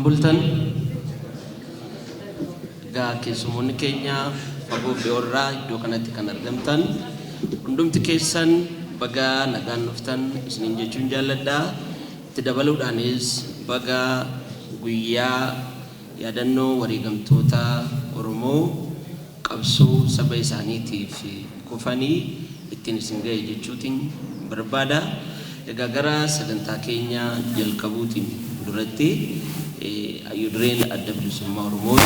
Akkambultan keessummoonni keenya fagoo fi dhiyoorraa iddoo kanatti kan argamtan hundumti keessan baga nagaan dhuftan isiniin jechuun jaalladha. Itti dabaluudhaanis baga guyyaa yaadannoo wareegamtoota Oromoo qabsoo saba isaaniitiif kufanii ittiin isin ga'e jechuutiin barbaada. Egaa gara sagantaa keenya jalqabuutiin duratti ayyuudureen adda bilisummaa Oromoo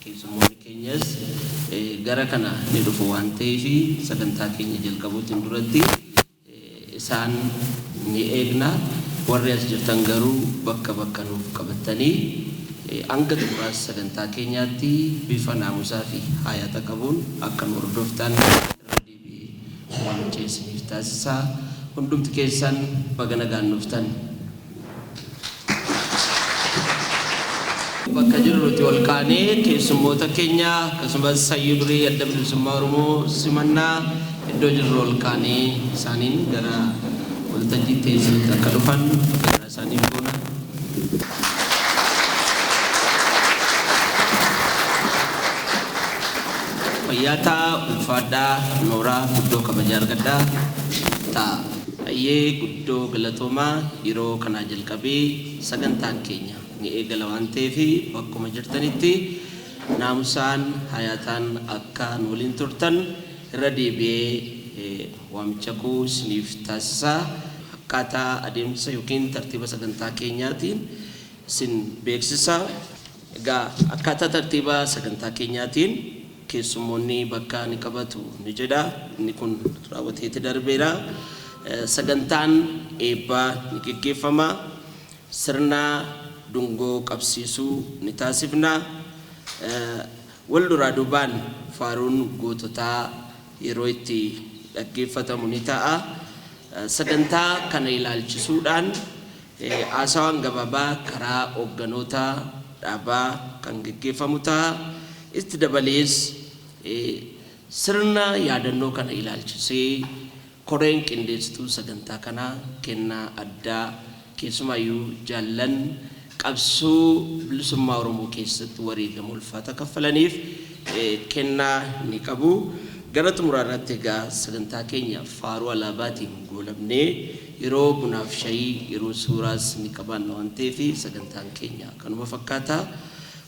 keessummoonni keenyas gara kana ni dhufu waan ta'eef sagantaa keenya jalqabuutiin duratti isaan ni eegna. Warri as jirtan garuu bakka nuuf qabatanii hanga xumuraas sagantaa keenyaatti bifa naamusaa fi hayata qabuun akka nu hordoftan irra deebi'ee waamicha isiniif taasisaa. Hundumti keessan baga nagaan dhuftan. Bakka jirrutti ol kaanee keessummoota keenya akkasumas ayyuuduree adda bilisummaa Oromoo simannaa iddoo jirru ol kaanee isaaniin gara waltajjii teessatti akka dhufan gara isaaniif goona. Fayyaataa ulfaadhaa nooraa guddoo kabaja argadhaa ta'a. Ayyee guddoo galatoomaa yeroo kanaa jalqabee sagantaan keenya ni eegala waan ta'eef bakkuma jirtanitti naamusaan hayaataan akka nu waliin turtan irra deebi'ee waamicha koo isiniif taasisaa. Akkaataa adeemsa yookiin tartiiba sagantaa keenyaatiin isin beeksisa. Egaa akkaataa tartiiba sagantaa keenyaatiin keessummoonni bakka ni qabatu ni jedha. Inni kun raawwateetti darbeera. Sagantaan eebbaa ni gaggeeffama. Sirna dungoo qabsiisuu ni taasifna. Wal duraa duubaan faaruun goototaa yeroo itti dhaggeeffatamu ni ta'a. Sagantaa kana ilaalchisuudhaan haasawaan gabaabaa karaa hoogganoota dhaabaa kan gaggeeffamu ta'a. Itti dabalees sirna yaadannoo kana ilaalchisee koreen qindeessituu sagantaa kana kennaa addaa keessumaayyuu jaallan qabsoo bilisummaa Oromoo keessatti wareegama ulfaata kaffalaniif kennaa ni qabu. Gara xumuraarratti egaa sagantaa keenya faaruu alaabaatiin goolabnee yeroo bunaaf shayii yeroo suuraas ni qabaanna waan ta'eef sagantaan keenya kanuma fakkaata.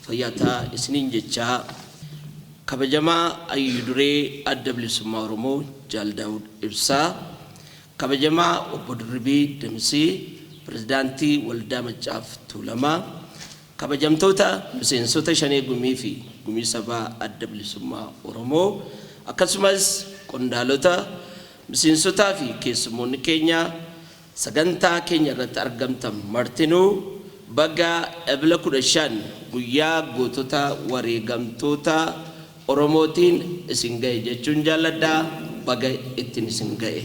Fayyaataa isiniin jechaa kabajamaa ayyuuduree adda bilisummaa Oromoo Jaal Daawud Ibsaa, kabajamaa obbo Dirribii Damsee pirezidaantii Waldaa Maccaaf Tuulamaa, kabajamtoota miseensota Shanee Gumii fi Gumii Sabaa adda bilisummaa Oromoo, akkasumas qondaalota miseensotaa fi keessummoonni keenya sagantaa keenya irratti argamtan martinuu baga ebla 15 guyyaa gootota wareegamtoota Oromootiin isin ga'e jechuun jaalladhaa. Baga ittiin isin ga'e.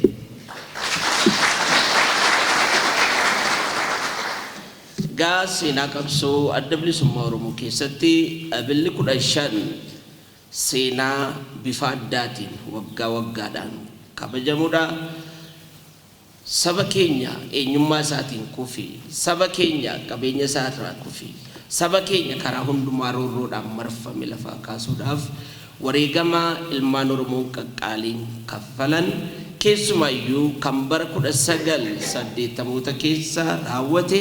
Gaa seenaa qabsoo adda bilisummaa Oromoo keessatti ebilli 15 seenaa bifa addaatiin waggaa waggaadhaan kabajamuudha. Saba keenya eenyummaa isaatiin kufi, saba keenya qabeenya isaatirraa kufi, saba keenya karaa hundumaa roorroodhaan marfame lafaa kaasuudhaaf wareegama ilmaan Oromoo qaqqaaliin kaffalan keessumaayyuu kan bara 1980 keessa raawwate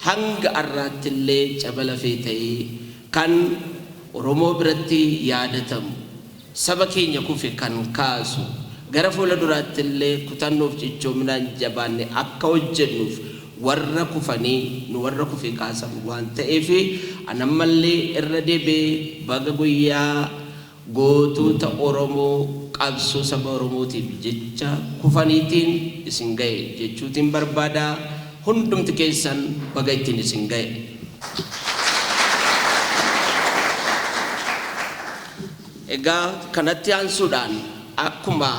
hanga har'aatti illee cabalafee ta'ee kan Oromoo biratti yaadatamu saba keenya kufe kan kaasu gara fuula duraatti illee kutannoof cichoominaan jabaanne akka hojjennuuf warra kufanii nu warra kufe kaasan waan ta'eef anammallee irra deebi'ee baga guyyaa gootota Oromoo qabsoo saba Oromootiif jecha kufaniitiin isin ga'e jechuutiin barbaada. Hundumti keessan baga ittiin isin ga'e. Egaa kanatti aansuudhaan akkuma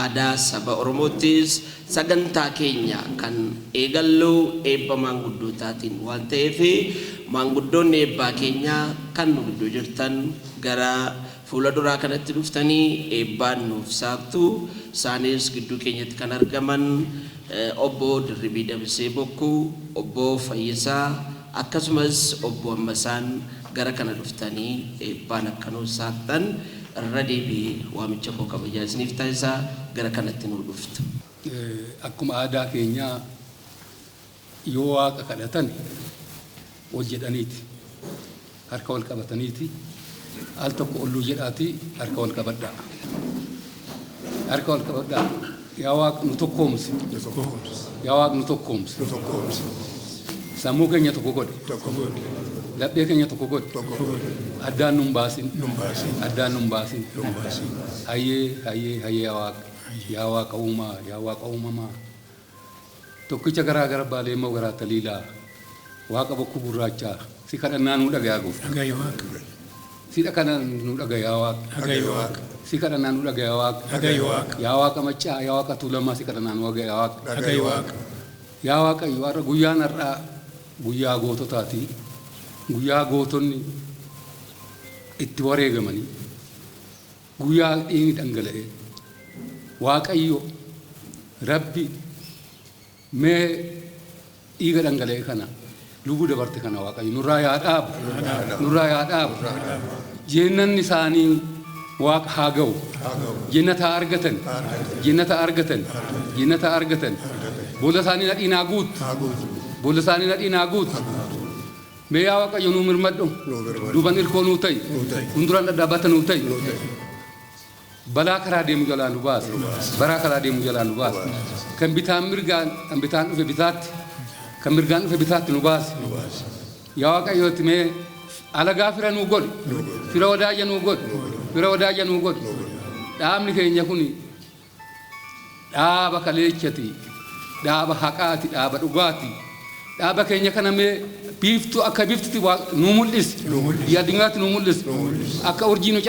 aadaa saba Oromoottis sagantaa keenya kan eegalluu eebba maanguddootaatiin waan ta'eef maanguddoonni eebbaa keenya kan nu gidduu jirtan gara fuula duraa kanatti dhuftanii eebbaan nuuf saaqtu. Isaanis gidduu keenyatti kan argaman obbo Dirribii Damsee Bokkuu, obbo Fayyisaa akkasumas obbo Ammasaan gara kana dhuftanii eebbaan akkanuu saaqtan irra deebi'ee waamicha koo kabajaa isiniif taasisaa gara kanatti nu dhuftu. Akkuma aadaa keenyaa yoo waaqa kadhatan wal jedhaniiti harka wal qabataniiti al tokko olluu jedhaati harka wal qabadhaa yaa waaq nu tokkoomsi yaa waaq nu tokkoomsi sammuu keenya tokko godhe laphee keenya tokko godhe addaan nun baasin hayyee yaa waaqa uumamaa tokkicha garaa gara baalee immoo garaa taliilaa waaqa bokkuu gurraachaa si kadhannaa nu dhagayaa goofu si kadhannaa nu dhagayaa waaqa si kadhannaa nu dhagayaa waaqa yaa waaqa maccaa yaa waaqa tuulamaa si kadhannaa nu dhagayaa waaqa yaa waaqa warra guyyaan har'aa guyyaa goototaati guyyaa gootonni itti wareegamanii guyyaa dhiigni dhangala'e waaqayyo rabbi mee dhiiga dhangala'e kana lubbuu dabarte kana waaqayyo nurraa yaa dhaabu jennanni isaanii waaqa haa ga'u jennata argatan boolla isaanii nadhiinaa guutu mee yaa waaqayyo nuu mirmadhu duuban irkoo nuu ta'i hunduraan dhadhaabata nuu ta'i balaa karaa deemu jalaa nu baas baraa karaa deemu jalaa nu baas kan bitaan dhufe bitaatti kan mirgaan dhufe bitaatti nu baas yaa waaqayyooti mee alagaa fira nuu godhi fira wadaayya nuu godhi dhaabni keenya kun dhaaba kaleechati dhaaba haqaati dhaaba dhugaati dhaaba keenya kana mee biiftu akka biiftutti nu mul'isi yaadingaatti nu mul'isi akka urjii nu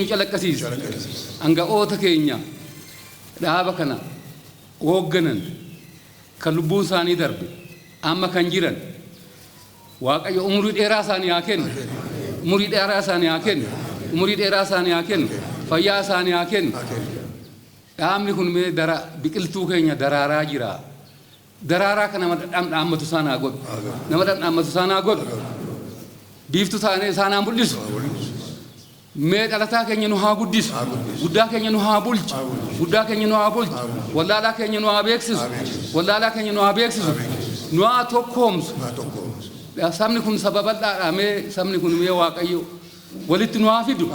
calaqqisiisi anga'oota keenya dhaaba kana hoogganan kan lubbuun isaanii darbe amma kan jiran waaqayyo umurii dheeraa isaanii haa kennu fayyaa isaanii haa kennu dhaabni kun mee biqiltuu keenya daraaraa jira daraaraa kana nama dhamdhaammatu isaanaa godhu biiftuu isaanaa mul'isu mee dhalataa keenya nu haa guddisu guddaa keenya nu haa bulchu wallaalaa keenya nu haa beeksisu nu haa tokkoomsu sabni kun sababal'aadha mee sabni kun mee waaqayyo walitti nu haa fidu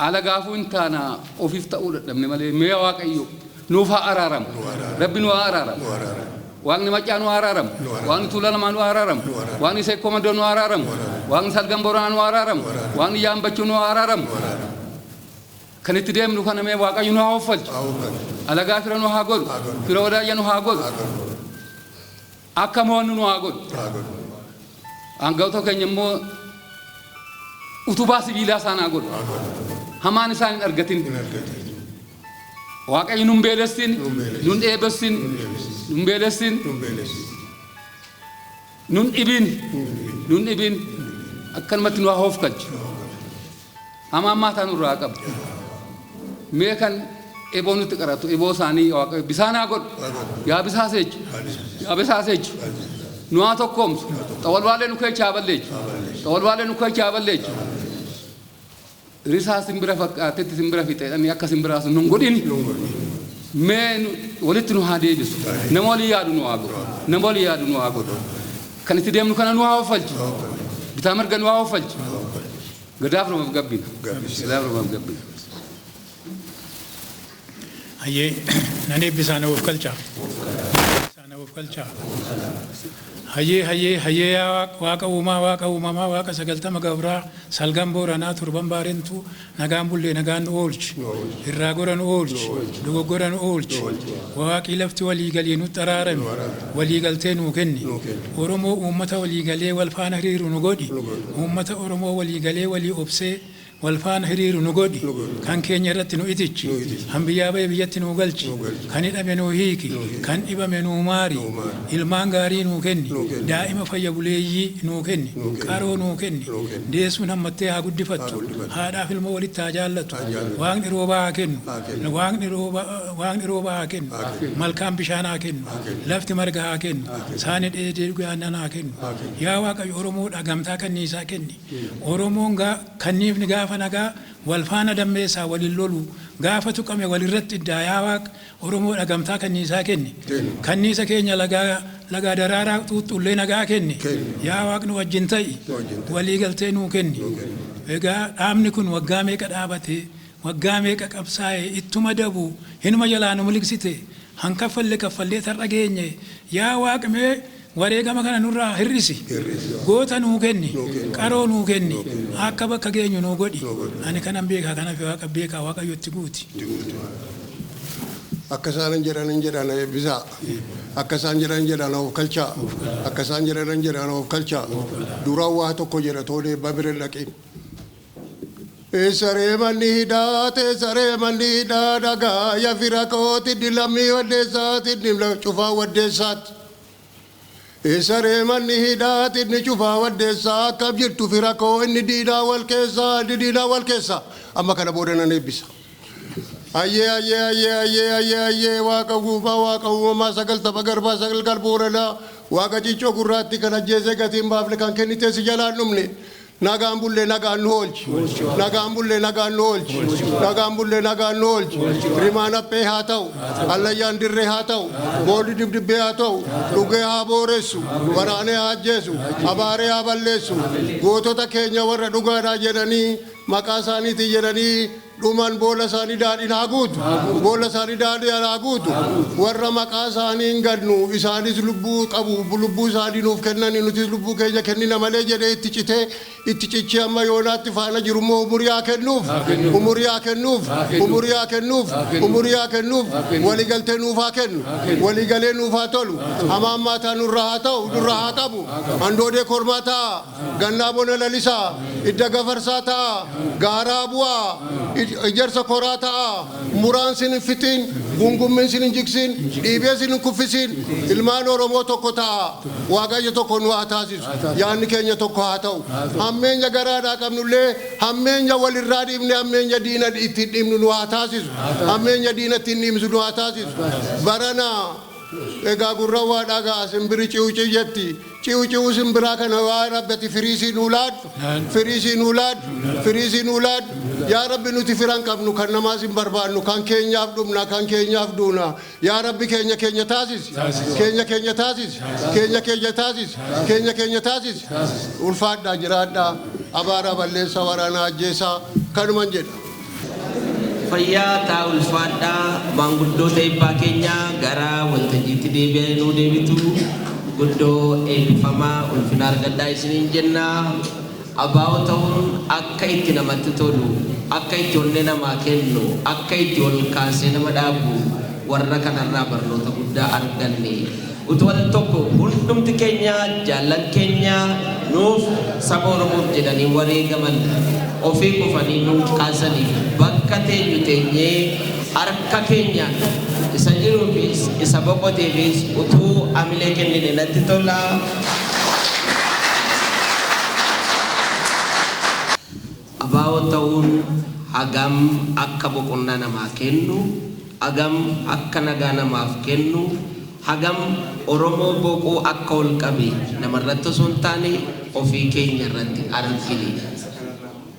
alagaafuu hin taana ofiif ta'uu dadhabne malee mee waaqayyo nuuf haa araaramu rabbi nu haa araaramu waaqni maccaa nu haa araaramu waaqni tuula namaa nu haa araaramu waaqni seekkoo mandoo nu haa araaramu waaqni salgan boranaa nu haa araaramu waaqni yaambachuu nu haa araaramu kan itti deemnu kana mee waaqayyo nu haa hoffalchu alagaa fira nu haa godhu fira wadaayya nu haa godhu akka mo'annu nu haa godhu anga'oota keenya immoo utubaa sibiilaa isaan haa godhu hamaan isaan hin argatin waaqayyo nun beelessin nun dheebessin nun dhibin akkanumatti nu haa hoofkalchu hamaan maataa nurraa qabu mee kan eboo nutti qaratu eboo isaanii waaqayyo bisaan haa godhu yaa bisaaseechu nu haa tokkoomsu xawalwaalee nu keessa haa balleechu risaa simbira fakkaatetti simbira fixeedhanii akka simbiraas nun godhini mee walitti nu haa deebisu nama walii yaadu nu haa godhu kan itti deemnu kana nu haa hoffalchu bitaa mirga nu haa hoffalchu gadaaf namaaf gabbina hayyee nan eebbisaa na hoofkalchaa hayyee waaqa uumamaa waaqa sagaltama gabraa salgan booranaa turban baarentu nagaan bullee nagaan nu oolchi irraa gora nu oolchi dogoggora nu oolchi waaqii lafti waliigalee nutti araarame waliigaltee nuu kenni oromoo uummata waliigalee wal faana hiriiru nu godhi uummata oromoo waliigalee walii obsee والفان هرير نقودي كان كينيا رتنو إتيجي هم بيابي بيتنو قلشي كان إبا هيكي كان إبا منو ماري إلمان غاري نو كني دائما فيبوليجي نو كني كارو نو كني ديس من هم متها قد فتو هذا في المولد تاجالتو وان روبا كنو وان روبا كنو ملكام بشانا كنو لفت مرقها كنو ساند إيدي قانا كنو يا واقع أورمو أقامتا كنيسا كني أورمو كنيف نقافة نقا والفانا دميسا وللولو قافة كم وللرت الدايا واق أورمو أقامتا كنيسا كني كنيسا كنيا لقا درارا تولي نقا كني يا واق نوجنتي ولي قلتينو كني وقا آمني كن وقامي كدابتي وقامي كابساي اتما دبو هنما جلانو ملكسيتي هنكفل لكفل ترقيني يا واق مي wareegama kana nurraa hirrisi goota nuu kenni qaroo nuu kenni akka bakka geenyu nuu godhi ani kanan beekaa kanaaf waaqa beekaa waaqayyotti guuti akka isaan jedhan eebbisaa akka isaan jedhan of kalchaa akka isaan jedhan of kalchaa duraan waa tokko jedha tolee babire dhaqin Esare mani hidhaa dhagaa ya fira kooti dilamii waddeessaati dimla cufaa waddeessaati Esare mani hidhaa tidni cufaa waddeessaa akkam jirtu fira koo inni diinaa wal keessa amma kana booda nan eebbisa. Ayyee waaqa uumamaa sagaltama garbaa sagal galbuuranaa waaqa ciccoo gurraatti kan ajjeesee gatiin baafne kan kennitee si jalaan dhumne. Nagaan bullee nagaan nu oolchi. Nagaan bullee nagaan nu oolchi. Nagaan bullee nagaan nu oolchi. Rimaan haphee haa ta'u. Allayyaan dirree haa ta'u. Boolli dibdibbee haa ta'u. Dhugee haa booressu. Waraanee haa ajjeesu. Abaaree haa balleessu. Gootota keenya warra dhugaadhaa jedhanii maqaa isaaniitiin jedhanii dhuman boolla isaanii daadhiin haa guutu. Boolla isaanii daadhiin haa guutu. Warra maqaa isaanii hin gadnu isaanis lubbuu qabu. Lubbuu isaanii nuuf kennanii nutis lubbuu keenya kennina malee jedhee itti citee itti cichee amma yoonaatti faana jiru immoo umurii haa kennuuf. Umurii haa kennuuf. Umurii haa kennuuf. Umurii haa kennuuf. Waliigaltee nuuf haa kennu. Waliigalee nuuf haa tolu. Hamaan maataa nurraa haa ta'u nurraa haa qabu. Handoodee kormaa ta'a. Gannaa bona lalisaa. Idda gafarsaa ta'a. Gaaraa bu'aa. Ijarsa koraa ta'a. Muraan sin hin fitiin. Gungummin sin hin jigsin. Dhiibee sin hin kuffisin. Ilmaan Oromoo tokko ta'a. Waaqayyo tokko nu haa taasisu. Yaanni keenya tokko haa ta'u. Hammeenya garaadhaa qabnullee hammeenya walirraa dhiibne hammeenya diina ittiin dhiibnu nu haa taasisu. Hammeenya diina ittiin dhiibnu nu haa taasisu. Barana egaa gurra waa dhagaa simbiri ciu jetti. Ciu simbiraa kana waa rabbati firiisii nuu laaddu. Firiisii nuu laaddu. Firiisii nuu laaddu. Yaa Rabbi nuti firan qabnu kan namaas hin barbaannu kan keenyaaf dhumna kan keenyaaf duuna. Yaa Rabbi keenya taasisi. Keenya taasisi. Keenya taasisi. Ulfaadhaa jiraadhaa. Abaara balleessa waraana ajjeesaa kanuman jedha. Fayyaa taa ulfaadhaa maanguddoota eebbaa keenya gara waltajjiitti deebi'ee nuu deebitu guddoo eebbifamaa ulfina argadhaa isiniin jennaa. Abaa'oo ta'uun akka itti namatti tolu, akka itti onnee namaa kennu, akka itti ol kaasee nama dhaabu warra kanarraa barnoota guddaa arganne. Utuu wal tokko hundumti keenya jaallan keenya nuuf saba Oromoof jedhanii wareegaman ofii kufanii nuuf kaasanii bakka teenyu teenyee harka keenyaan isa jiruufis isa boqoteefis utuu amilee kennine natti tola. Abaa'oo ta'uun hagam akka boqonnaa namaa kennu, hagam akka nagaa namaaf kennu, hagam Oromoo boquu akka ol qabe namarratti osoo hin taane ofii keenya irratti argine.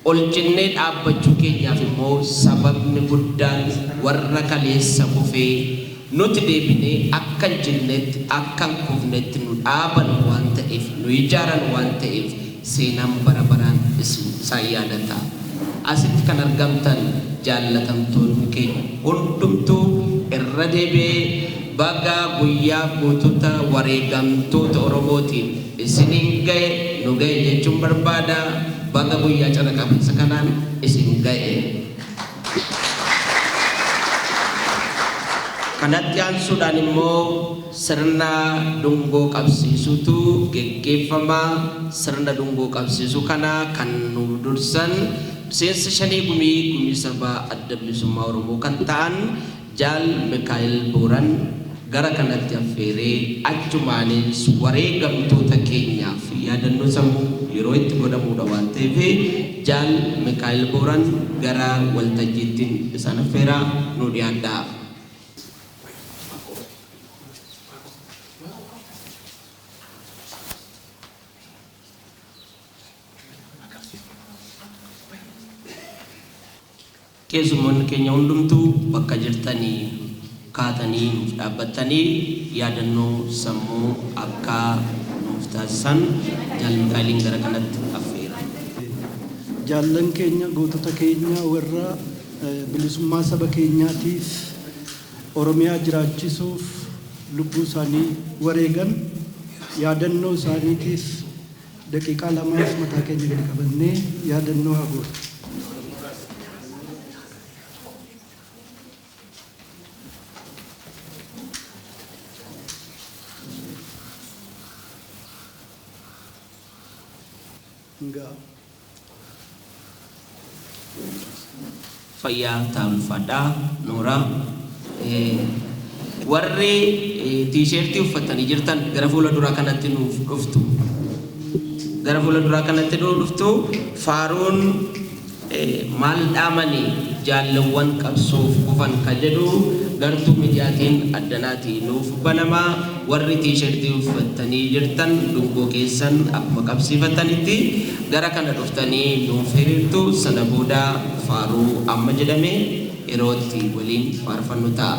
Ol jennee dhaabbachuu keenyaaf immoo sababni guddaan warra kaleessa kufee nuti deebinee akka hin jennetti akka hin kufnetti nu dhaaban waan ta'eef nu ijaaran waan ta'eef seenaan bara baraan isaan yaadata. Asitti kan argamtan jaallatamtoonni keenya hundumtuu irra deebi'ee baga guyyaa gootota wareegamtoota Oromootiin isiniin ga'e nu ga'e jechuun barbaada. Baga guyyaa calaqqabeessa kanaan isin ga'e. Kanatti aansuudhaan immoo sirna dungoo qabsiisuutu geggeeffama. Sirna dungoo qabsiisuu kana kan nu dursan seensa shanii gumii sabaa adda bilisummaa Oromoo kan ta'an Jaal Mikaa'el Booran gara kanatti affeeree achumaanis wareegamtoota keenyaaf yaadannoo sammuu yeroo itti godhamuudha waan ta'eef Jaal Mikaa'el Booran gara waltajjiitti isaan affeeraa nu dhiyaadhaa. Keessummoonni keenya hundumtuu bakka jirtanii kaatanii nuuf dhaabbatanii yaadannoo sammuu akka nuuf taasisan Jaal Mikaa'eliin gara kanatti affeera. Jaallan keenya gootota keenya warra bilisummaa saba keenyaatiif Oromiyaa jiraachisuuf lubbuu isaanii wareegan yaadannoo isaaniitiif daqiiqaa lamaaf mataa keenya gadi qabannee yaadannoo haa goonu. Fayyaa taa'ulfaadhaa Nooraa warri tiisheertii uffatanii jirtan gara fuula duraa kanatti nuuf dhuftu. Gara fuula duraa kanatti nuuf dhuftu faaruun maal dhaamanii jaalawwan qabsoof kufan kan jedhu gartuu miidiyaatiin addanaatiin nuuf banamaa. Warri tiisheertii uffatanii jirtan dungoo keessan akkuma qabsiifatanitti gara kana dhuftanii nuuf hiriirtu. Sana booda faaruu amma jedhame yeroo itti waliin faarfannu ta'a.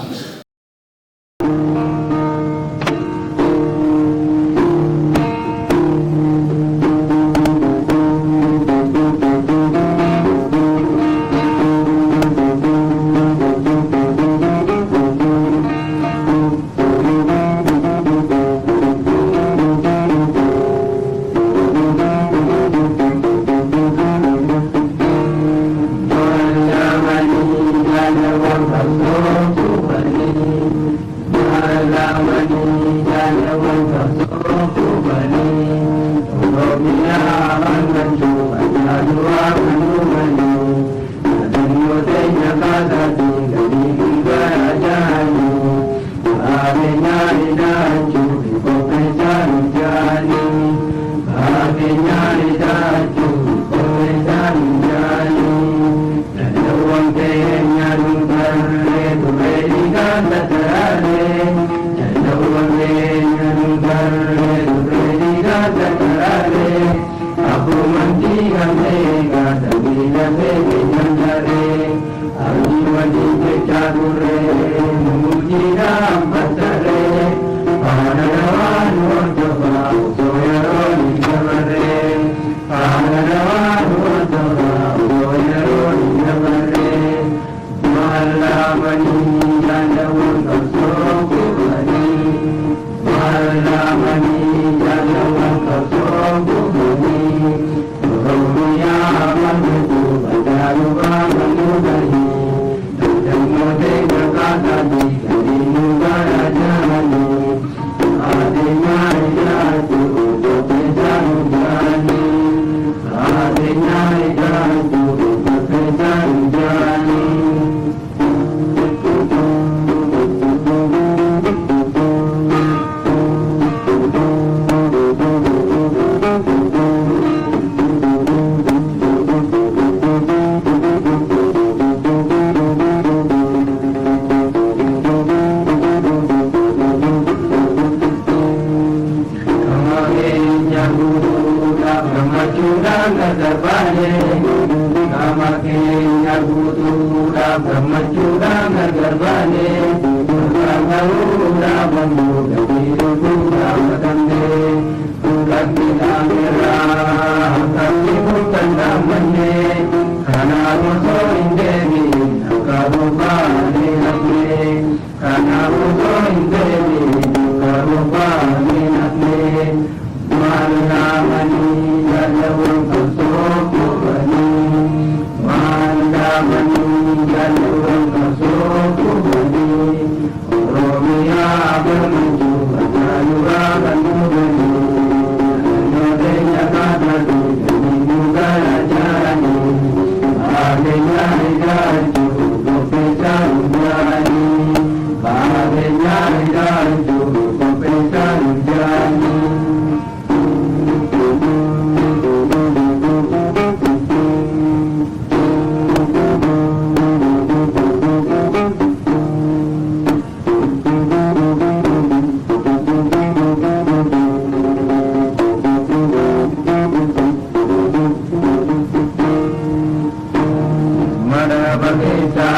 bagesa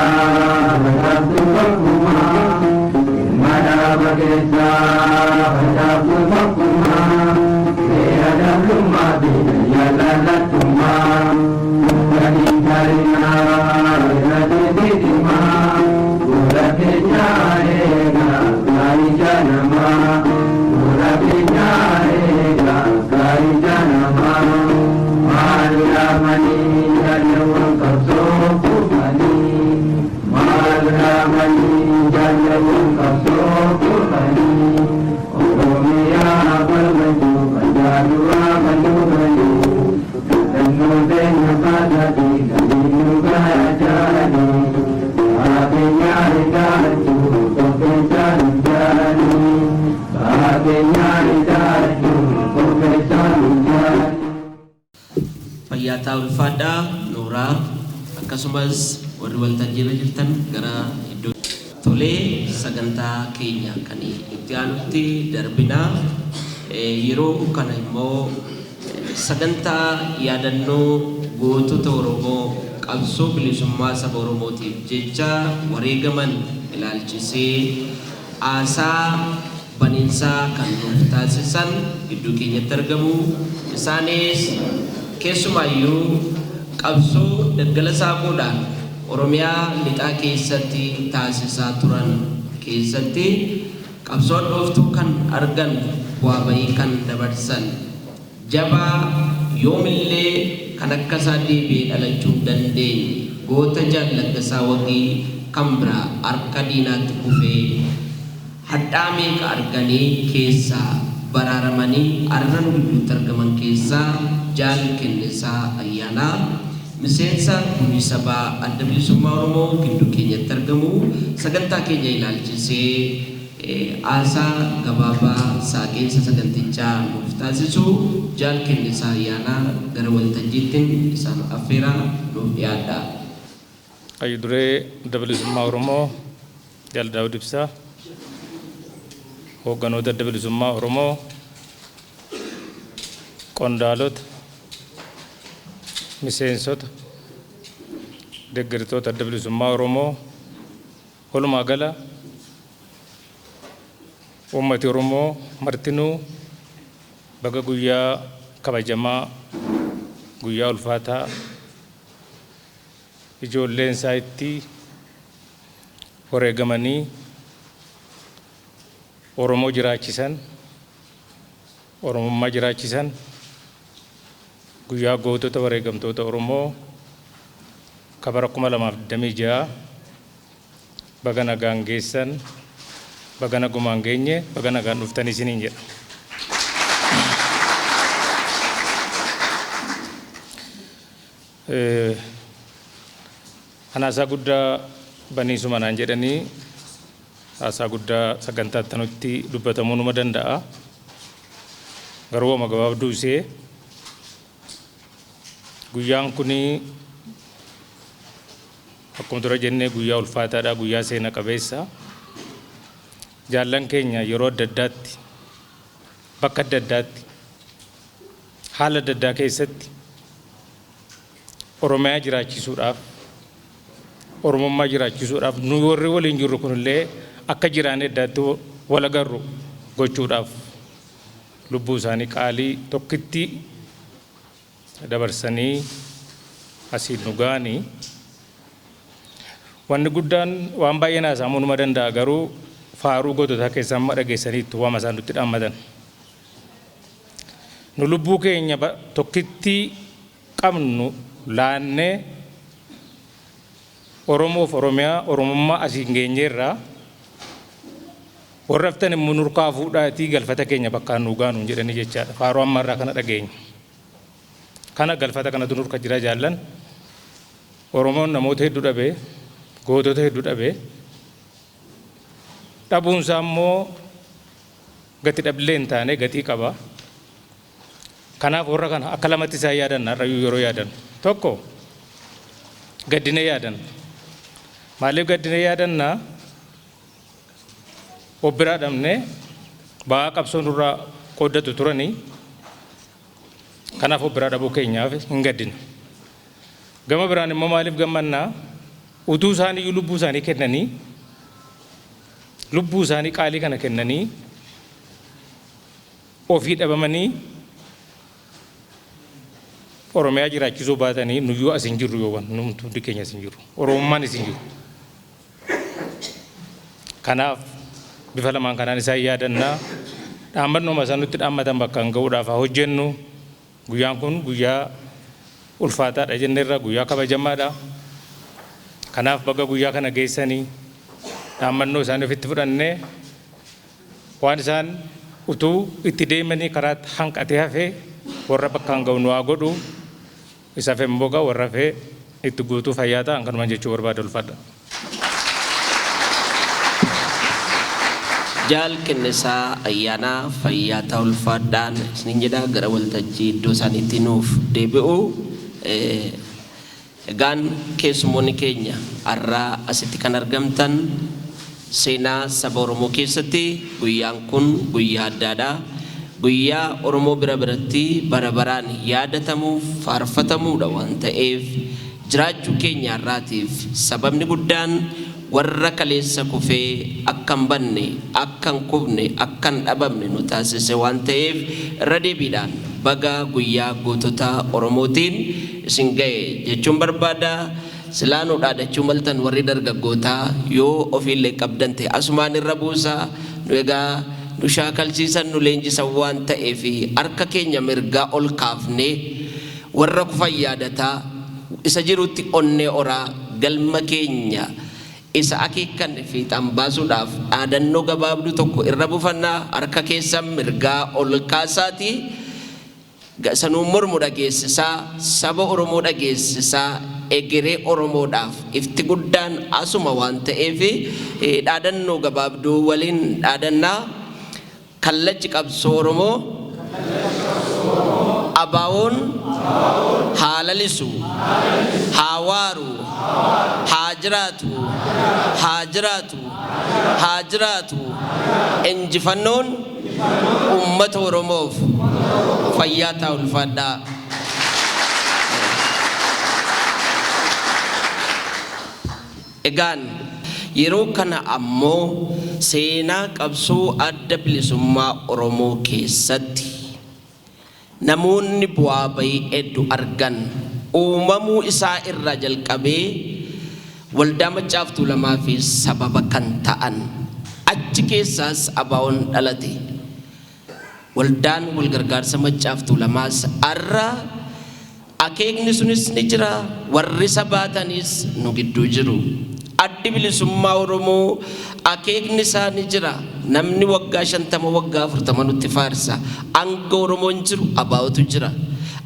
hadapu bakuma mada bagesa hadapu bakuma ada rumah di jalan tuma jadi karina jadi dima bulat jarega kari janama bulat jarega kari janama malamani janawang kapso putani malamani janawang kapso putani Oromia balmaju banjarua banjubaju Danu denu kadadi gadinu gajani Bagenya ridaju kokesan jani Bagenya ridaju kokesan jani Fayyataa ulfaadhaa Nuuraa akkasumas warri waltajjiirra jirtan gara iddoo tolee sagantaa keenya kan itti aanutti darbinaa yeroo kana immoo sagantaa yaadannoo gootota Oromoo qabsoo bilisummaa saba Oromootiif jecha wareegaman ilaalchisee aasaa baniinsaa kan nuuf taasisan gidduu keenyatti argamu. Isaanis keessumaayyuu qabsoo daggala saaquudhaan Oromiyaa lixaa keessatti taasisaa turan keessatti qabsoo dhooftuu kan argan bu'aa bahii kan dabarsan jabaa yoomillee kan akka isaa deebi'ee dhalachuu hin dandeenye goota Jaalaggasaa Wagii kan biraa harka diinaatti kufee hadhaa meeqa arganii keessaa baraaramanii arran gidduutti argaman keessaa Jaal Kennisaa Ayyaanaa miseensa gumii sabaa adda bilisummaa Oromoo gidduu keenyatti argamu sagantaa keenya ilaalchisee aasaa gabaabaa saaqeensa sagantichaa nuuf taasisu Jaal Kennisaa Ayyaanaa gara waltajjiittiin isaan affeeraa nuuf dhiyaadha. Hayyu duree adda bilisummaa Oromoo Jaal Daawud Ibsaa hoogganoota adda bilisummaa Oromoo qondaalota miseensota deeggartoota adda bilisummaa Oromoo walumaa gala uummati Oromoo martinuu baga guyyaa kabajamaa guyyaa ulfaataa ijoolleen isaa itti wareegamanii Oromoo jiraachisan Oromummaa jiraachisan guyyaa gootota wareegamtoota Oromoo kabara 2026 baga nagaan geessan baga nagumaan geenye baga nagaan dhuftan isiniin jedha. Anaasaa guddaa baniisuma naan jedhanii haasaa guddaa sagantaa tanutti dubbatamuu numa danda'a. Garuu wama gabaabduu isee guyyaan kuni akkuma dura jennee guyyaa ulfaataadha, guyyaa seena qabeessa. Jaallan keenya yeroo adda addaatti bakka adda addaatti haala adda addaa keessatti Oromiyaa jiraachisuudhaaf Oromummaa jiraachisuudhaaf nu warri waliin jirru kunillee akka jiraanee addaatti wal agarru gochuudhaaf lubbuu isaanii qaalii tokkitti dabarsanii asiin nu ga'anii wanni guddaan waan baay'ee naasamuu numa danda'a garuu faaruu goototaa keessaa amma dhageessaniitti waama isaan nutti dhaammatan. Nu lubbuu keenya tokkitti qabnu laannee Oromoof Oromiyaa Oromummaa asiin geenyeerraa warra haftan immoo nurkaa fuudhaatii galfata keenya bakkaan nu gaanu jedhanii jechaadha. Faaruu ammarraa kana dhageenya. Kana galfata kanatu nurka jira jaallan. Oromoon namoota hedduu dhabee gootota hedduu dhabee dhabuunsaa immoo gati dhablee hin taane gatii qaba. Kanaaf warra kana akka lamatti isaan yaadan har'ayyuu yeroo yaadan tokko gaddinee yaadan. Maaliif gaddinee yaadannaa obbiraa dhabnee ba'aa qabsoon irraa qooddatu turanii kanaaf obbiraa dhabuu keenyaaf hin gaddine. Gama biraan immoo maaliif gammannaa utuu isaanii lubbuu isaanii kennanii lubbuu isaanii qaalii kana kennanii ofii dhabamanii Oromiyaa jiraachisuu baatanii nuyyuu as hin jirru yookaan numtu hundi keenya as hin jiru. Oromummaan as hin jiru. Kanaaf bifa lamaan kanaan isaan yaadannaa dhaammannooma isaan nutti dhaammatan bakka hin ga'uudhaaf haa hojjennu. Guyyaan kun guyyaa ulfaataadha jenneerra guyyaa kabajamaadha. Kanaaf bakka guyyaa kana geessanii dhaammannoo isaanii ofitti fudhannee waan isaan utuu itti deemanii karaatti hanqatee hafee warra bakka hin ga'u nu haa godhu. Isa femboga warra fe itti guutuu fayyaa ta'an kanuma jechuu barbaada ulfaadha. Jaal kennisaa ayyaana fayyaa ta'uu ulfaadhaan isin jedha gara waltajjii iddoo isaaniitti nuuf deebi'u. Egaan keessummoonni keenya har'aa asitti kan argamtan seenaa saba Oromoo keessatti guyyaan kun guyyaa addaadha. Guyyaa Oromoo bira biratti bara baraan yaadatamuuf faarfatamuudha waan ta'eef jiraachuu keenya har'aatiif sababni guddaan warra kaleessa kufee akka hin banne akka hin kufne akka hin dhabamne nu taasise waan ta'eef irra deebiidhaan baga guyyaa gootota Oromootiin isin ga'e jechuun barbaada. Silaanuu dhaadachuu maltan warri dargaggootaa yoo ofiillee qabdan ta'e asumaan irra buusaa nu egaa nu shaakalchiisan nu leenjisan waan ta'eef harka keenya mirgaa ol kaafnee warra kufan yaadataa isa jirutti onnee oraa galma keenya isa akeekan fiixaan baasuudhaaf dhaadannoo gabaabduu tokko irra buufannaa. Harka keessan mirgaa ol kaasaati sanuu mormu dhageessisaa saba Oromoo dhageessisaa egeree Oromoodhaaf ifti guddaan asuma waan ta'eef dhaadannoo gabaabduu waliin dhaadannaa. Kallachi qabsoo Oromoo abaa'oon haa lalisu haa waaru haa jiraatu haa jiraatu haa jiraatu injifannoon uummata Oromoof fayyaa ta'u ulfaadhaa. Egaan yeroo kana ammoo seenaa qabsoo adda bilisummaa Oromoo keessatti namoonni bu'aa bahii hedduu argan uumamuu isaa irraa jalqabee waldaa Maccaa fi Tuulamaa fi sababa kan ta'an achi keessaas abaa'oon dhalate. Waldaan walgargaarsa Maccaa fi Tuulamaas har'a akeekni sunis ni jira warri sabaatanis nu gidduu jiru. Addi bilisummaa Oromoo akeekni isaa ni jira. Namni waggaa 50 waggaa 40 nutti faarsa. Anga Oromoon jiru abaa'otu jira.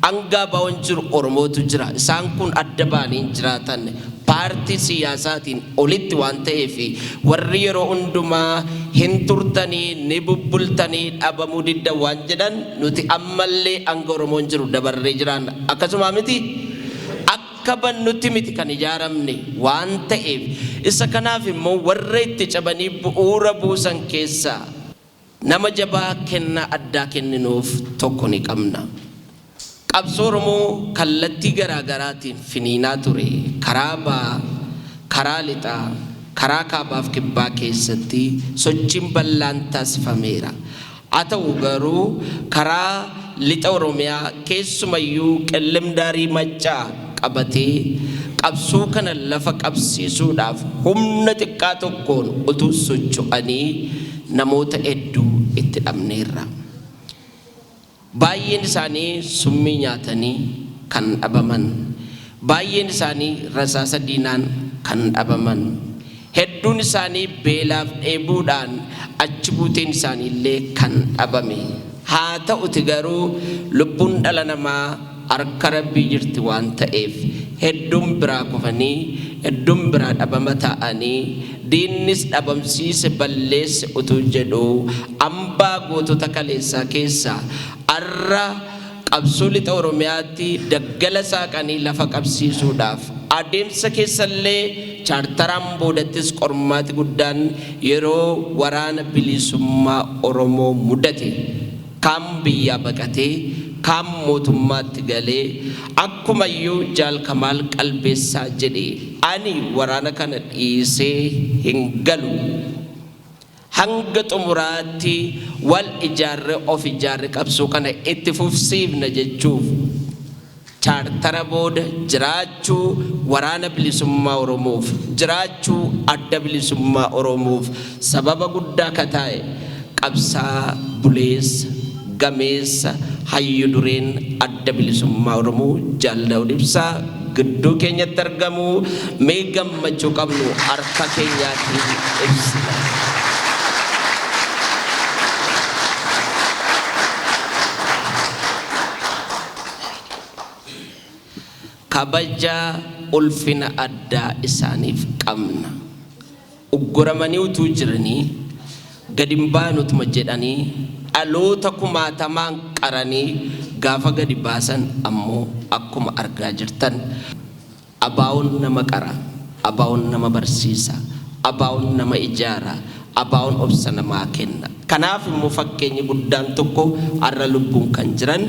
Anga abaa'oon jiru Oromootu jira. Isaan kun adda baanii jiraatan paartii siyaasaatiin olitti waan ta'eef warri yeroo hundumaa hin turtanii ni bubbultanii dhabamuu didda waan jedhan nuti ammallee anga Oromoon jiru dabarree jiraan akkasuma miti. Kaban nuti miti kan ijaaramne waan ta'eef isa kanaaf immoo warra itti cabanii bu'uura buusan keessa nama jabaa kennaa addaa kenninuuf tokko ni qabna. Qabsoo Oromoo kallattii garaagaraatiin finiinaa ture karaa bahaa, karaa lixaa, karaa kaabaaf kibbaa keessatti sochiin bal'aan taasifameera. Haa ta'u garuu karaa lixa Oromiyaa keessumayyuu qellem daarii Maccaa qabatee qabsoo kana lafa qabsiisuudhaaf humna xiqqaa tokkoon utuu socho'anii namoota hedduu itti dhabneerra. Baay'een isaanii summii nyaatanii kan dhabaman, baay'een isaanii rasaasa diinaan kan dhabaman, hedduun isaanii beelaaf dheebuudhaan achi buuteen isaaniillee kan dhabame. Haa ta'uti garuu lubbuun dhala namaa harka Rabbii jirti waan ta'eef hedduun biraa kufanii hedduun biraa dhabama ta'anii diinnis dhabamsiise balleesse utuu jedhu hambaa gootota kaleessaa keessaa har'a qabsoo lixa Oromiyaatti daggala saaqanii lafa qabsiisuudhaaf adeemsa keessallee chaartaraan boodattis qormaati guddaan yeroo waraana bilisummaa Oromoo mudate. Kaan biyyaa baqatee kam mootummaatti galee akkumayyuu Jaal Kamaal qalbeessaa jedhe ani waraana kana dhiisee hin galu hanga xumuraatti wal ijaarre of ijaarre qabsoo kana itti fufsiifna jechuuf chaartara booda jiraachuu waraana bilisummaa Oromoof jiraachuu adda bilisummaa Oromoof sababa guddaa ka ta'e qabsaa buleessa gameessa hayyu dureen adda bilisummaa Oromoo Jaal Daawud Ibsaa gidduu keenyatti argamu mee gammachuu qabnu harka keenyaatiin ibsina. Kabaja ulfina addaa isaaniif qabna. Ugguramanii utuu jiranii gadi hin baanutuma jedhanii dhaloota kumaatamaan qaranii gaafa gadi baasan ammoo akkuma argaa jirtan abaa'oon nama qara, abaa'oon nama barsiisa, abaa'oon nama ijaara, abaa'oon obsa namaa kenna. Kanaaf immoo fakkeenyi guddaan tokko har'a lubbuun kan jiran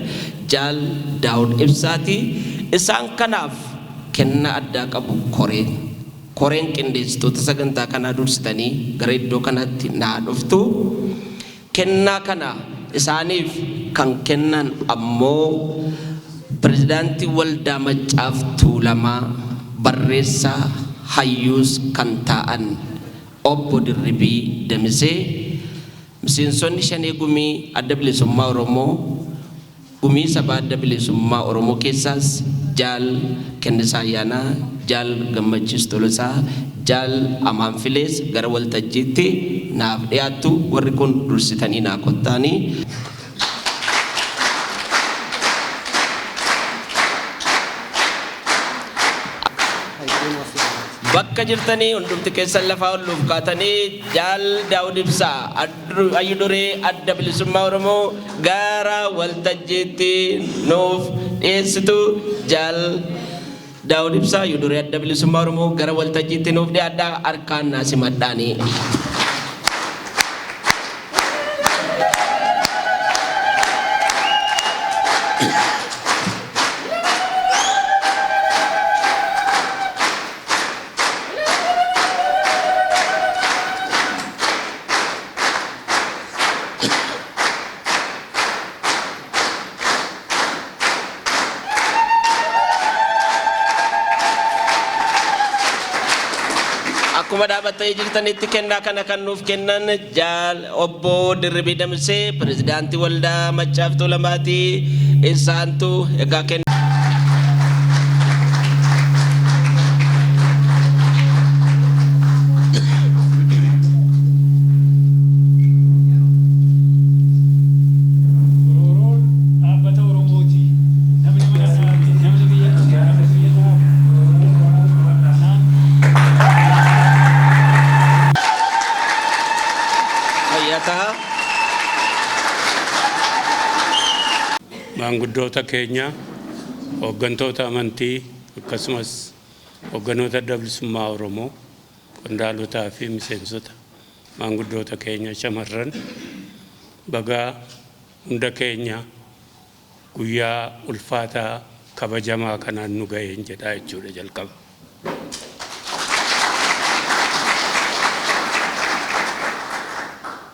Jaal Daawud Ibsaati. Isaan kanaaf kenna addaa qabu koreen qindeessitoota sagantaa kanaa dursitanii gara iddoo kanatti naa dhuftu. Kennaa kana isaaniif kan kennan ammoo pirezidaantii waldaa Maccaaf Tuulamaa barreessaa hayyuus kan ta'an obbo Dirribii Damisee miseensonni shanee gumii adda bilisummaa Oromoo gumii sabaa adda bilisummaa Oromoo keessaas Jaal Kennisaa Ayyaanaa, Jaal Gammachiis Tolosaa, Jaal Amaanfilees gara waltajjiitti naaf dhiyaattu. Warri kun dursitanii naa kottaanii. Bakka jirtanii hundumti keessan lafaa olluuf kaatanii Jaal Daawud Ibsaa hayyu duree adda bilisummaa Oromoo gara waltajjiitti nuuf dhiyeessitu. Jaal Daawud Ibsaa hayyu duree adda bilisummaa Oromoo gara waltajjiitti nuuf dhiyaadhaa harkaan naa simadhaanii. Akkuma dhaabbattee jirtanitti kennaa kana kan nuuf kennan Jaal obbo Dirribii Damisee pirezidaantii waldaa Maccaaf Tuulamaati. Isaantu egaa kenna. Maanguddoota keenya, hooggantoota amantii akkasumas hogganoota adda bilisummaa Oromoo, qondaalotaa fi miseensota maanguddoota keenya shamarran bagaa hunda keenya guyyaa ulfaataa kabajamaa kanaan nu ga'een jedhaa jechuudha jalqaba.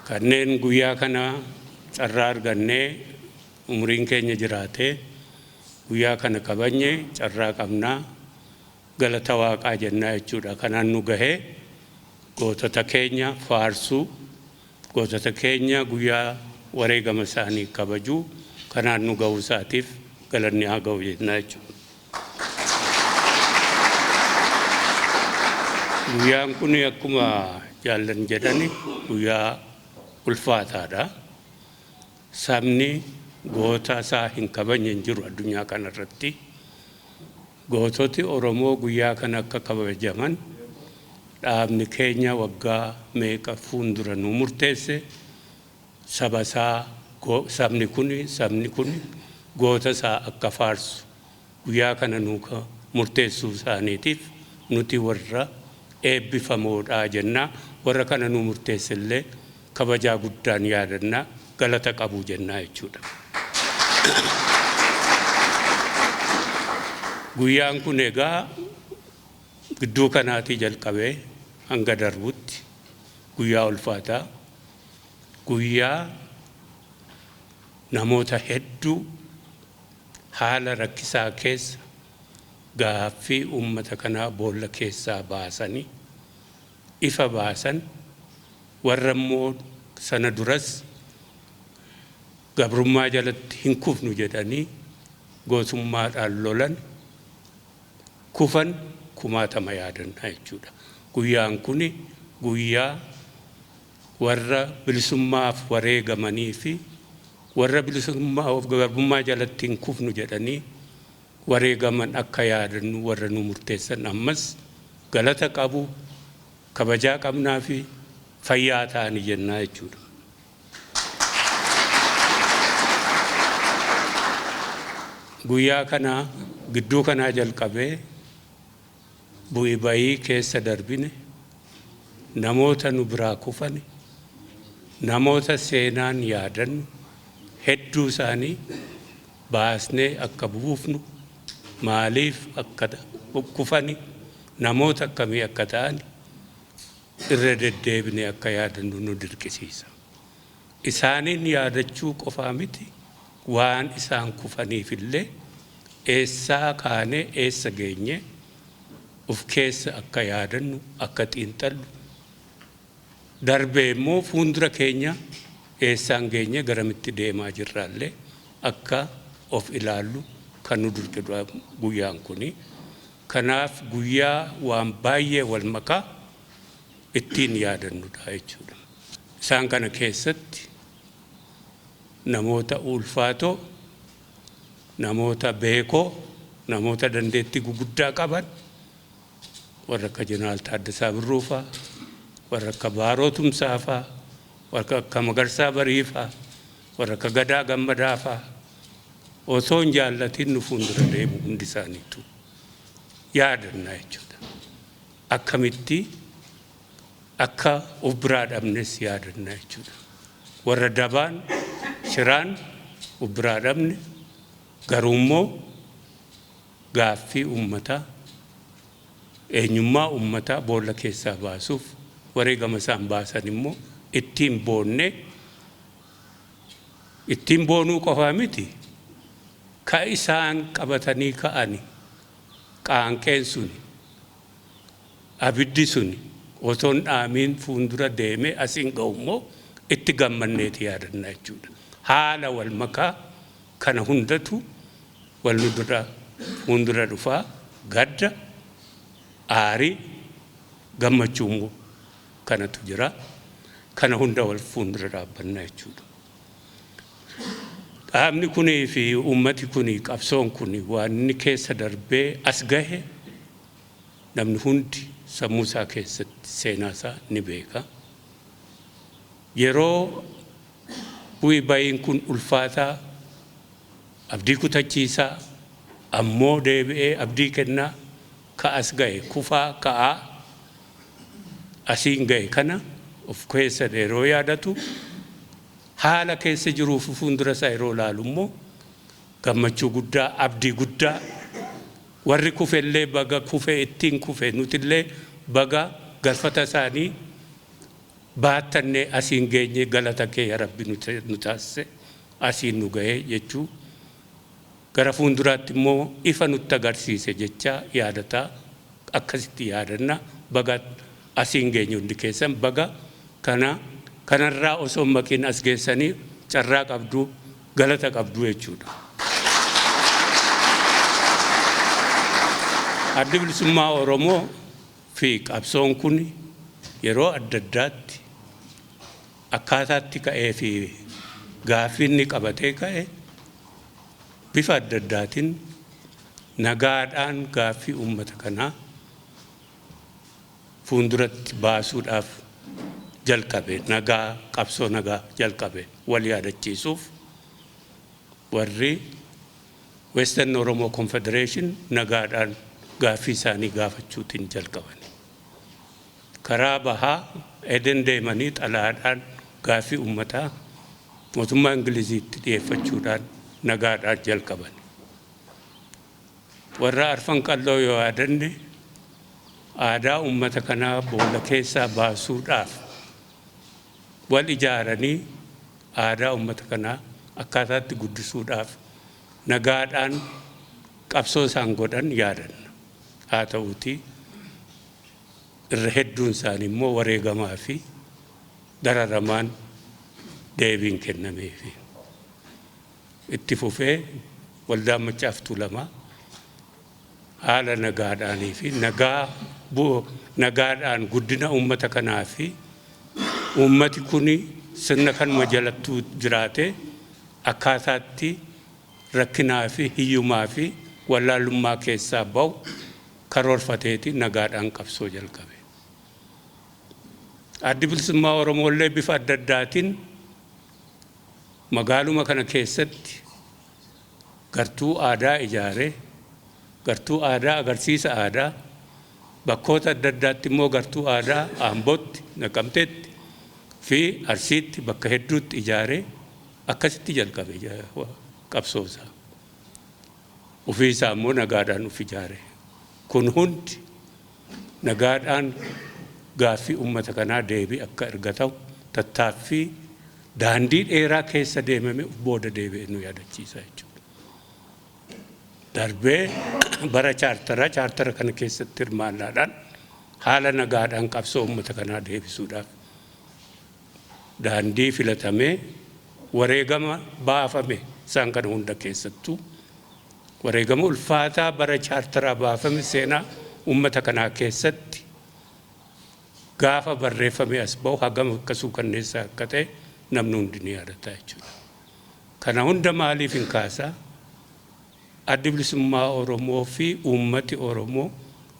Kanneen guyyaa kana carraa argannee umriin keenya jiraatee guyyaa kana kabajne carraa qabnaa galata Waaqaa jennaa jechuudha. Kanaan nu gahee gootota keenya faarsuu, gootota keenya guyyaa wareegama isaanii kabajuu kanaan nu gahuu isaatiif galanni haa ga'u jennaa jechuudha. Guyyaan kun akkuma jaallan jedhani guyyaa ulfaataadha. Sabni goota isaa hin kabajne hin jiru addunyaa kanarratti. Goototi Oromoo guyyaa kana akka kabajaman dhaabni keenya waggaa meeqa fuuldura nu murteesse. Saba isaa sabni kun goota isaa akka faarsu guyyaa kana nu murteessuu isaaniitiif nuti warra eebbifamoodhaa jennaa. Warra kana nu murteessillee kabajaa guddaan yaadannaa galata qabu jennaa jechuudha. Guyyaan kun egaa gidduu kanaatii jalqabee hanga darbutti guyyaa ulfaataa, guyyaa namoota hedduu haala rakkisaa keessa gaaffii uummata kanaa boolla keessaa baasanii ifa baasan, warra immoo sana duras gabrummaa jalatti hin kufnu jedhanii gootummaadhaan lolan kufan kumaatama yaadannaa jechuudha. Guyyaan kun guyyaa warra bilisummaaf wareegamanii fi warra bilisummaaf garbummaa jalatti hin kufnu jedhanii wareegaman akka yaadannu warra nu murteessan ammas galata qabu, kabajaa qabnaa fi fayyaa ta'anii jennaa jechuudha. Guyyaa kana gidduu kanaa jalqabee bu'ii bayii keessa darbine, namoota nu biraa kufane, namoota seenaan yaadannu hedduu isaanii baasnee akka buufnu, maaliif akka kufani, namoota akkamii akka ta'an irra deddeebine akka yaadannu nu dirqisiisa. Isaaniin yaadachuu qofaa miti, waan isaan kufaniif illee eessaa kaanee eessa geenye uf keessa akka yaadannu, akka xiinxallu, darbee immoo fuuldura keenya eessaan geenye garamitti deemaa jirraallee akka of ilaallu kan nu dirqidha guyyaan kuni. Kanaaf guyyaa waan baay'ee wal makaa ittiin yaadannudha jechuudha. Isaan kana keessatti namoota ulfaatoo, namoota beekoo, namoota dandeettii guguddaa qaban, warra akka Jeneraal Taaddasaa Birruu faa, warra akka Baaroo Tumsaa faa, warra akka Magarsaa Barii faa, warra akka Gadaa Gammadaa faa, osoo hin jaallatiin nu fuuldura deemu hundi isaaniitu yaadannaa jechuudha. Akkamitti akka of biraa dhabnes yaadannaa jechuudha. Warra dabaan shiraan of biraa dhabne garuu immoo gaaffii uummataa, eenyummaa uummataa boolla keessaa baasuuf wareegama isaan baasan immoo ittiin boonne, ittiin boonuu qofaa miti, ka isaan qabatanii ka'ani qaanqeen suni, abiddi suni osoo hin dhaamiin fuuldura deemee asiin ga'u immoo itti gammanneeti yaadannaa jechuudha. Haala wal makaa kana hundatu wal nu dura fuuldura dhufaa, gadda, aarii, gammachuu immoo kanatu jira. Kana hunda wal fuuldura dhaabbannaa jechuudha. Dhaabni kunii fi uummati kunii, qabsoon kunii waan inni keessa darbee as gahe namni hundi sammuu isaa keessatti seenaa isaa ni beeka. Yeroo bu'ii bayiin kun ulfaataa, abdii kutachiisaa, ammoo deebi'ee abdii kennaa ka as gahe kufaa ka'aa asiin gahe kana of keessa yeroo yaadatu, haala keessa jiruu fi fuuldura isaa yeroo ilaalu immoo gammachuu guddaa, abdii guddaa, warri kufellee baga kufe ittiin kufe nutillee baga galfata isaanii baatannee asiin geenye galata kee yaa Rabbi nu taasise asiin nu gahee jechuu gara fuulduraatti immoo ifa nutti agarsiise jechaa yaadataa akkasitti yaadanna baga asiin geenye hundi keessan baga kanarraa osoo makiin as geessanii carraa qabdu galata qabdu jechuudha. Addi Bilisummaa Oromoo fi qabsoon kun yeroo adda addaatti akkaataatti ka'ee fi gaaffiin qabatee ka'e bifa adda addaatiin nagaadhaan gaaffii uummata kanaa fuulduratti baasuudhaaf jalqabe, nagaa qabsoo nagaa jalqabe wal yaadachiisuuf warri Western Oromo Confederation nagaadhaan gaaffii isaanii gaafachuutiin jalqaban. Karaa bahaa Eden deemanii xalaadhaan gaaffii uummataa mootummaa Ingiliziitti dhiyeeffachuudhaan nagaadhaan jalqaban. warra arfan qalloo yoo yaadanne aadaa uummata kanaa boolla keessaa baasuudhaaf wal ijaaranii aadaa uummata kanaa akkaataatti guddisuudhaaf nagaadhaan qabsoo isaan godhan yaadanna. Haa ta'uutii irra hedduun isaanii immoo wareegamaa fi dararamaan deebiin kennameefi. Itti fufee waldaan Maccaa fi Tuulamaa haala nagaadhaanii fi nagaadhaan guddina uummata kanaa fi uummati kuni sirna kanuma jalattuu jiraate akkaataatti rakkinaa fi hiyyumaa fi wallaalummaa keessaa bahu karoorfateeti nagaadhaan qabsoo jalqabe. Addi Bilisummaa Oromoollee bifa adda addaatiin magaaluma kana keessatti gartuu aadaa ijaaree gartuu aadaa agarsiisa aadaa bakkoota adda addaatti immoo gartuu aadaa Ambootti, Naqamteetti fi Arsiitti bakka hedduutti ijaaree akkasitti jalqabe qabsoosaa. Ofii isaa immoo nagaadhaan of ijaare. Kun hundi nagaadhaan gaaffii uummata kanaa deebii akka argatu tattaaffii daandii dheeraa keessa deemame booda deebi'ee nu yaadachiisa jechuudha. Darbee bara chaartara kana keessatti hirmaannaadhaan haala nagaadhaan qabsoo uummata kanaa deebisuudhaaf daandii filatamee wareegama baafame isaan kana hunda keessattuu wareegama ulfaataa bara chaartaraa baafame seenaa uummata kanaa keessatti gaafa barreeffame as bahu hagam akkasuu kanneessa akka ta'e namni hundi ni yaadata jechuudha. Kana hunda maaliif hin kaasaa? Addi Bilisummaa Oromoo fi uummati Oromoo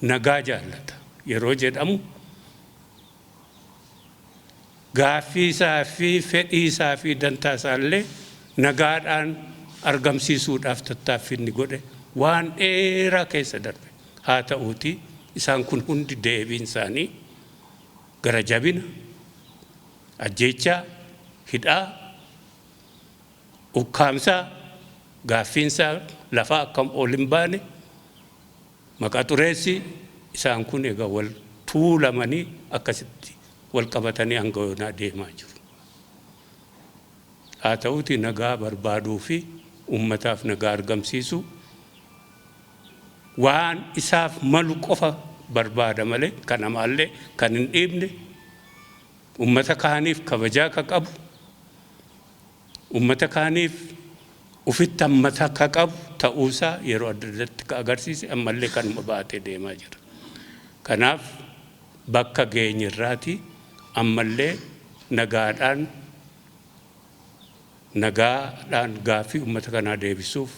nagaa jaallata. Yeroo jedhamu gaaffii isaa fi fedhii isaa fi dantaa isaallee nagaadhaan argamsiisuudhaaf tattaaffii inni godhe waan dheeraa keessa darbe. Haa ta'uutii isaan kun hundi deebiin isaanii gara jabina, ajjeechaa, hidhaa, ukkaamsaa, gaaffiinsaa lafaa akkam ol hin baane maqaa xureessi isaan kun egaa wal tuulamanii akkasitti wal qabatanii hanga yoonaa deemaa jiru. Haa ta'uutii nagaa barbaaduu fi uummataaf nagaa argamsiisu waan isaaf malu qofa barbaada malee kana maallee kan hin dhiibne uummata kaaniif kabajaa ka qabu uummata kaaniif ufitti hammata ka qabu ta'uusaa yeroo adda addaatti ka agarsiise ammallee kanuma baatee deemaa jira. Kanaaf bakka geenyirraati ammallee nagaadhaan gaaffii uummata kanaa deebisuuf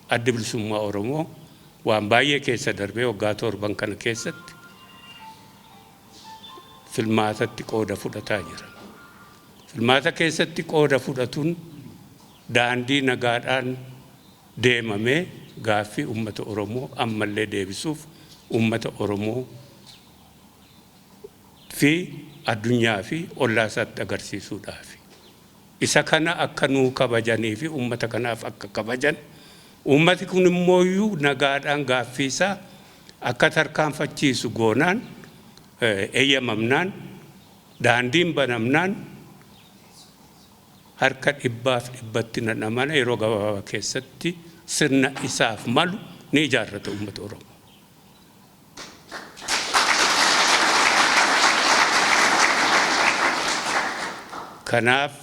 Addi Bilisummaa Oromoo waan baay'ee keessa darbee waggaa 7 kana keessatti filmaatatti qooda fudhataa jira. Filmaata keessatti qooda fudhatuun daandii nagaadhaan deemamee gaaffii uummata Oromoo ammallee deebisuuf uummata Oromoo fi addunyaa fi ollaa isaatti agarsiisuudhaaf. Isa kana akka nuu kabajanii fi uummata kanaaf akka kabajan uummati kun immoo nagaadhaan gaaffii isaa akka tarkaanfachiisu goonaan eeyyamamnaan daandiin banamnaan harka 100% namana yeroo gabaabaa keessatti sirna isaaf malu ni ijaarrata uummata Oromoo. Kanaaf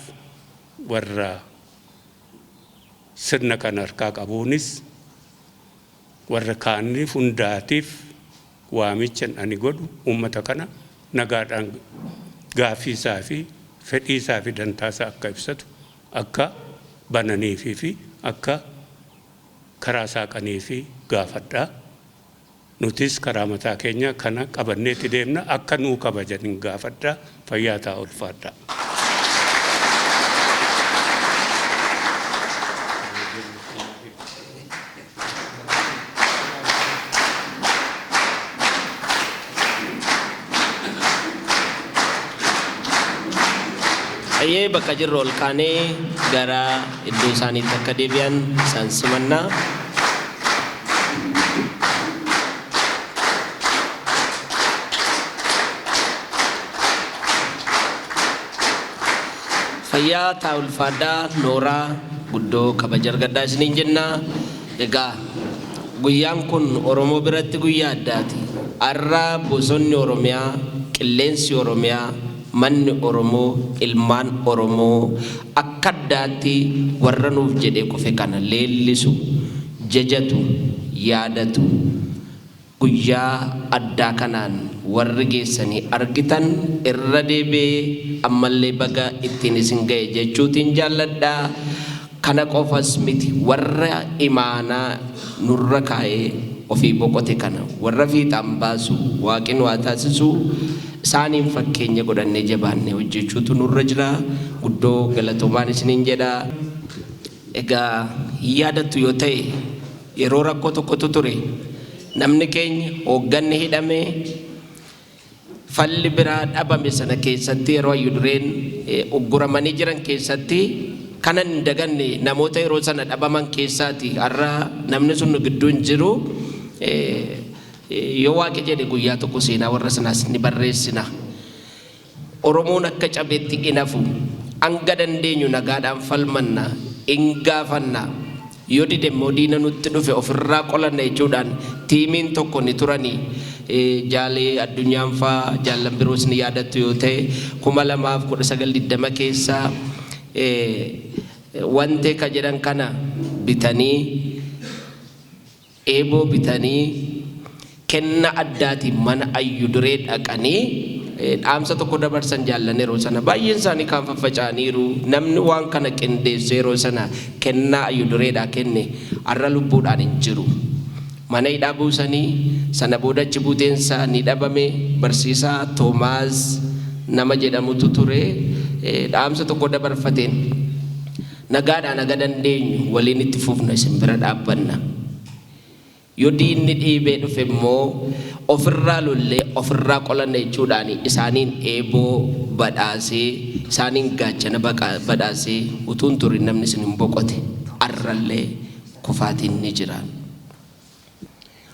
warra sirna kana harkaa qabuunis warra kaaniif hundaatiif waamichan ani godhu uummata kana nagaadhaan gaaffii isaa fi fedhii isaa fi dantaa isaa akka ibsatu akka bananiifii fi akka karaa saaqanii fi gaafadhaa. Nutis karaa mataa keenya kana qabanneetti deemna akka nuu kabajan gaafadhaa. Fayyaa ta'aa ulfaadhaa. Ayyee bakka jirru ol kaanee gara iddoo isaaniitti akka deebi'an isaan simannaa. Fayyaa taa'ulfaadhaa nooraa guddoo kabaja argadhaa isiniin jenna. Egaa guyyaan kun Oromoo biratti guyyaa addaati. Har'a bosonni Oromiyaa, qilleensi Oromiyaa, manni Oromoo, ilmaan Oromoo akka addaatti warra nuuf jedhee qofe kana leellisu, jajatu, yaadatu guyyaa addaa kanaan warri geessanii argitan irra deebi'ee ammallee baga ittiin isin ga'e jechuutiin jaalladhaa. Kana qofas miti warra imaanaa nurra kaa'ee ofii boqote kana warra fiixaan baasu waaqni waa taasisu isaaniin fakkeenya godhannee jabaannee hojjechuutu nurra jira. Guddoo galatoomaan isiniin jedha. Egaa yaadattu yoo ta'e yeroo rakkoo tokkotu ture. Namni keenya hoogganni hidhame falli biraa dhabame sana keessatti yeroo Hayyudureen ugguramanii jiran keessatti kanan daganne namoota yeroo sana dhabaman keessaati. Har'a namni sun gidduun jiru yoo Waaqi jedhe guyyaa tokko seenaa warra sanaas ni barreessina. Oromoon akka cabeetti inafu hanga dandeenyu nagaadhaan falmanna hin gaafanna. Yoo dide immoo diina nutti dhufe ofirraa qolanna jechuudhaan tiimiin tokko ni turanii jaalee addunyaan faa jaallan biroos ni yaadattu yoo ta'e 2019 keessa wante ka jedhan kana bitanii eeboo bitanii kenna addaatiin mana Hayyuduree dhaqanii dhaamsa tokko dabarsan jaallan yeroo sana baay'een isaanii kan faffaca'aniiru. Namni waan kana qindeesse yeroo sana kennaa Hayyudureedhaa kenne har'a lubbuudhaan hin jiru. Mana hidhaa buusanii sana booda achi buuteensaa ni dhabame. Barsiisaa Toomaas nama jedhamutu ture. Dhaamsa tokko dabarfateen nagaadhaan naga dandeenyu waliin itti fufna isin bira dhaabbanna. Yoo diinni dhiibee dhufe immoo ofirraa lollee ofirraa qolanna jechuudhaan isaaniin eeboo badhaasee isaaniin gaachana badhaasee utuun turin namni isin hin boqote har'allee kufaatiin ni jira.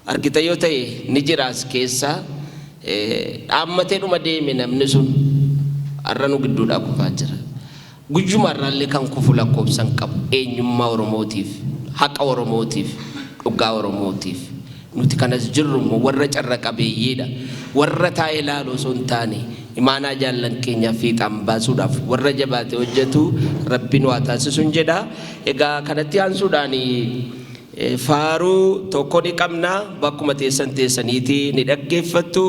Argita yoo ta'e ni jiraas keessa dhaammatee dhuma deeme namni sun har'a nu gidduudhaa kufaa jira. Guyyuma har'allee kan kufu lakkoobsan qabu eenyummaa Oromootiif, haqa Oromootiif, dhugaa Oromootiif. Nuti kanas jirru warra carra qabeeyyiidha. Warra taa'ee ilaaluu osoo hin taane imaanaa jaallan keenya fiixaan baasuudhaaf warra jabaate hojjetu Rabbiin waa taasisuun jedha. Egaa kanatti aansuudhaan faaruu tokko ni qabna. Bakkuma teessan teessaniiti ni dhaggeeffattu.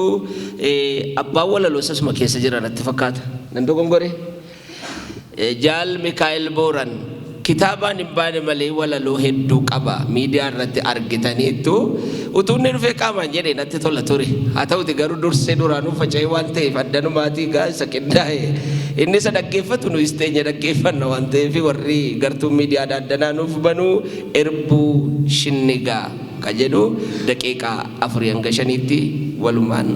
Abbaan walaloo asuma keessa jira natti fakkaata. Nan dogongore. Jaal Mikaa'el Booran kitaabaan hin baane malee walaloo hedduu qaba. Miidiyaa irratti argitaniittu utuu inni dhufee qaamaan jedhee natti tola ture. Haa ta'uti garuu dursee duraanuu faca'ee waan ta'eef addanumaatii isa qindaa'e inni isa dhaggeeffatu nuyi teenya dhaggeeffanna waan ta'eef warri gartuu miidiyaa addanaa nuuf banuu Irbuu Shinnigaa ka jedhu daqiiqaa 4 hanga 5tti walumaan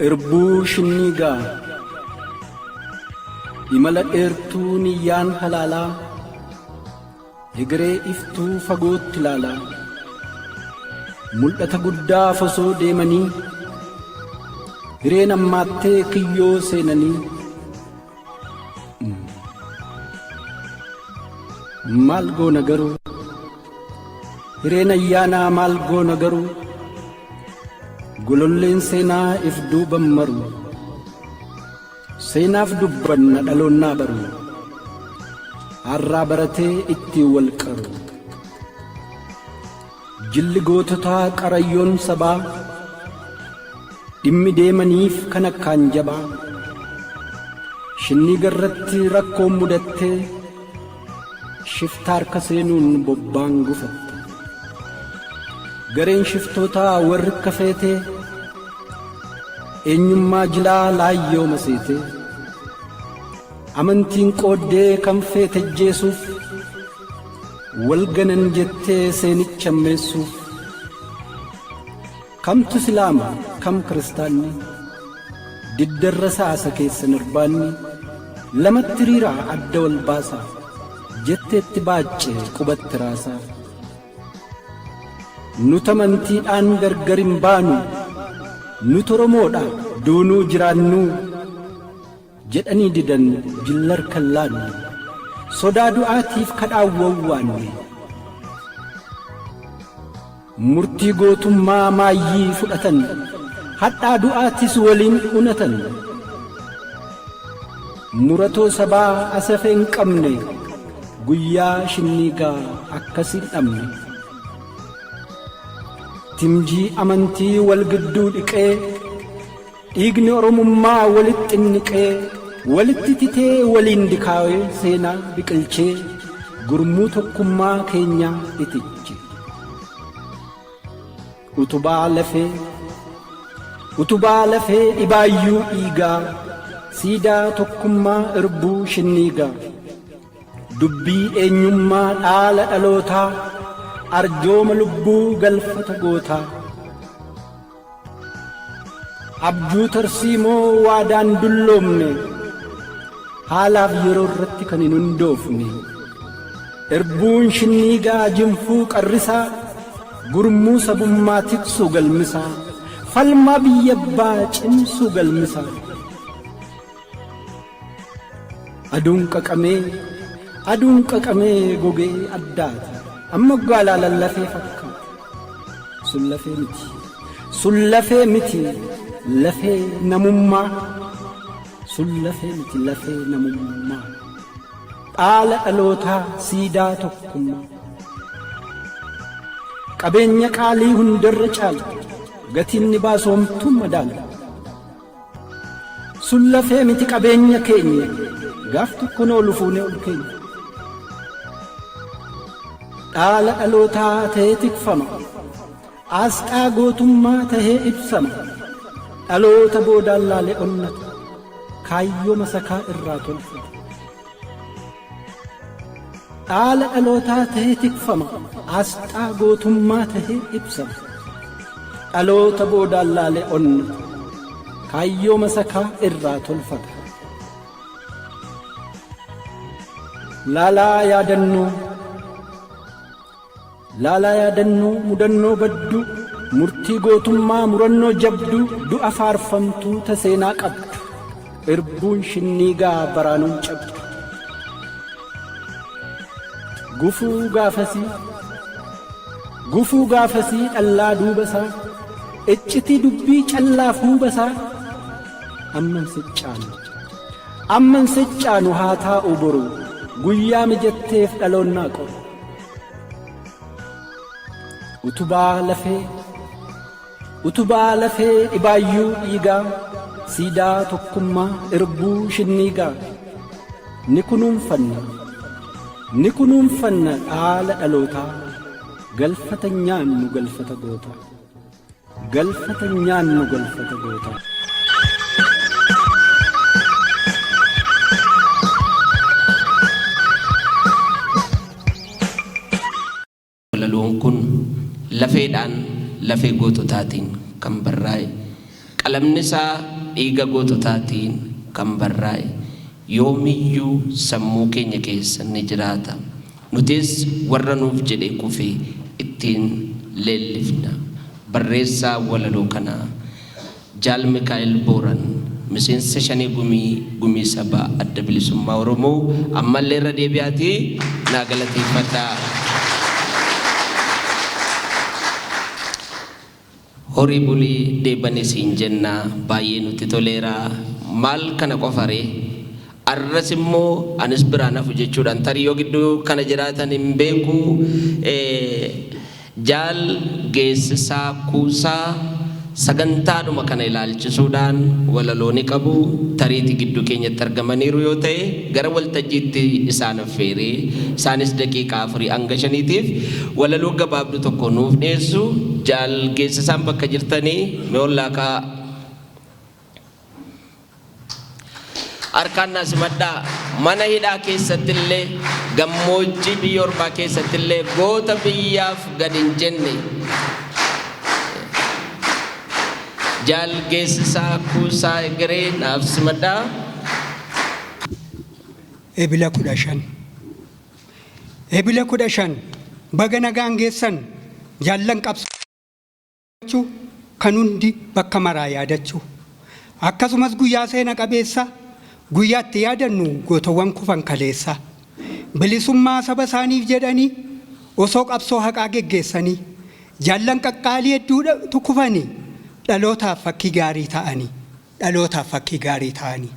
Irbuu Shinnigaa imala dheertuu niyyaan halaalaa egeree iftuu fagootti ilaalaa mul'ata guddaa osoo deemanii hireen ammaattee kiyyoo seenanii maal goona garuu hireen ayyaanaa maal goona garuu gololleen seenaa if duuban maru seenaaf dubbanna dhaloonnaa baru har'aa baratee ittiin wal qaru jilli goototaa qarayyoon sabaa dhimmi deemaniif kan akkaan jabaa Shinnigarratti rakkoon mudattee shiftaa harka seenuun bobbaan gufatte gareen shiftootaa warri kafeetee eenyummaa jilaa laayyoo maseete amantiin qooddee kan feete jeesuuf wal ganan jettee seenicha meessuuf kamtu islaama kam kiristaanni diddarra saasa keessa nirbaanni lamatti riiraa adda wal baasaa jetteetti baacce qubatti raasaa nuti amantiidhaan gargar hin baanu nuti Oromoodha duunuu jiraannu jedhanii didan jillar kan laannu sodaa du'aatiif kadhaawwawwaanne murtii gootummaa maayyii fudhatan hadhaa du'aatis waliin unatan muratoo sabaa asafee hin qabne guyyaa shinniigaa akkasii dhabne timjii amantii wal gidduu dhiqee dhiigni oromummaa walitti niqee walitti titee waliin dikaawee seenaa biqilchee gurmuu tokkummaa keenyaa itiche utubaa lafee dhibaayyuu dhiigaa siidaa tokkummaa irbuu shinniigaa dubbii eenyummaa dhaala dhalootaa arjooma lubbuu galfata gootaa abjuu tarsiimoo waadaan dulloomne haalaaf yeroo irratti kan hin hundoofne irbuun shinniigaa jinfuu qarrisaa gurmuu sabummaa tiksuu galmisaa falmaa biyya abbaa cimsuu galmisaa aduun qaqamee gogee addaata amma gaalaa lallafee fakkaata sun lafee miti lafee namummaa dhaala dhalootaa siidaa tokkummaa qabeenya qaalii hundarra caala gatiin baasomtuu madaala sun lafee miti qabeenya keenya gaaf tokko noolu fuunee ol keenya dhaala dhalootaa ta'ee tikfama asxaa gootummaa tahee ibsama dhaloota boodaan laalee onnata kaayyoo masakaa irraa tolfata dhaala dhalootaa tahee tikfama asxaa gootummaa tahee ibsama dhaloota boodaan laalee onnata kaayyoo masakaa irraa tolfata laalaa yaadannoo mudannoo baddu murtii gootummaa murannoo jabdu du'a faarfamtuu ta seenaa qabdu irbuun shinniigaa baraanuun cabdu gufuu gaafasii dhallaa duubasaa iccitii dubbii callaaf huubasaa amman siccaanu haa taa'u boru guyyaa mijatteef dhaloonnaa qoru utubaa lafee dhibaayyuu dhiigaa siidaa tokkummaa irbuu shinniigaa ni kunuunfanna dhaala dhalootaa galfata nyaannu galfata gootaa walaloon kun lafeedhaan lafee goototaatiin kan barraa'e qalamni isaa dhiiga goototaatiin kan barraa'e yoomiyyuu sammuu keenya keessa ni jiraata nutis warra nuuf jedhe kufee ittiin leellifna barreessaa walaloo kanaa Jaal Mikaa'el Booran miseensa shanii gumii sabaa adda bilisummaa Oromoo ammallee irra deebi'aatii naa galateeffadhaa. Horii bulii deebanii siin jennaa baay'ee nutti toleera maal kana qofaree arras immoo anis biraan hafu jechuudhaan tarii yoo gidduu kana jiraatan hin beeku Jaal Geessisaa Kuusaa sagantaadhuma kana ilaalchisuudhaan walaloo ni qabu tariiti gidduu keenyatti argamaniiru yoo ta'e gara waltajjiitti isaan affeeree isaanis daqiiqaa 4 hanga 5tiif walaloo gabaabduu tokko nuuf dhiyeessu. Jaal Geessisaan bakka jirtanii meollaakaa harkaan naasimadhaa mana hidhaa keessattillee gammoojjii biyya ormaa keessattillee goota biyyaaf gad hin jenne Jaal Geessisaa Kuusaa Egeree naaf simadhaa. Ebila 15 baga nagaan geessan jaallan qabsachuu kan hundi bakka maraa yaadachuu akkasumas guyyaa seena qabeessa guyyaatti yaadannu gootawwan kufan kaleessa bilisummaa saba isaaniif jedhanii osoo qabsoo haqaa geggeessanii jaallan qaqqaalii hedduutu kufanii dhalootaaf fakkii gaarii ta'anii dhalootaaf fakkii gaarii ta'anii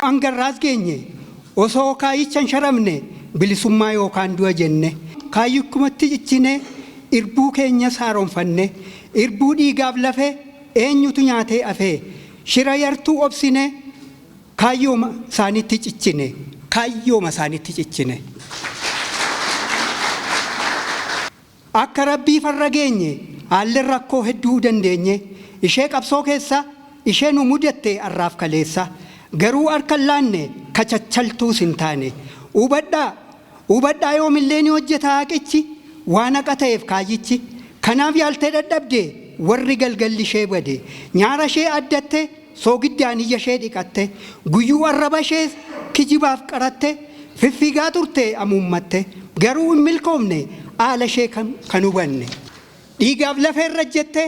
angarraas geenye osoo kaayichan sharamne bilisummaa yookaan du'a jenne kaayyukkumatti cichine irbuu keenya saaronfanne irbuu dhiigaaf lafee eenyutu nyaatee afee shira yartuu obsine kaayyooma isaanitti cichine kaayyooma isaanitti cichine akka rabbii farra geenye haalli rakkoo hedduu dandeenye ishee qabsoo keessa ishee nu mudatte arraaf kaleessa garuu harkan laanne kachachaltuu sin taane hubadhaa yoomillee ni hojjeta haqichi waan haqa ta'eef kaayyichi kanaaf yaaltee dadhabde warri galgalli ishee bade nyaara ishee addatte soogiddaan iyya ishee dhiqatte guyyuu arraba ishee kijibaaf qaratte fiffigaa turte amuummatte garuu hin milkoomne haala ishee kan hubanne dhiigaaf lafee irra jette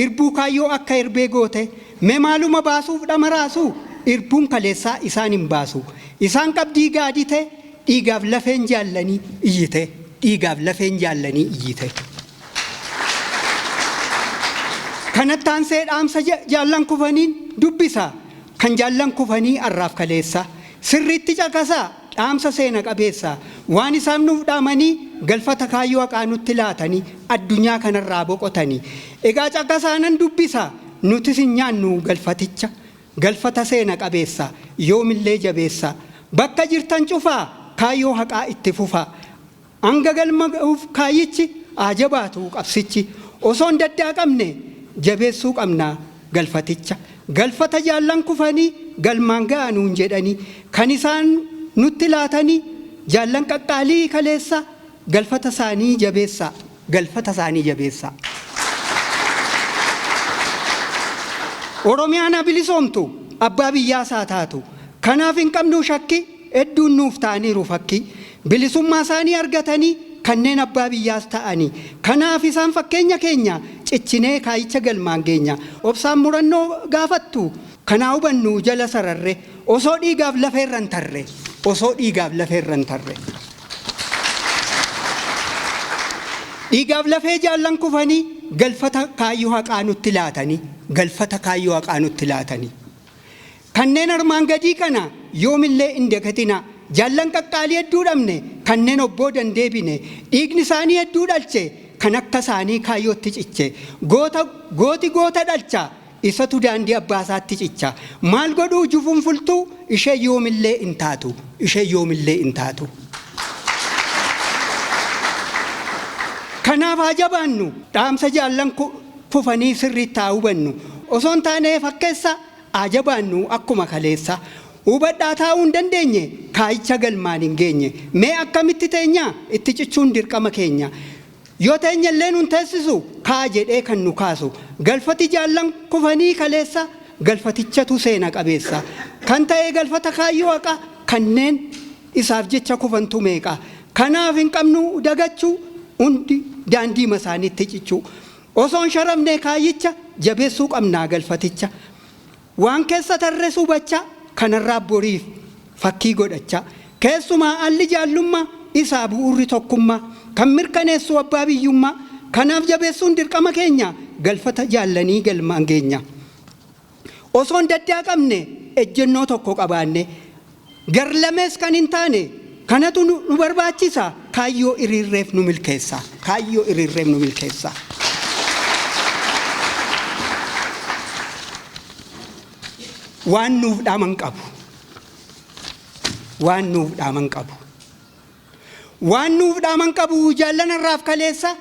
irbuu kaayyoo akka irbee goote mee maaluma baasuuf dhamaraasu irbuun kaleessaa isaan hin baasu isaan qabdii gaadite dhiigaaf lafeen jaallanii iyyite dhiigaaf lafeen jaallanii iyyite kanattaan see dhaamsa jaallan kufaniin dubbisa kan jaallan kufanii arraaf kaleessa sirriitti caqasaa dhaamsa seena qabeessa waan isaan nuuf dhaamanii galfata kaayyoo haqaa nutti laatanii addunyaa kanarraa boqotanii egaa caqasaanan dubbisa nutis hin nyaannu galfaticha galfata seena qabeessa yoomillee jabeessa bakka jirtan cufaa kaayyoo haqaa itti fufaa hanga galma ga'uuf kaayyichi ajabaatu qabsichi osoon daddaa qabne jabeessuu qabnaa galfaticha galfata jaallan kufanii galmaan ga'anuun jedhanii kan isaan nutti laatanii jaallan qaqqaalii kaleessa galfata isaanii jabeessa galfata isaanii jabeessa Oromiyaan bilisoomtu abbaa biyyaa isaa taatu kanaaf hin qabnu shakki hedduun nuuf ta'aniiru fakkii bilisummaa isaanii argatanii kanneen abbaa biyyaas ta'anii kanaaf isaan fakkeenya keenya ciccinee kaayicha galmaan geenya obsaan murannoo gaafattu kanaa hubannu jala sararre osoo dhiigaaf lafeerran tarre osoo dhiigaaf lafeerran tarre dhiigaaf lafee jaallan kufanii galfata kaayyoo haqaa nutti laatanii galfata kaayyoo haqaa nutti laatanii kanneen armaan gadii kana yoomillee hin dagatina jaallan qaqqaalii hedduu dhabne kanneen obboo dandeebine dhiigni isaanii hedduu dhalche kan akka isaanii kaayyootti ciche goota dhalcha isatu daandii abbaasaatti cicha maal godhuu jufuun fultuu ishee yoomillee hin taatu ishee yoomillee hin taatu kanaaf haa jabaannu dhaamsa jaallan kufanii sirriitti haa hubannu osoon taanee fakkeessa haa jabaannu akkuma kaleessa hubadhaa taa'uu hin dandeenye kaayicha galmaan hin geenye mee akkamitti teenya itti cichuun dirqama keenya yoo teenya illee nun teessisu kaa jedhee kan nu kaasu galfati jaallan kufanii kaleessa galfatichatu seena qabeessa kan ta'ee galfata kaayyoo haqa kanneen isaaf jecha kufantu meeqa kanaaf hin qabnu dagachuu hundi daandii masaanitti cichuu osoon sharamne kaayicha jabeessuu qabnaa galfaticha waan keessa tarreessuu bacha kanarraa boriif fakkii godhacha keessumaa alli jaallummaa isaa bu'uurri tokkummaa kan mirkaneessu abbaa biyyummaa kanaaf jabeessuun dirqama keenya galfata jaallanii galmaan geenya osoon daddaa qabne ejjennoo tokko qabaanne garlamees kan hin taane kanatu nu barbaachisa kaayyoo iriirreef nu milkeessa kaayyoo iriirreef nu milkeessa waan nuuf dhaaman qabu waan nuuf dhaaman qabu waan nuuf dhaaman qabu jaallan irraaf kaleessa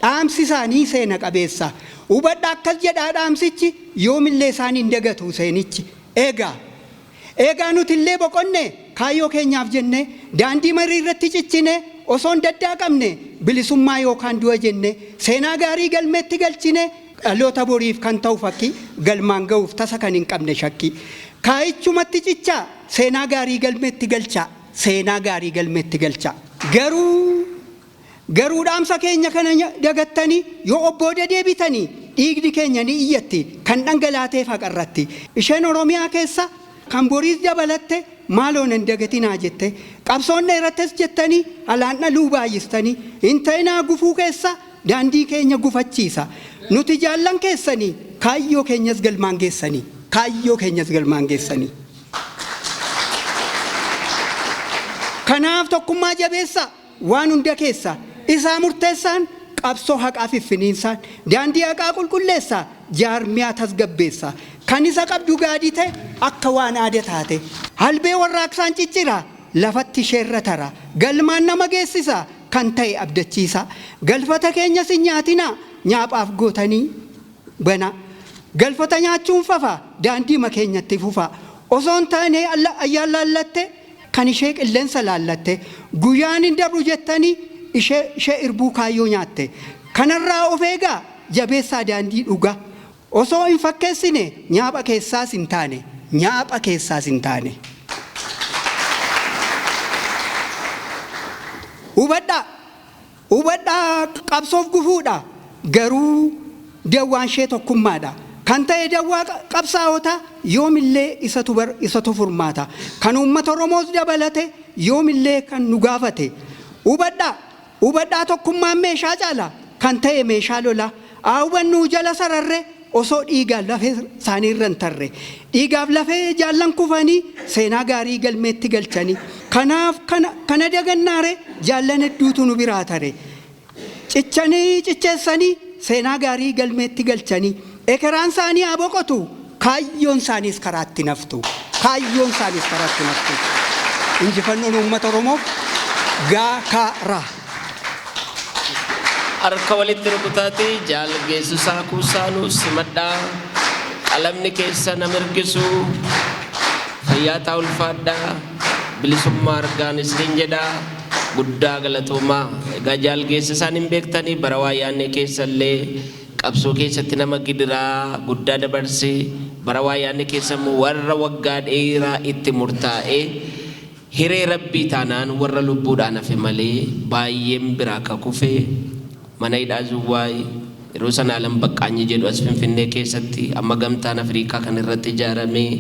dhaamsi isaanii seena qabeessa hubadha akkas jedhaa dhaamsichi yoomillee isaan hin dagatu seenichi eegaa nuti illee boqonne kaayyoo keenyaaf jenne daandii marii irratti cichine osoon daddaa qabne bilisummaa yookaan du'a jenne seenaa gaarii galmeetti galchine dhaloota boriif kan ta'u fakkii galmaan ga'uuf tasa kan hin qabne shakkii kaayichumatti cichaa seenaa gaarii galmeetti galchaa seenaa gaarii galmeetti galchaa garuu Garuu dhaamsa keenya kana dagattanii yoo obbooda deebitanii dhiigni keenya ni iyyatti kan dhangalaateef haqarratti. Isheen Oromiyaa keessa kan boriis dabalatte maaloo nan dagatinaa jette. Qabsoon dheerates jettanii alaan dhaluu baay'istanii hin ta'inaa gufuu keessa daandii keenya gufachiisa. Nuti jaallan keessanii kaayyoo keenyas galmaan geessanii. Kaayyoo keenyas galmaan geessanii. Kanaaf tokkummaa jabeessa waan hunda keessa isaa murteessaan qabsoo haqaa fiffiniinsaan daandii haqaa qulqulleessaa jaarmiyaa tasgabbeessa. Kan isa qabdu gaadii ta'e akka waan aadaa taate halbee warraaqsaan ciccira lafatti sheerra tara galmaan nama geessisa kan ta'e abdachiisa. Galfata keenyas hin nyaatinaa nyaaphaaf gootanii bana. Galfata nyaachuun fafa daandii makeenyatti fufa. Osoon taanee ayyaan laallatte kan ishee qilleensa laallatte guyyaan hin dabru jettanii ishee irbuu kaayyoo nyaatte. Kanarraa of eegaa jabeessaa daandii dhugaa. Osoo hin fakkeessine nyaapha keessaas hin taane. Nyaapha keessaas hin taane. Hubadhaa qabsoof gufuudha. Garuu dawwaan ishee tokkummaadha. Kan ta'e dawwaa qabsaa'ota yoomillee isatu furmaata. Kan uummata Oromoos dabalate yoomillee kan nu gaafate. Hubadhaa tokkummaan meeshaa caala. Kan ta'e meeshaa lola. Hubannuu jala sararre osoo dhiigaaf lafee isaanii irra hin tarre. Dhiigaaf lafee jaallan kufanii seenaa gaarii galmeetti galchanii. Kanaaf kana dagannaare jaallan hedduutu nu biraa tare. Cicheessanii seenaa gaarii galmeetti galchanii. Ekeraan isaanii haa boqotu. Kaayyoon isaaniis karaatti naftu. Kaayyoon isaaniis karaatti naftu. Injifannoon uummata Oromoof gaakaara. Harka walitti rukutaati jaalgeessisaa kuusaanuu simadhaa qalamni keessa nama ergisu fayyaataa ulfaadhaa bilisummaa argaan isiniin jedhaa guddaa galatoomaa. Egaa jaalgeessisaan hin beektanii bara waa yaanne keessallee qabsoo keessatti nama gidiraa guddaa dabarsee bara waa yaanne keessa warra waggaa dheeraa itti murtaa'ee hiree rabbii taanaan warra lubbuudhaan hafe malee baay'een biraa kakufee mana hidhaa Zuwaay yeroo sana Alam Baqqaanyi jedhu as Finfinnee keessatti amma gamtaan Afrikaa kan irratti ijaaramee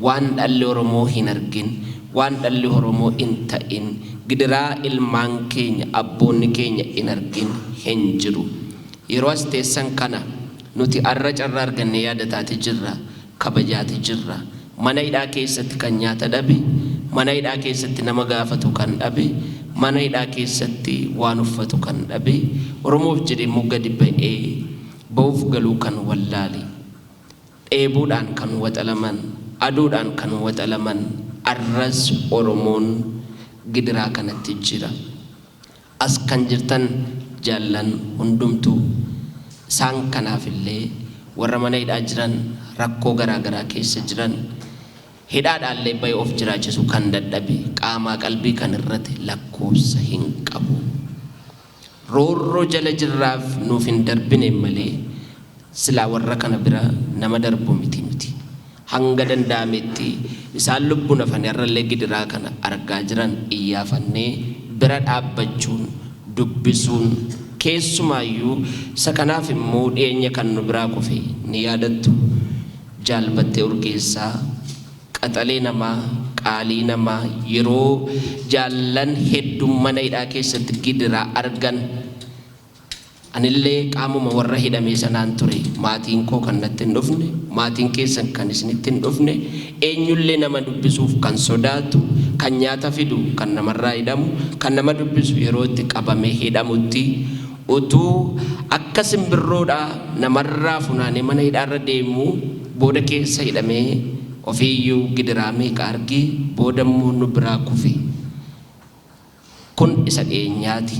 waan dhalli Oromoo hin argin waan dhalli Oromoo hin ta'in gidiraa ilmaan keenya abboonni keenya hin argin hin jiru. Yeroo as teessan kana nuti arra carraa arganne yaadataati jirra kabajaati jirra. Mana hidhaa keessatti kan nyaata dhabe mana hidhaa keessatti nama gaafatu kan dhabe mana hidhaa keessatti waan uffatu kan dhabe Oromoof jedhee gadi ba'ee ba'uuf galuu kan wallaale dheebuudhaan kan waxalaman aduudhaan kan waxalaman arras Oromoon gidiraa kanatti jira. As kan jirtan jaallan hundumtuu isaan kanaafillee warra mana hidhaa jiran rakkoo garaagaraa keessa jiran hidhaadhaallee ba'ee of jiraachisu kan dadhabe qaamaa qalbii kan irratti lakkoofsa hin qabu. Roorroo jala jirraaf nuuf hin darbine malee silaa warra kana bira nama darbu miti nuti. Hanga danda'ametti isaan lubbuun hafanii irrallee gidiraa kana argaa jiran iyyaafannee bira dhaabbachuun dubbisuun keessumaayyuu isa kanaaf immoo dhiyeenya kan nu biraa kufe ni yaadattu jaalbattee urgeessaa qaxalee namaa qaalii namaa yeroo jaallan hedduu mana hidhaa keessatti gidiraa argan anillee qaamuma warra hidhamee sanaan ture. Maatiin koo kan natti hin dhufne maatiin keessan kan isinitti hin dhufne eenyullee nama dubbisuuf kan sodaatu kan nyaata fidu kan namarraa hidhamu kan nama dubbisu yeroo itti qabamee hidhamutti utuu akka simbirroodhaa namarraa funaanee mana hidhaarra deemu booda keessa hidhamee ofiiyyuu gidiraa meeqa argee boodammoo nu biraa kufe. Kun isa dhiyeenyaati.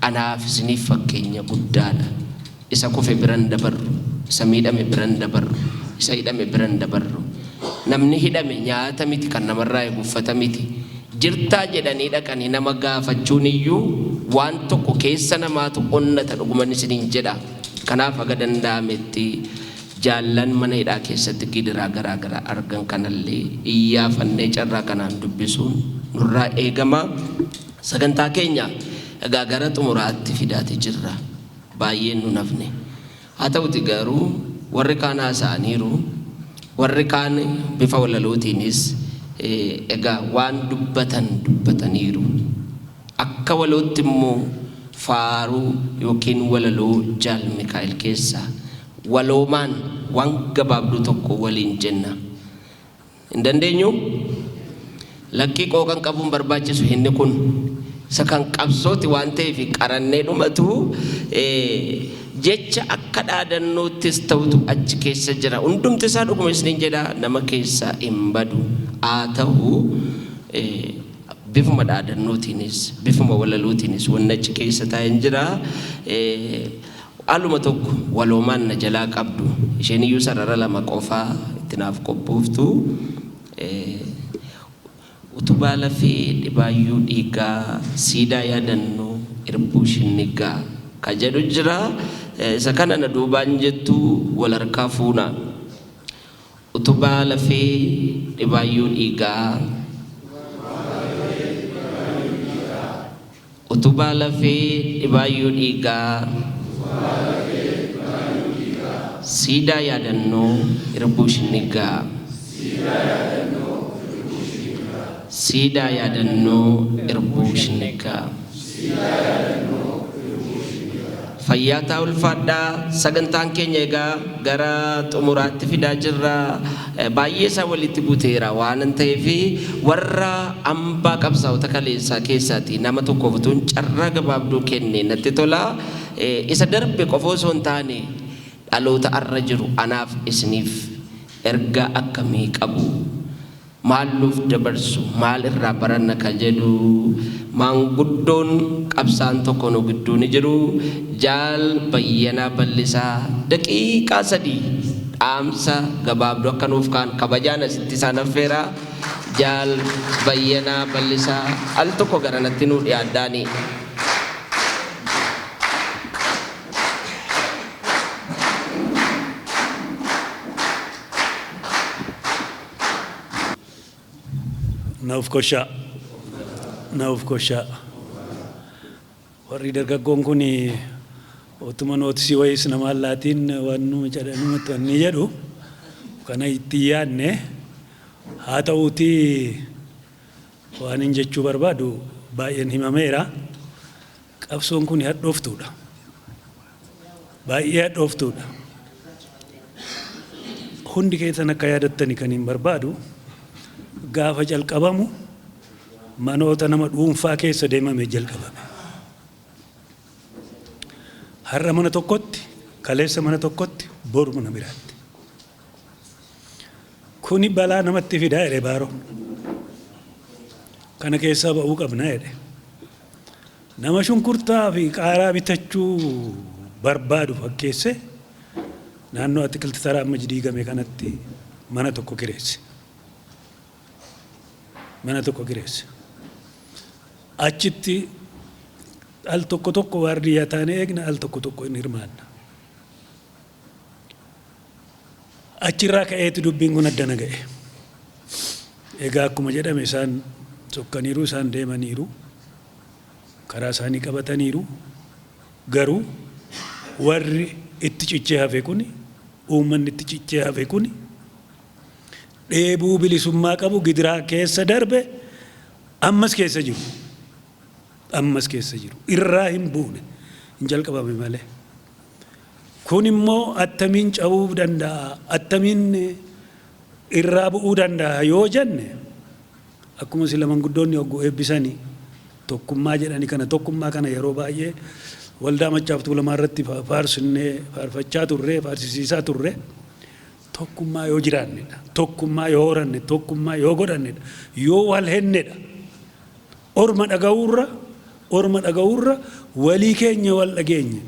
Anaaf isiniif fakkeenya guddaadha. Isa kufe biran dabarru, isa miidhame biran dabarru, isa hidhame biran dabarru. Namni hidhame nyaata miti kan namarraa eeguffata miti. Jirtaa jedhanii dhaqanii nama gaafachuun iyyuu waan tokko keessa namaatu onnata dhuguman isiniin jedha. Kanaaf haga danda'ametti jaallan mana hidhaa keessatti gidiraa garaagaraa argan kanallee iyyaafannee carraa kanaan dubbisuun nurraa eegama. Sagantaa keenya egaa gara xumuraatti fidaati jirra baay'een nu nafne haa ta'uti garuu warri kaan haasa'aniiru warri kaan bifa walalootiinis egaa waan dubbataniiru akka walootti immoo faaruu yookiin walaloo Jaal Mikaa'el keessaa waloomaan waan gabaabduu tokko waliin jenna hin dandeenyu lakkii qooqan qabuun barbaachisu inni kun isa kan qabsooti waan ta'eef qarannee dhumatu jecha akka dhaadannoottis ta'utu achi keessa jira hundumti isaa dhuguma isiniin jedha nama keessa hin badu haa ta'u bifuma dhaadannootiinis bifuma walalootiinis wanni achi keessa taa'een jira aluma tokko waloomaan na jalaa qabdu isheen iyyuu sarara lama qofaa itti naaf qophooftu utubaa lafee dhibaayyuu dhiigaa siidaa yaadannoo irbuu shinnigaa ka jedhu jira isa kana na duubaan jettu wal harkaa fuuna utubaa lafee dhibaayyuu dhiigaa utubaa lafee dhibaayyuu dhiigaa siidaa yaadannoo irbuu shinnigaa siidaa yaadannoo irbuu shinnigaa fayyaa ulfaadhaa sagantaan keenya egaa gara xumuraatti fidaa jirra baay'ee isaa walitti buteera waan ta'eef warra ambaa qabsaa'ota kaleessaa keessaati nama tokkoof utuun carraa gabaabduu kenne natti tola isa darbe qofa osoo hin taane dhaloota arra jiru anaaf isiniif ergaa akkamii qabu maaluuf dabarsu maal irraa baranna ka jedhu maanguddoon qabsaan tokko nu gidduu ni jiru Jaal Bayyanaa Ballisaa daqiiqaa 3 dhaamsa gabaabduu akka nuuf kaan kabajaan asitti isaan affeera Jaal Bayyanaa Ballisaa al tokko garanatti nu dhiyaaddaani Nauf kosha warri dargaggoon kun otuma nootisii wayis nama allaatiin waan nu jedhanumatti wanni jedhu kana itti yaadne haa ta'uuti waan hin jechuu barbaadu baay'een himameera qabsoon kun hadhooftuudha baay'ee hadhooftuudha hundi keessan akka yaadattani kan hin barbaadu gaafa jalqabamu manoota nama dhuunfaa keessa deemame jalqabame har'a mana tokkotti kaleessa mana tokkotti boru mana biraatti kuni balaa namatti fidaa jedhe Baaroon kana keessaa ba'uu qabna jedhe nama shunkurtaa fi qaaraa bitachuu barbaadu fakkeesse naannoo Atikilti Taraa amma diigame kanatti mana tokko kireesse achitti al tokko waardiyyaa taane eegna al tokko inni hirmaanna achirraa ka'eeti dubbiin kun addana ga'e egaa akkuma jedhame isaan sokkaniiru isaan deemaniiru karaa isaanii qabataniiru garuu warri itti cichee hafe kuni uummanni itti cichee hafe kuni dheebuu bilisummaa qabu gidiraa keessa darbe ammas keessa jiru irraa hin buune hin jalqabame malee kun immoo attamiin cabuu danda'a attamiin irraa bu'uu danda'a yoo jenne akkuma sila manguddoonni hogguu eebbisanii tokkummaa jedhanii kana tokkummaa kana yeroo baay'ee waldaa Machaaf Tuulamaa irratti faarfachaa turre faarsisiisaa turre tokkummaa yoo jiraannedha tokkummaa yoo horanne tokkummaa yoo godhannedha yoo wal hennedha orma dhaga'uurra walii keenya wal dhageenye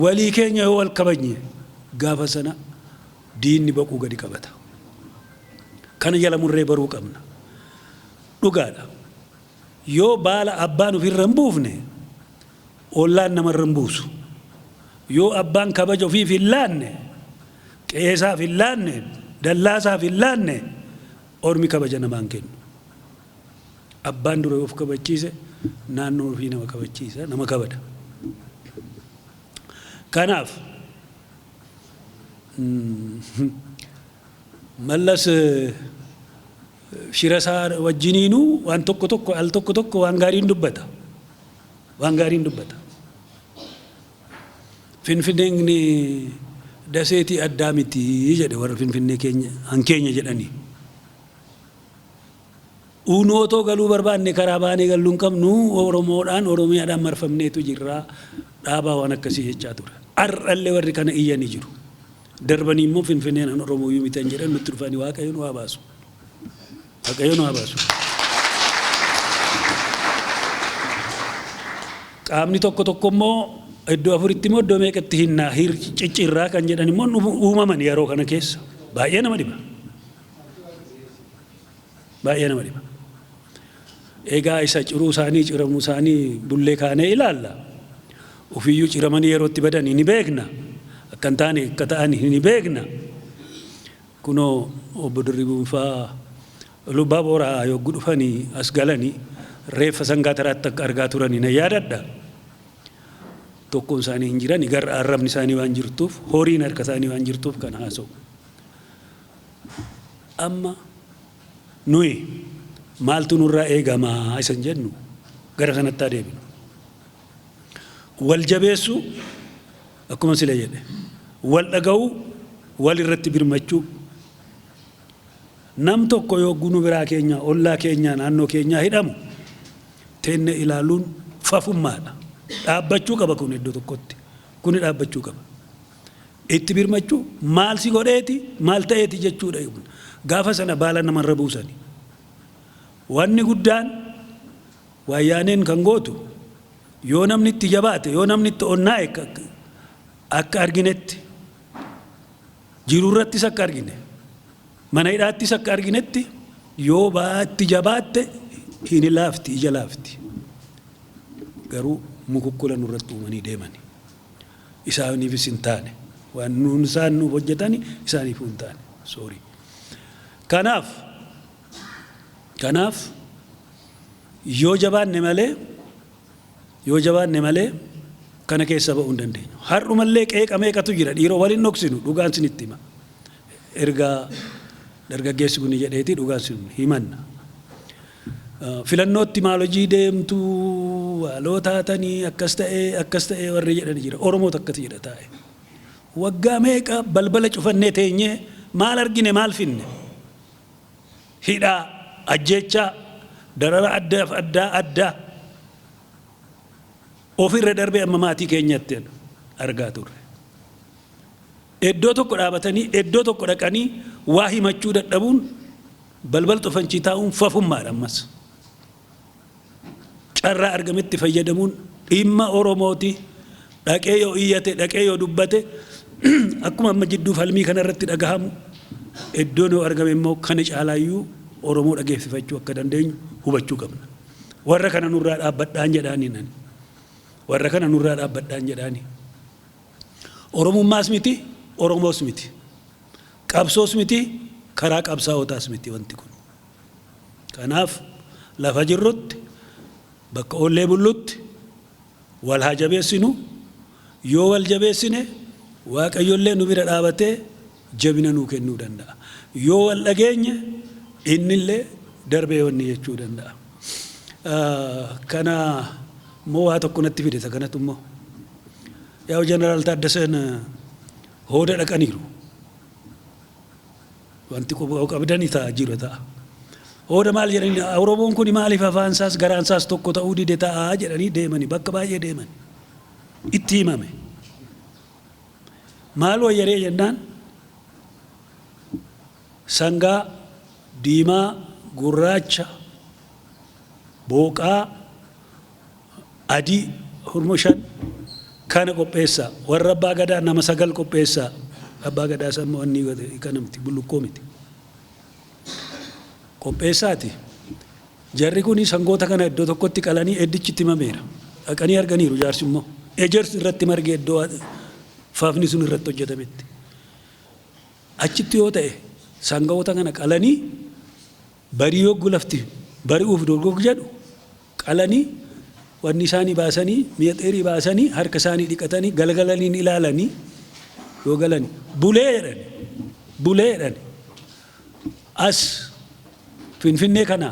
walii keenya yoo wal kabajne gaafa sana diinni baquu gadi qabata kana jala murree baruu qabna dhugaadha yoo baala abbaan ofirra hin buufne ollaan namarra hin buusu yoo abbaan kabaja ofiif hin laanne qeesaaf hin laanne dallaasaaf hin laanne ormi kabaja namaan kennu abbaan dura of kabachiise naannoo ofii nama kabachiisa nama kabada. Kanaaf mallas shirasaa wajjiniinuu waan tokko tokko al tokko tokko waan gaariin dubbata. Waan gaariin dubbata. Finfinneen daseetii addaa miti jedhe warra Finfinnee keenya hankeenya jedhanii. Unootoo galuu barbaanne karaa baanee galuun qabnu Oromoodhaan Oromiyaadhaan marfamneetu jirra dhaabaa waan akkasii jechaa ture. Ar'allee warri kana iyyanii jiru. Darbanii immoo Finfinneen Oromoo yoo mitan jedhan nutti dhufanii Waaqayyoon waa baasu. Waaqayyoon waa baasu. Qaamni tokko tokko immoo iddoo afuritti immoo iddoo meeqatti hinnaa ciccirraa kan jedhan immoo uumaman yeroo kana keessa baay'ee nama dhiba. Baay'ee nama dhiba. Egaa isa ciruu isaanii ciramuu isaanii bullee kaanee ilaalla. Ofiyyuu ciramanii yerootti badan ni beekna. Akkan taane akka ta'an ni beekna. Kunoo obbo Dirribuun fa'aa lubbaa booraa yogguu dhufanii as galanii reeffa sangaa taraatti akka argaa turanii na yaadadha. Tokkoon isaanii hin jiran gara arrabni isaanii waan jirtuuf horiin harka isaanii waan jirtuuf kan haasa'u. Amma nuyi maaltu nurraa eegamaa isan jennu gara kanatti adeemnu. Wal jabeessu akkuma sila jedhe wal dhaga'u wal irratti birmachuu. Nam tokko yogguu nu biraa keenya ollaa keenya naannoo keenya hidhamu teenne ilaaluun fafummaadha. Dhaabbachuu qaba kun iddoo tokkotti. Kuni dhaabbachuu qaba. Itti birmachuu maal si godheeti maal ta'eeti jechuudha. Gaafa sana baala namarra buusani. Wanni guddaan wayyaaneen kan gootu yoo namni itti jabaate yoo namni itti onnaa'e akka arginetti jiruurrattis akka argine mana hidhaattis akka arginetti yoo baatti jabaatte hin laafti ija laafti. Garuu mukukkula nurratti uumanii deemani. Isaaniifis hin taane waan nuun isaan nuuf hojjetani isaaniif hin taane. Sorry. Kanaaf yoo jabaanne malee kana keessa ba'uu hin dandeenyu. Har'umallee qeeqa meeqatu jira dhiiroo waliin dhoksinu dhugaan sinitti hima. Ergaa dargaggeessi kun jedheeti dhugaan sin himanna. Filannootti maal hojii deemtu waaloo taatanii akkas ta'ee warri jedhan jira. Oromoota akkati jedha taa'e. Waggaa meeqa balbala cufannee teenyee maal argine maal finne? Hidhaa, ajjechaa, darara addaa ofirra darbee amma maatii keenyatti argaa turre. Iddoo tokko dhaabatanii iddoo tokko dhaqanii waa himachuu dadhabuun balbal xufancii taa'uun fafummaadha ammas. Carraa argametti fayyadamuun dhimma Oromooti. Dhaqee yoo iyyate dhaqee yoo dubbate akkuma amma jidduu falmii kanarratti dhagahamu iddoon yoo argame immoo kana caalaayyuu Oromoo dhageessifachuu akka dandeenyu hubachuu qabna. Warra kana nurraa dhaabbadhaan jedhaanii nani. Warra kana nurraa dhaabbadhaan jedhaanii. Oromummaas miti, Oromoos miti. Qabsoos miti, karaa qabsaa'otaas miti wanti kun. Kanaaf lafa jirrutti bakka ollee bullutti wal haa jabeessinu. Yoo wal jabeessine Waaqayyollee nu bira dhaabatee jabina nuu kennuu danda'a. Yoo wal dhageenye innillee darbee wanni jechuu danda'a. Kana moo waa tokko natti fide kanatu immoo yaa Jeneraal Taaddaseen hooda dhaqaniiru. Wanti qabdanii ta'a jiru ta'a. Hooda maal jedhanii Oromoon kun maaliif afaansaas garaansaas tokko ta'uu dide ta'a jedhanii deemanii bakka baay'ee deeman. Itti himame. Maal wayyaree jennaan sangaa diimaa gurraacha booqaa adii hurmushan kana qopheessaa warra abbaa gadaa nama 9 qopheessaa abbaa gadaa sammoo anni kanamti bullukkoo miti qopheessaati jarri kun sangoota kana iddoo tokkotti qalanii eddichitti himameera dhaqanii arganiiru jaarsi immoo ejersi irratti margee iddoo faafni sun irratti hojjetametti achitti yoo ta'e sangoota kana qalanii barii yogguu lafti bari'uuf dorgogu jedhu qalanii wanni isaanii baasanii mi'a xeerii baasanii harka isaanii dhiqatanii galgalanii ilaalanii yoo galan bulee jedhan as Finfinnee kana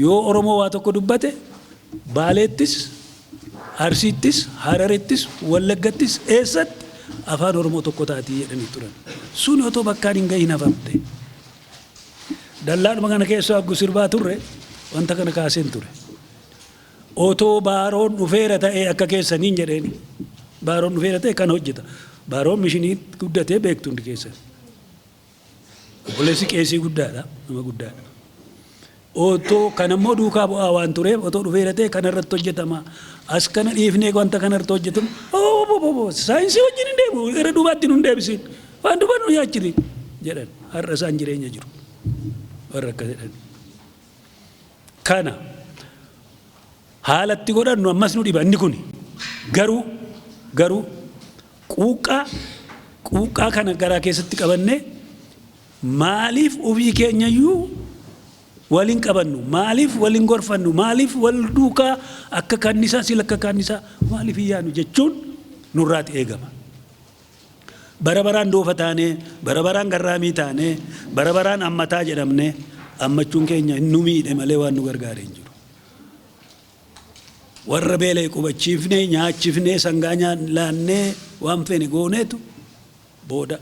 yoo Oromoo waa tokko dubbate Baaleettis Arsiittis Hararittis Wallaggattis eessatti afaan Oromoo tokko taatii jedhanii turan sun otoo bakkaan hin gahin hafamte dallaan magana keessaa aggu sirbaa turre wanta kana kaaseen ture otoo baaroon dhufeera ta'ee akka keessaniin jedheeni baaroon dhufeera ta'e kan hojjeta baaroon mishinii guddatee beektu hundi keessan obboleessi qeesii guddaadha nama guddaadha otoo kanammoo duukaa bu'aa waan tureef otoo dhufeera ta'e kanarratti hojjetama as kana dhiifnee wanta kanarratti hojjetamu saayinsii wajjin hin deemu gara duubaatti nun deebisiin waan duuba nu nyaachiri jedhan har'a isaan jireenya jiru warra akka jedhan kana haalatti godhannu ammas nu dhiba inni kun garuu quuqqaa kana garaa keessatti qabanne maaliif ofii keenyayyuu waliin qabannu maaliif waliin gorfannu maaliif wal duukaa akka kannisaa sila akka kannisaa maaliif iyyaanu jechuun nurraati eegama barabaraan doofa taanee barabaraan garraamii taanee barabaraan ammataa jedhamne ammachuun keenya nu miidhe malee waan nu gargaaree hin jiru warra beelee qubachiifnee nyaachifnee sangaa laannee waan feene gooneetu booda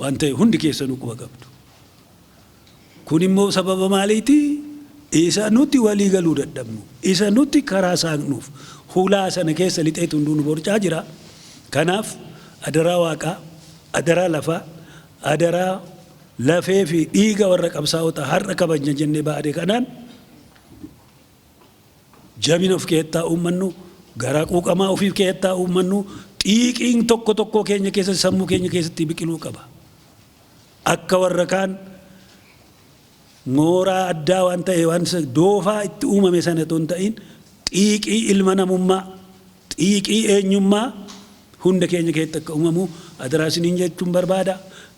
waan ta'e hundi keessanuu quba qabdu kun immoo sababa maaliiti isa nuti walii galuu dadhabnu isa nuti karaa saaqnuuf hulaa sana keessa lixeetu hunduu nu borcaa jira kanaaf adaraa waaqaa adaraa lafaa adaraa lafee fi dhiiga warra qabsaa'ota har'a kabajna jennee baade kanaan jabina of keessaa uummannu garaa quuqamaa ofiif keessaa uummannu xiiqiin tokko keenya keessatti sammuu keenya keessatti biqiluu qaba akka warra kaan mooraa addaa waan ta'e waan doofaa itti uumame sana otoo hin ta'in xiiqii ilma namummaa xiiqii eenyummaa hunda keenya keessatti akka uumamu adaraa isiniin jechuun barbaada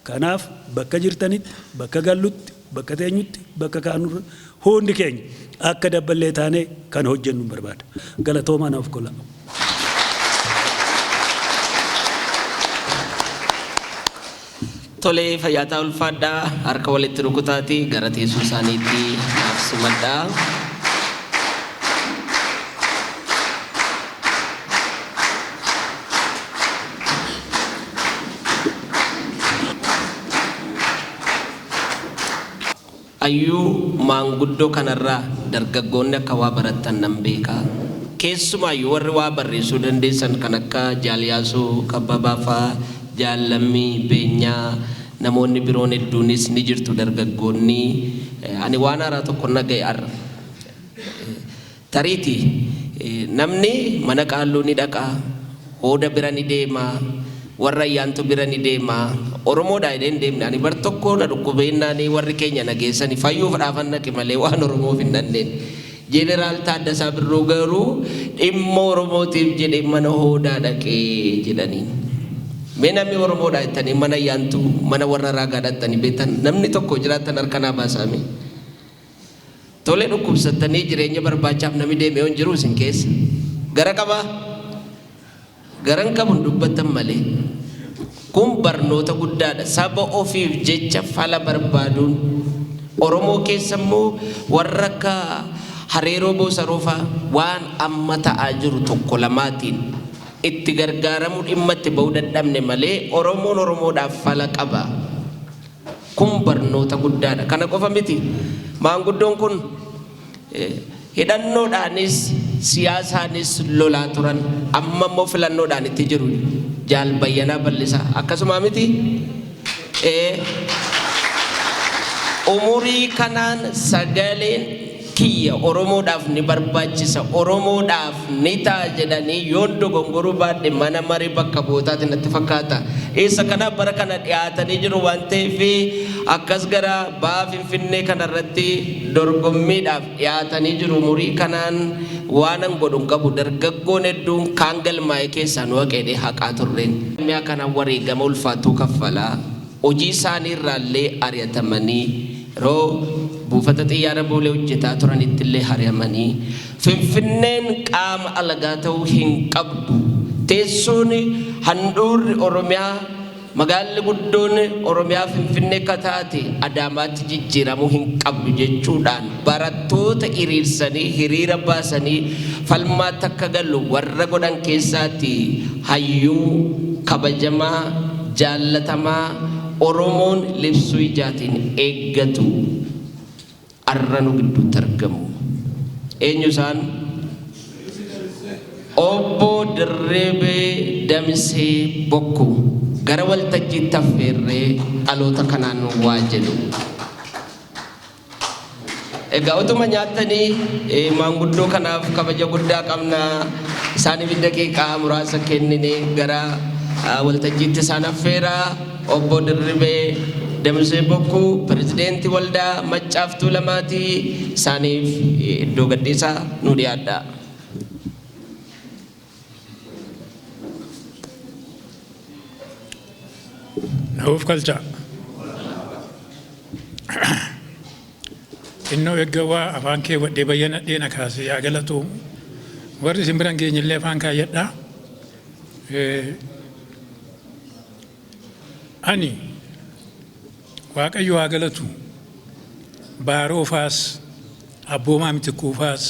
kanaaf bakka jirtanitti bakka gallutti bakka teenyutti bakka kaanu hundi keenya akka dabballee taanee kan hojjennu barbaada galatoomaa naaf kola Tolee fayyaataa ulfaadhaa harka walitti rukutaatii gara teessoo isaaniitti naaf simadhaa. Ayyuu maanguddoo kanarraa dargaggoonni akka waa baratan nan beekaa. Keessumaayyuu warri waa barreessuu dandeessan kan akka Jaaliyaasoo Kabbabaa fa'aa Jaallammii Beenyaa namoonni biroon hedduunis ni jirtu dargaggoonni ani waan haaraa tokko naga'e arra tariiti namni mana qaalluu ni dhaqaa hooda bira ni deemaa warra ayyaantu bira ni deemaa Oromoodhaa hin deemne ani bar tokko na dhukkubeennaanii warri keenya nageessani fayyuuf dhaafan naqi malee waan Oromoof hin dhanneen Jeneraal Taaddasaa Birruu garuu dhimma Oromootiif jedhee mana hoodaa dhaqee jedhaniin Menami Oromoodhaa ittanii mana ayyaantu mana warra raagaa dhattanii beektan namni tokko jiraatan harkanaa baasame tolee dhukkubsattanii jireenya barbaachaaf namni deemee hin jiru isin keessa gara qabaa garan qabuun dubbattan malee kun barnoota guddaadha saba ofiif jecha fala barbaaduun Oromoo keessa immoo warra akka Hareeroo Boosarofaa waan amma ta'aa jiru tokko lamaatiin itti gargaaramu dhimma itti ba'uu dadhabne malee Oromoon Oromoodhaaf fala qaba kun barnoota guddaadha kana qofa miti maanguddoon kun hidhannoodhaanis siyaasaanis lolaa turan amma immoo filannoodhaan itti jiru Jaal Bayyanaa Bal'isaa akkasuma miti umurii kanaan sagaleen kiyya Oromoodhaaf ni barbaachisa Oromoodhaaf ni ta'a jedhanii yoon dogongoruu baadhe mana marii bakka bu'ootaatti natti fakkaata eessa kana bara kana dhiyaatanii jiru waan ta'eef akkas gara ba'aa Finfinnee kanarratti dorgommiidhaaf dhiyaatanii jiru umurii kanaan waanan godhun qabu dargaggoon hedduun kaan galmaa'ee keessaa nu haqeedhee haqaa turreen mi'a kana wareegama ulfaatuu kaffalaa hojii isaanii irraallee ari'atamanii yeroo buufata xiyyaara boolee hojjetaa turanitti illee hari'amanii Finfinneen qaama alagaa ta'uu hin qabdu. Teessoon handhuurri Oromiyaa magaalli guddoon Oromiyaa Finfinnee kataate Adaamaatti jijjiiramuu hin qabdu jechuudhaan barattoota hiriirsanii hiriira baasanii falmaatti akka galu warra godhan keessaatti hayyuu kabajamaa jaallatamaa Oromoon libsuu ijaatiin eeggatu arranu gidduutti argamu. Eenyu isaan? Obbo Dirribii Damisee Bokkuu gara waltajjiitti affeerree dhaloota kanaan waa jedhu. Egaa utuma nyaatanii maanguddoo kanaaf kabaja guddaa qabna. Isaaniif daqiiqaa muraasa kennine gara waltajjiitti isaan affeeraa. Obbo Dirribii Damisee Bokkuu pirezidaantii waldaa Maccaaf Tuulamaatii isaaniif iddoo gadhiisaa nu dhiyaadha. Nahuuf kalcha. Innoo eggawaa afaan kee wadhee bayyana dheena kaase yaa galatu warri simbiran geenyillee afaan kaayyadha. Ani Waaqayyo haa galatu baaroofaas abboomaa mitikuufaas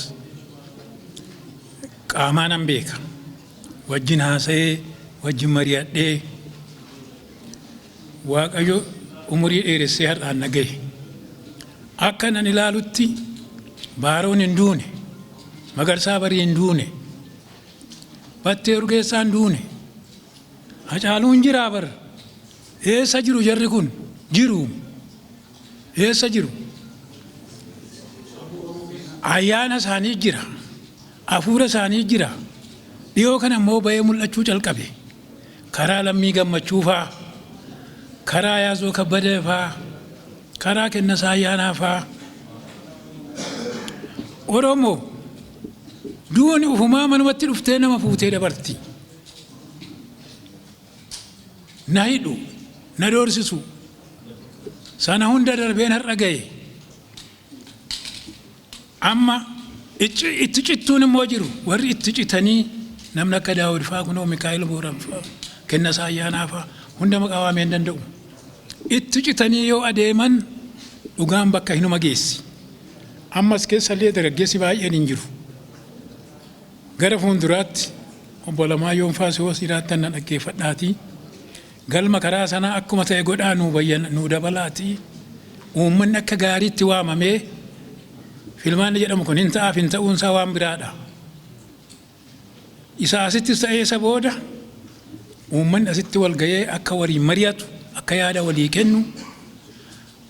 qaamaanan beeka wajjin haasa'ee wajjin mari'adhee Waaqayyo umurii dheeressee har'aan na gahe. Akka nan ilaalutti baaroon hin duune, Magarsaa Barii hin duune, Battee Urgeessaa hin duune, Hacaaluun jiraa bara. Eessa jiru jarri kun? Jiru. Eessa jiru? Ayyaana isaanii jira. Hafuura isaanii jira. Dhiyoo kana immoo ba'ee mul'achuu calqabe. Karaa Lammii Gammachuu fa'aa, karaa Yaazoo Kabbadee fa'aa, karaa Kennasaa Ayyaanaa fa'aa. Oromoo duuni ufumaa manumatti dhuftee nama fuutee dabarti. Na hidhu, na doorsisu. Sana hunda darbeen har'a gahe. Amma itti cittuun immoo jiru. Warri itti citanii namni akka Daawud fa'aa kunoo Mikaa'el Booran fa'aa, Kennasaa Ayyaanaa fa'aa hunda maqaa waamuu hin danda'u. Itti citanii yoo adeeman dhugaan bakka hinuma geessi. Ammas keessallee dargaggeessi baay'een hin jiru. Gara fuulduraatti obbo Lamaayyoo Faasii Hoosiiraatti na dhaggeeffadhaatii. Galma karaa sanaa akkuma ta'e godhaa nuu dabalaatii. Uummanni akka gaariitti waamamee filmaanni jedhamu kun hin ta'aaf hin ta'uunsaa waan biraadha. Isa asittis ta'ee isa booda uummanni asitti wal ga'ee akka waliin mari'atu akka yaada walii kennu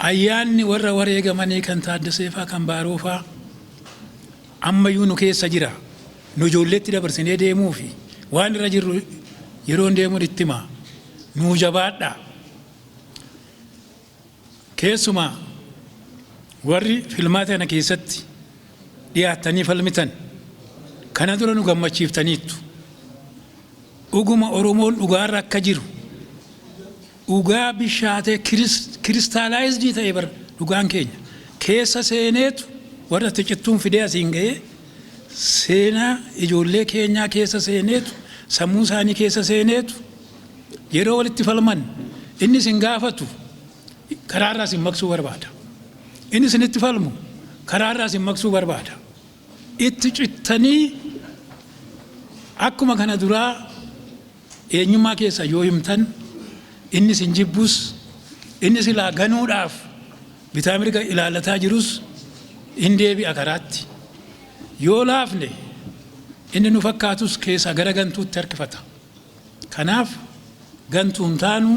ayyaanni warra wareegamanii kan Taaddaseefaa kan Baaroofaa ammayyuu nu keessa jira. Nu ijoolleetti dabarsinee deemuu fi waan irra jirru yeroon deemuun itti himaa. Nuu jabaadha. Keessumaa warri filmaata kana keessatti dhiyaattanii falmitan kana dura nu gammachiiftaniittu. Dhuguma Oromoon dhugaarra akka jiru dhugaa bishaatee kiristaalaayizii ta'e bara dhugaan keenya keessa seeneetu warra cittuun fidee asiin ga'ee seenaa ijoollee keenyaa keessa seeneetu sammuu isaanii keessa seeneetu yeroo walitti falman inni sin gaafatu karaarraa sin maqsuu barbaada. Inni sinitti falmu karaarraa sin maqsuu barbaada. Itti cittanii akkuma kana duraa eenyummaa keessa yoo himtan inni sin jibbus inni silaa ganuudhaaf bitaa mirga ilaalataa jirus hin deebi'a karaatti. Yoo laafne inni nu fakkaatus keessa gara gantuutti harkifata. Kanaaf gantuun taanu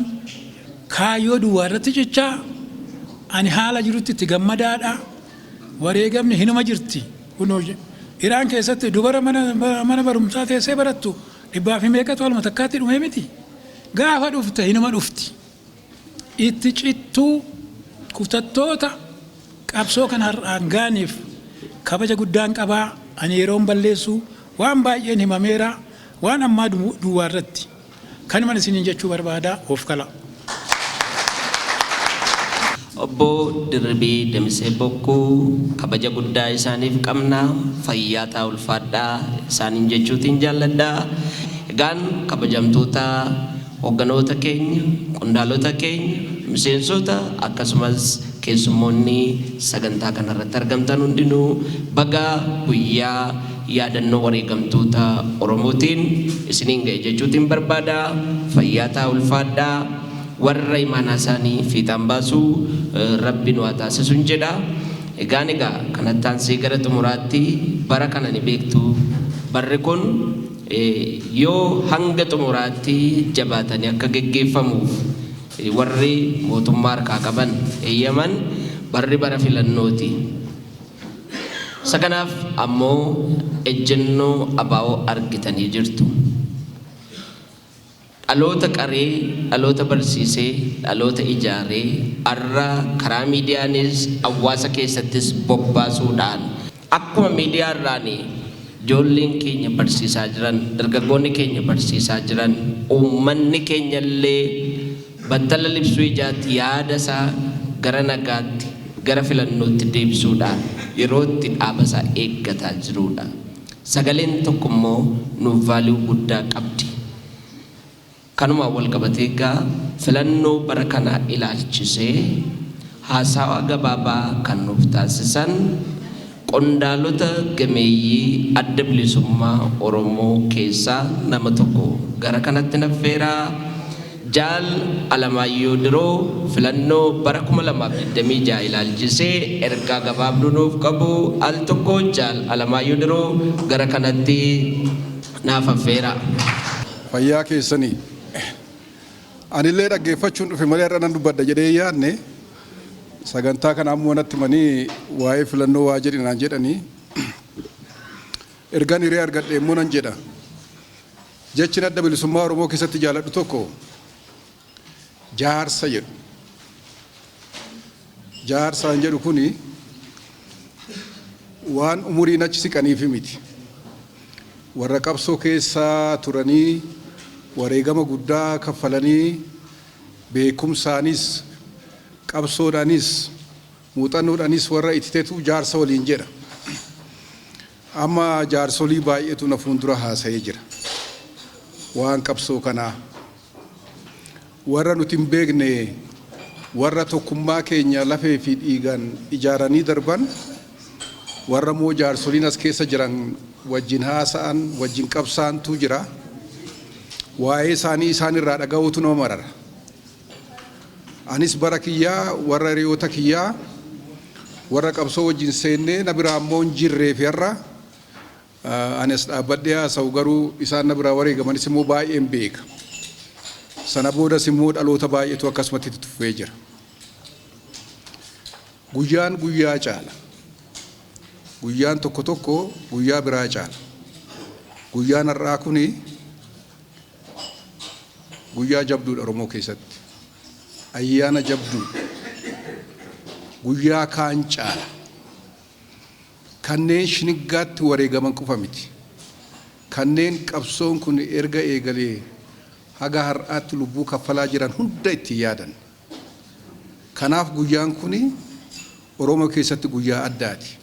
kaayyoo duwwaa irratti cichaa ani haala jirutti itti gammadaadha. Wareegamni hinuma jirti. Kunoo Iraan keessatti dubara mana barumsaa teessee barattu 100 walma takkaatti dhumee miti. Gaafa dhufte hinuma dhufti. Itti cittuu kutattoota qabsoo kan har'aan gaaniif kabaja guddaan qabaa. Ani yeroon balleessu waan baay'een himameera waan ammaa duwwaa irratti. Kanuman isiniin jechuu barbaada of kala. Obbo Dirribii Demisee Bokkuu kabaja guddaa isaaniif qabna. Fayyaa ta'aa ulfaadhaa isaaniin jechuutiin jaalladha. Egaan kabajamtoota hogganoota keenya, qondaalota keenya, miseensota akkasumas keessummoonni sagantaa kanarratti argamtan hundinuu baga guyyaa yaadannoo wareegamtoota Oromootiin isiniin ga'e jechuutiin barbaada. Fayyaa ta'aa ulfaadhaa. Warra imaanaa isaanii fiixaan baasuu Rabbi nu haa taasisuun jedha. Egaan kanatti aansee gara xumuraatti bara kana ni beektu. Barri kun yoo hanga xumuraatti jabaatanii akka geggeeffamuuf warri mootummaa harkaa qaban eeyyaman barri bara filannooti. Isa kanaaf ammoo ejjennoo abaa'oo argitanii jirtu. Dhaloota qaree, dhaloota barsiisee, dhaloota ijaaree har'a karaa miidiyaanis hawaasa keessattis bobbaasuudhaan akkuma miidiyaa irraan ijoolleen keenya barsiisaa jiran, dargaggoonni keenya barsiisaa jiran, uummanni keenya illee battala libsuu ijaatti yaada isaa gara nagaatti, gara filannootti deebisuudhaan yeroo itti dhaaba isaa eeggataa jirudha. Sagaleen tokko immoo nuuf vaaluu guddaa qabdi. Kanuma wal qabatee filannoo bara kana ilaalchisee haasawaa gabaabaa kan nuuf taasisan qondaalota gameeyyii adda bilisummaa Oromoo keessaa nama tokko gara kanatti naffeeraa. Jaal Alamaayyoo Diroo filannoo bara 2026 ilaalchisee ergaa gabaabduu nuuf qabu al tokko Jaal Alamaayyoo Diroo gara kanatti naaf affeera. Fayyaa keessanii anillee dhaggeeffachuun dhufe malee irra nan dubbadha jedhee yaadne sagantaa kana ammoo natti manii waa'ee filannoo waa jedhinaan jedhanii ergaan hiree argadhe immoo nan jedha. Jechi adda bilisummaa Oromoo keessatti jaaladhu tokko jaarsa jedhu. Jaarsaan jedhu kuni waan umuriin achi siqaniif miti. Warra qabsoo keessaa turanii wareegama guddaa kaffalanii beekumsaanis qabsoodhaanis muuxannoodhaanis warra ittiteetu jaarsa waliin jedha. Amma jaarsolii baay'eetu na fuuldura haasa'ee jira. Waan qabsoo kanaa warra nuti hin beekne warra tokkummaa keenya lafee fi dhiigaan ijaaranii darban warra moo jaarsoliin as keessa jiran wajjin haasa'an wajjin qabsaantu jira. Waa'ee isaanii isaan irraa dhaga'uutu nama marara. Anis bara kiyyaa warra hiriyoota kiyyaa warra qabsoo wajjin seennee na biraa ammoo hin jirree fi har'a anis dhaabbadhee haasa'u garuu isaan na biraa wareegamanis immoo baay'een beeka. Sana boodas immoo dhaloota baay'eetu akkasumatti tuffee jira. Guyyaan guyyaa caala. Guyyaan tokko tokko guyyaa biraa caala. Guyyaan har'aa kuni guyyaa jabduudha Oromoo keessatti. Ayyaana jabduu. Guyyaa kaan caala. Kanneen shiniggaatti wareegaman qofa miti. Kanneen qabsoon kun erga eegalee haga har'aatti lubbuu kaffalaa jiran hunda itti yaadan. Kanaaf guyyaan kuni Oromoo keessatti guyyaa addaati.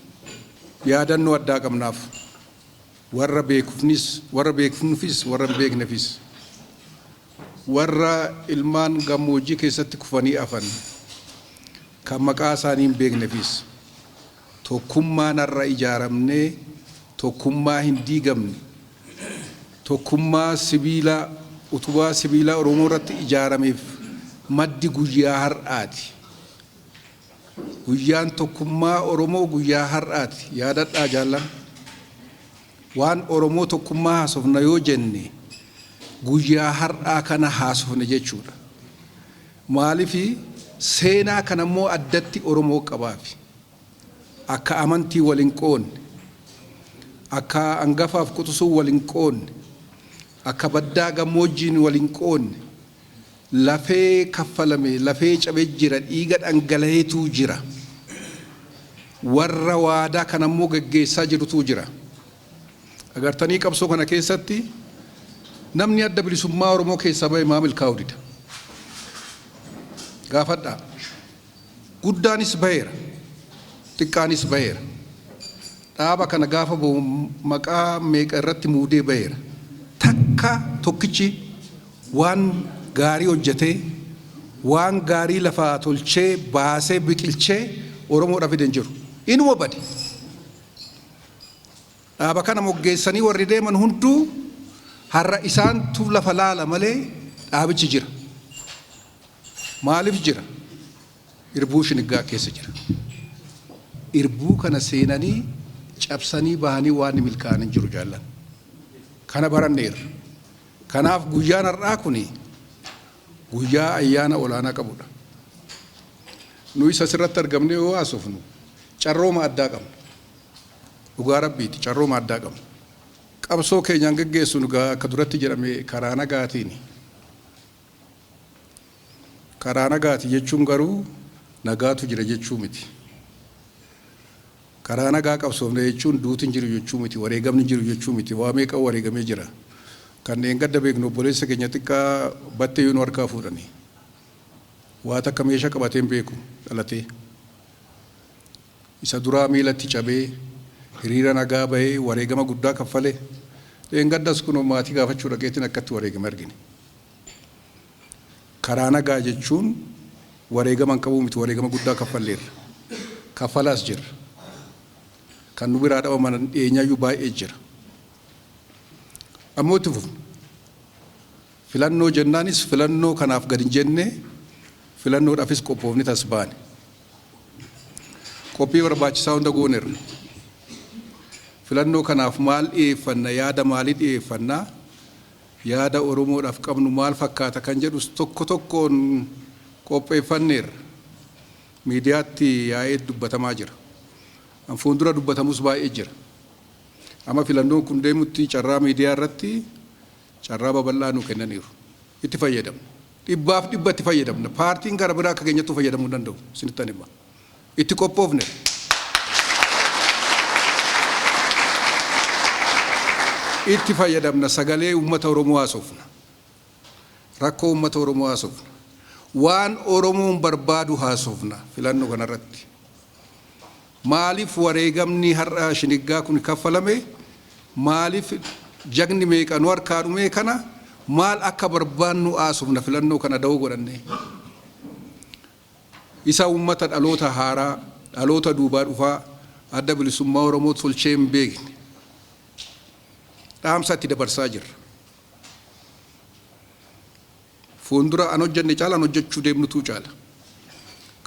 Yaadannoo addaa qabnaaf. Warra beekuufis, warra hin beeknefis. Warra ilmaan gammoojjii keessatti kufanii afan kan maqaa isaanii hin beeknefis tokkummaan har'a ijaaramnee tokkummaa hin diigamne tokkummaa sibiilaa utubaa sibiilaa Oromoo irratti ijaarameef maddi guyyaa har'aati. Guyyaan tokkummaa Oromoo guyyaa har'aati. Yaadadhaa jaallan waan Oromoo tokkummaa haasofna yoo jenne guyyaa har'aa kana haasofne jechuudha. Maaliifi seenaa kana immoo addatti Oromoo qabaafi. Akka amantii waliin qoonne, akka hangafaaf quxisuu waliin qoonne, akka baddaa gammoojjiin waliin qoonne, lafee kaffalame, lafee cabee jira, dhiiga dhangala'eetu jira. Warra waadaa kana immoo gaggeessaa jirutu jira. Agartanii qabsoo kana keessatti namni adda bilisummaa Oromoo keessaa bahe maa milkaa'uu dida. Gaafadhaa. guddaanis baheera xiqqaanis baheera dhaaba kana gaafa ba'u maqaa meeqa irratti muudee baheera takka tokkichi waan gaarii hojjetee waan gaarii lafaa tolchee baasee biqilchee Oromoodhaaf fide hin jiru inuma bade dhaaba kana moggeessanii warri deeman hunduu har'a isaantu lafa laala malee dhaabichi jira maaliif jira irbuu shiniggaa keessa jira irbuu kana seenanii cabsanii bahanii waan milkaa'an hin jiru jaallan kana baranneerra kanaaf guyyaan har'aa kuni guyyaa ayyaana olaanaa qabudha nu isa sirratti argamnee yoo haasofnu carrooma addaa qabna dhugaa rabbiiti carrooma addaa qabna qabsoo keenyaan geggeessu nu akka duratti jedhame karaa nagaatiin karaa nagaati jechuun garuu nagaatu jira jechuu miti karaa nagaa qabsoofne jechuun duutiin jiru jechuu miti wareegamni jiru jechuu miti waa meeqa wareegamee jira kanneen gadda beeknu obboleessa keenya xiqqaa battee yoo nu harkaa fuudhanii waa takka meeshaa qabateen beeku dhalatee isa duraa miilatti cabee hiriira nagaa bahee wareegama guddaa kaffalee gaddas kun maatii gaafachuu dhaqeetiin akkatti wareegame argine karaa nagaa jechuun wareegama qabu miti wareegama guddaa kaffalleerra kaffalaas jira kan nu biraa dhabaman dhiyeenyaayyuu baay'ee jira ammoo itti fufna filannoo jennaanis filannoo kanaaf gad hin jenne filannoodhaafis qophoofni tas baane qophii barbaachisaa hunda goonerra filannoo kanaaf maal dhiyeeffanna yaada maalii dhiyeeffannaa yaada Oromoodhaaf qabnu maal fakkaata kan jedhus tokko tokkoon qopheeffanneerra miidiyaatti yaa'ee dubbatamaa jira an fuuldura dubbatamus baay'ee jira amma filannoon kun deemutti carraa miidiyaa irratti carraa babal'aa nu kennaniiru itti fayyadamna dhibbaaf dhibba itti fayyadamna paartiin gara biraa akka keenyattuu fayyadamuu danda'u sinittan hima itti qophoofne itti fayyadamna sagalee uummata Oromoo haasofna rakkoo uummata Oromoo haasofna waan Oromoon barbaadu haasofna filannoo kanarratti maaliif wareegamni har'a shiniggaa kun kaffalame maaliif jagni meeqa nu harkaa dhume kana maal akka barbaannu haasofna filannoo kana da'oo godhanne isa uummata dhaloota haaraa dhaloota duubaa dhufaa adda bilisummaa Oromoo tolchee hin beekne dhaamsatti dabarsaa jirra fuuldura an hojjenne caala an hojjechuu deemnutu caala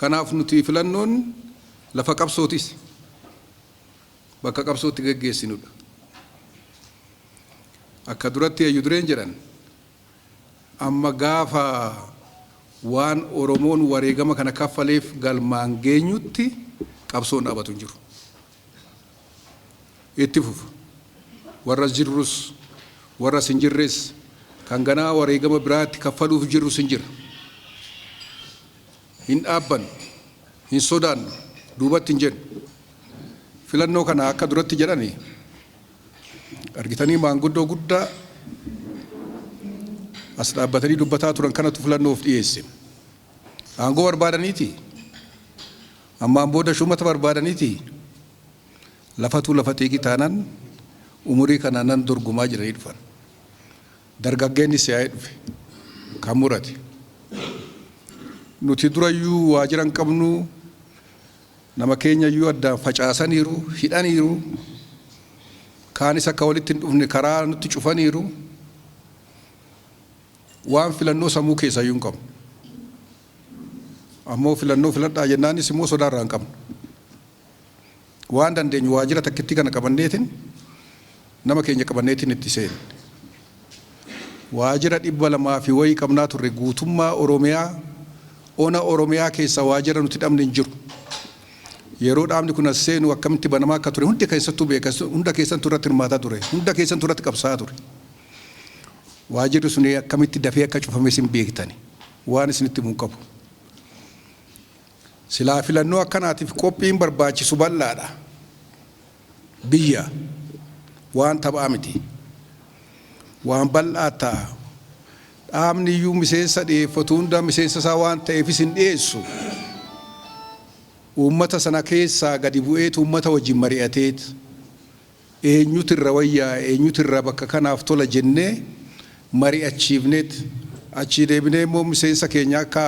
kanaaf nuti filannoon lafa qabsootis bakka qabsootti geggeessinudha akka duratti ayyu dureen jedhan amma gaafa waan Oromoon wareegama kana kaffaleef galmaan geenyutti qabsoon dhaabatu hin jiru itti fufa warra jirrus warra sin jirres kan ganaa wareegama biraatti kaffaluuf jirru sin jira hin dhaabban hin sodaannu duubatti hin jennu filannoo kana akka duratti jedhani argitanii maanguddoo guddaa as dhaabbatanii dubbataa turan kanatu filannoof dhiyeesse aangoo barbaadaniiti ammaan booda shumata barbaadaniiti lafatu lafa teegi taanaan umurii kana nan dorgomaa jiranii dhufan dargaggeenni si'aa'ee dhufe kan murate nuti durayyuu waajiran qabnu nama keenyayyuu addaan facaasaniiru hidhaniiru kaanis akka walitti hin dhufne karaa nutti cufaniiru waan filannoo sammuu keessayyuu hin qabnu ammoo filannoo filadhaa jennaanis immoo sodaarraa hin qabnu waan dandeenyu waajira takkitti kana qabanneetiin nama keenya qabanneetiin itti seenne waajira 200 fi wayii qabnaa turre guutummaa Oromiyaa ona Oromiyaa keessa waajira nuti dhabne hin jiru yeroo dhaabni kun as seenu akkamitti banamaa akka ture hundi keessattuu beeka hunda keessan turratti hirmaataa ture hunda keessan turratti qabsaa ture waajirri sun akkamitti dafee akka cufame sin beektani waan isinitti mun qabu silaa filannoo akkanaatiif qophiin barbaachisu bal'aadha biyya waan taphaa miti waan bal'aa ta'a dhaabni iyyuu miseensa dhiyeeffatu hunda miseensa isaa waan ta'eef isin dhiyeessu uummata sana keessaa gadi bu'eetu uummata wajjin mari'ateet eenyutu irra wayyaa eenyutu irra bakka kanaaf tola jennee mari'achiifneet achii deebinee immoo miseensa keenya akka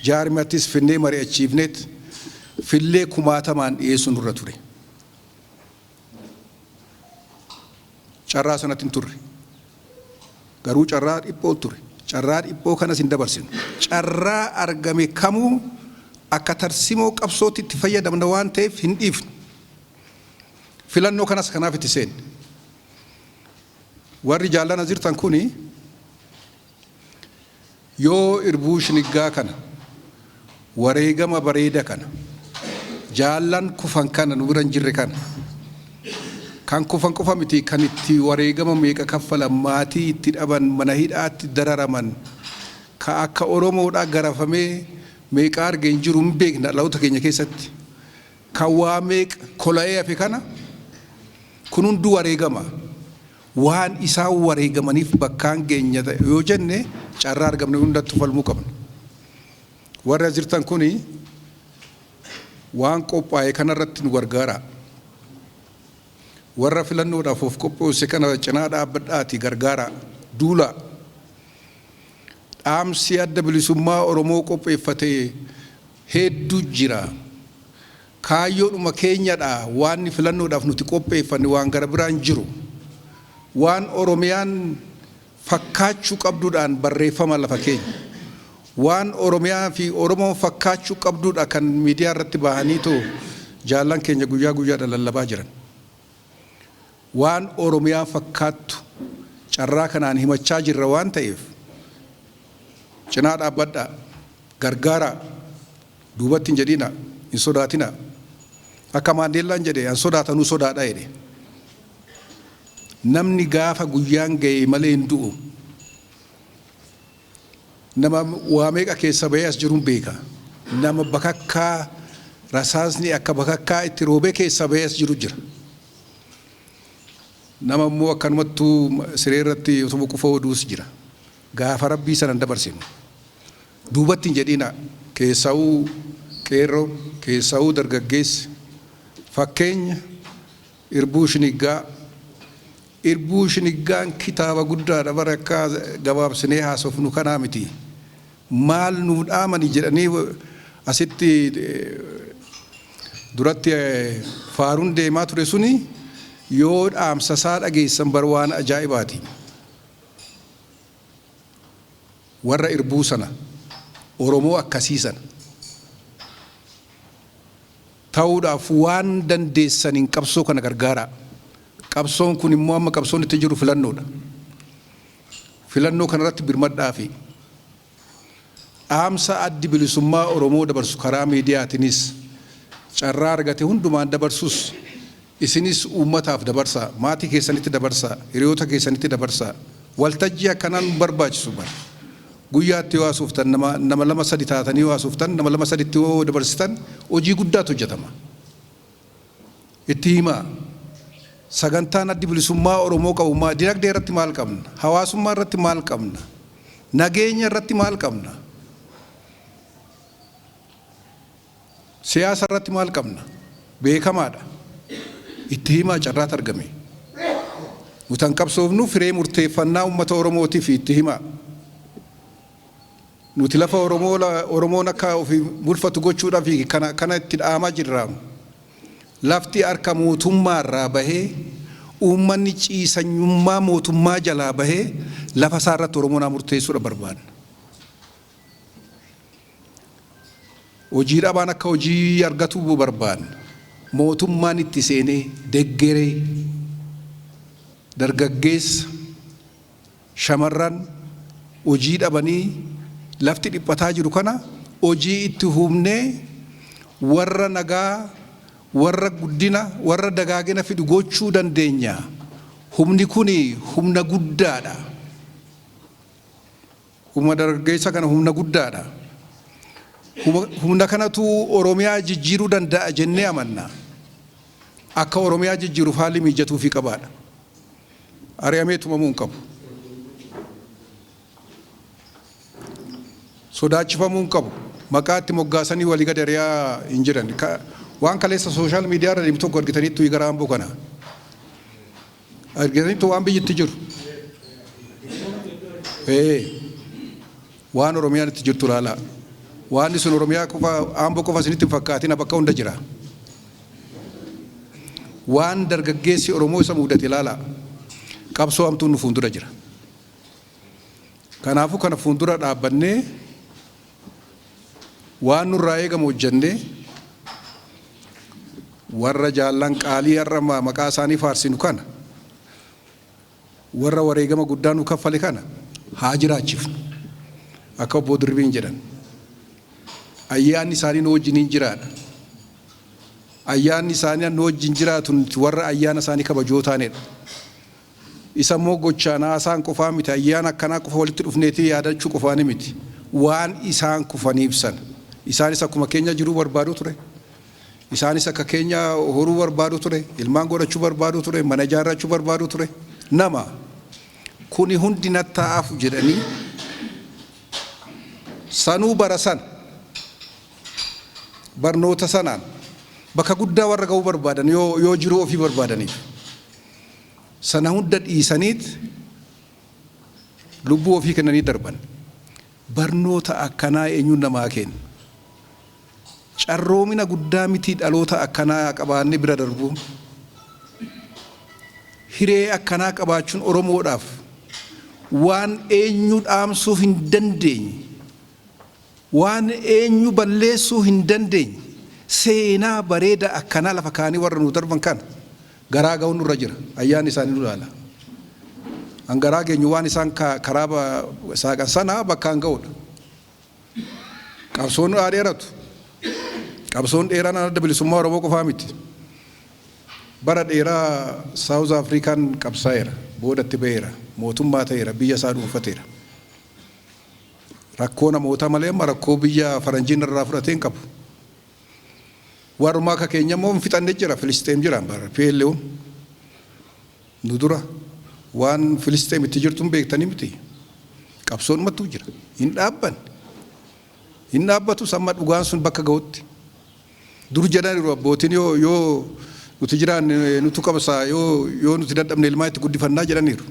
jaarmattis finnee mari'achiifneet fillee kumaatamaan dhiyeessuun irra ture. Carraa sanatti hin turre. Garuu carraa dhiphoo ture. Carraa dhiphoo kanas hin dabarsinu. Carraa argame kamuu akka tarsimoo qabsootti itti fayyadamna waan ta'eef hin dhiifnu. Filannoo kanas kanaaf itti seenne. Warri jaallana jirtan kuni yoo irbuu shiniggaa kana wareegama bareeda kana jaallan kufan kana nu bira hin jirre kana kan kufan qofa miti kan itti wareegama meeqa kaffalan maatii itti dhaban mana hidhaatti dararaman ka akka Oromoodhaa garafamee meeqa argee hin jiru hin beekna dhaloota keenya keessatti kan waa meeqa kola'ee hafe kana kun hunduu wareegama waan isaan wareegamaniif bakkaan geenya yoo jenne carraa argamne hundatti falmuu qabna. Warra jirtan kuni waan qophaa'e kanarratti nu gargaara. Warra filannoodhaaf of qopheesse kana cinaa dhaabbadhaati gargaara duula. Dhaamsi adda bilisummaa Oromoo qopheeffatee hedduu jira. Kaayyoodhuma keenyadha waan filannoodhaaf nuti qopheeffanne waan gara biraan jiru. Waan Oromiyaan fakkaachuu qabduudhaan barreeffama lafa keenya. Waan Oromiyaa fi Oromoon fakkaachuu qabduudha kan miidiyaa irratti bahaniitoo jaallan keenya guyyaa guyyaadhaan lallabaa jiran. Waan Oromiyaa fakkaattu carraa kanaan himachaa jirra waan ta'eef cinaa dhaabbadhaa gargaara duubatti hin jedhina hin sodaatina akka Maandeellaan jedhe an sodaatanuu sodaadha jedhe. Namni gaafa guyyaan ga'e malee hin du'u. Nama waa meeqa keessa bahee as jiruun beeka. Nama bakakkaa rasaasni akka bakakkaa itti roobee keessa bahee as jiru jira. Nama immoo akkanumattuu siree irratti otoo qufa oduus jira. Gaafa rabbii sanan dabarsinu. Duubatti hin jedhina keessaa'uu qeerroo keessaa'uu dargaggeessi fakkeenya irbuu shiniggaa. Irbuu shiniggaan kitaaba guddaadha bara akka gabaabsinee haasofnu kanaa miti. Maal nuu dhaamani jedhanii asitti duratti faaruun deemaa ture suni yoo dhaamsa isaa dhageessan bar waan ajaa'ibaati. Warra irbuu sana Oromoo akkasii sana ta'uudhaaf waan dandeessaniin qabsoo kana gargaara. Qabsoon kun immoo amma qabsoon itti jiru filannoodha. Filannoo kanarratti birmadhaafi dhaamsa addi bilisummaa Oromoo dabarsu karaa miidiyaatiinis carraa argate hundumaan dabarsus isinis uummataaf dabarsaa maatii keessanitti dabarsaa hiriyoota keessanitti dabarsaa waltajjii akkanaan barbaachisu bara guyyaatti yoo haasoftan nama lama sadi taatanii yoo haasoftan nama lama saditti yoo dabarsitan hojii guddaatu hojjetama. Itti himaa sagantaan addi bilisummaa Oromoo qabu dinagdee irratti maal qabna? Hawaasummaa irratti maal qabna? Nageenya irratti maal qabna? Siyaasa irratti maal qabna? Beekamaadha. Itti himaa carraatu argame. Nutan qabsoofnu firee murteeffannaa uummata Oromootiif itti himaa. Nuti lafa Oromoon akka ofii bulfatu gochuudhaaf kana itti dhaamaa jirra. Lafti harka mootummaa irraa bahee uummanni ciisanyummaa mootummaa jalaa bahee lafa isaa irratti Oromoon murteessuudha barbaadna. Hojii dhabaan akka hojii argatu barbaadna. Mootummaan itti seenee deggeree dargaggeessa shamarran hojii dhabanii lafti dhiphataa jiru kana hojii itti humnee warra nagaa warra guddina warra dagaagina fidu gochuu dandeenya. Humni kuni humna guddaadha. Humna dargaggeessa kana humna guddaadha. Humna kanatu Oromiyaa jijjiiruu danda'a jennee amanna. Akka Oromiyaa jijjiiruuf haalli mijatuu fi qabaadha. Ari'amee tumamuu hin qabu. Sodaachifamuu hin qabu. maqaatti moggaasanii walii gad ari'aa hin jiran. Waan kaleessa sooshaal miidiyaa irra deemtu tokko argitaniittu gara Amboo kana. Argitaniittu waan biyyitti jiru. Waan Oromiyaan itti jirtu laala. Waan sun Oromiyaa qofa Amboo qofa isinitti hin fakkaatin bakka hunda jira. Waan dargaggeessi Oromoo isa mudate laala. Qabsoo hamtuun nu fuuldura jira. Kanaafuu kana fuuldura dhaabbannee waan nurraa eegamu hojjannee warra jaallan qaalii har'a maqaa isaanii faarsinu kana warra wareegama guddaa nu kaffale kana haa jiraachifnu. Akka obbo Dirribiin jedhan ayyaanni isaanii nu wajjiniin jiraadha. Ayyaanni isaanii nu wajjin jiraatu warra ayyaana isaanii kabajoo taanedha. Isa immoo gochaan haasaan qofaa miti, ayyaana akkanaa qofa walitti dhufneetii yaadachuu qofaani miti. Waan isaan kufaniif sana isaanis akkuma keenya jiruu barbaadu ture. Isaanis akka keenya horuu barbaadu ture, ilmaan godhachuu barbaadu ture, mana ijaarrachuu barbaadu ture. Nama kuni hundi natta'aaf jedhanii sanuu bara san barnoota sanaan bakka guddaa warra ga'uu barbaadan yoo jiruu ofii barbaadaniif sana hunda dhiisaniit lubbuu ofii kennanii darban. Barnoota akkanaa eenyuun namaa kenna. Carroomina guddaa miti dhaloota akkanaa qabaannee bira darbuun. Hiree akkanaa qabaachuun Oromoodhaaf waan eenyu dhaamsuuf hin dandeenye, waan eenyu balleessuu hin dandeenye seenaa bareeda akkanaa lafa kaanii warra nu darban kana garaa ga'uun nurra jira. Ayyaanni isaanii nu ilaala. Angaraa geenyu waan isaan karaa saaqan sana bakkaan ga'uudha. Qabsoon dheeratu. Qabsoon dheeraan adda bilisummaa Oromoo qofaa miti. Bara dheeraa South African qabsaa'eera. Boodatti ba'eera. Mootummaa ta'eera. Biyya isaa dhuunfateera. Rakkoo namoota malee amma rakkoo biyya faranjiin irraa fudhateen qabu. Warrumaa akka keenya immoo fixannee jira. Filisxeem jira. PLO nu dura waan Filisxeem itti jirtuun beektanii miti. Qabsoon mattuu jira. Hin dhaabban. Hin dhaabbatu samma dhugaan sun bakka ga'utti. Dur jedhaniiru abbootiin yoo nuti jiraan nutu qabsaa yoo nuti dadhabne ilmaa itti guddifannaa jedhaniiru.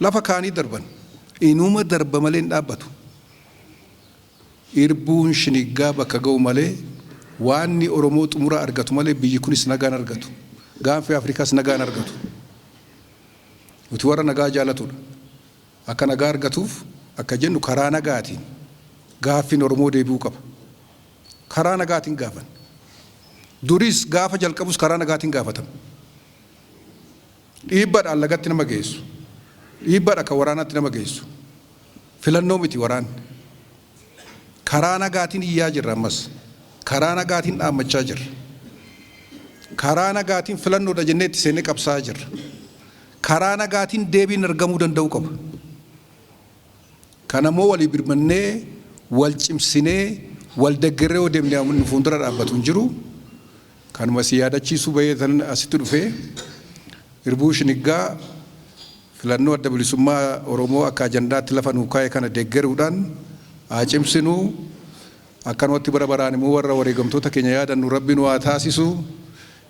Lafa kaanii darban. Inuma darba malee hin dhaabbatu. Irbuun shiniggaa bakka ga'u malee waan Oromoo xumura argatu malee biyyi kunis nagaan argatu. Gaanfi Afrikaas nagaan argatu. Nuti warra nagaa jaalatudha. Akka nagaa argatuuf akka jennu karaa nagaatiin gaaffiin Oromoo deebi'uu qaba. Karaa nagaatiin gaafan. Duris gaafa jalqabus karaa nagaatiin gaafatan. Dhiibbaadhaan lagatti nama geessu. Dhiibbaadha kan waraanatti nama geessu. Filannoo miti waraanni. Karaa nagaatiin iyyaa jirra ammas. Karaa nagaatiin dhaammachaa jirra. Karaa nagaatiin filannoodha jennee itti seennee qabsaa jirra. Karaa nagaatiin deebiin argamuu danda'u qaba. Kanammoo walii birmannee, wal cimsinee, wal deeggarree yoo deemnee fuuldura dhaabbatu hin jiru. Kanuma si yaadachiisuu baay'atan asitti dhufee irbuu shiniggaa filannoo adda bilisummaa Oromoo akka ajandaatti lafa nuu kaa'e kana deeggaruudhaan haa cimsinuu. Akkanumatti bara baraan immoo warra wareegamtoota keenya yaadannu Rabbi nu haa taasisu.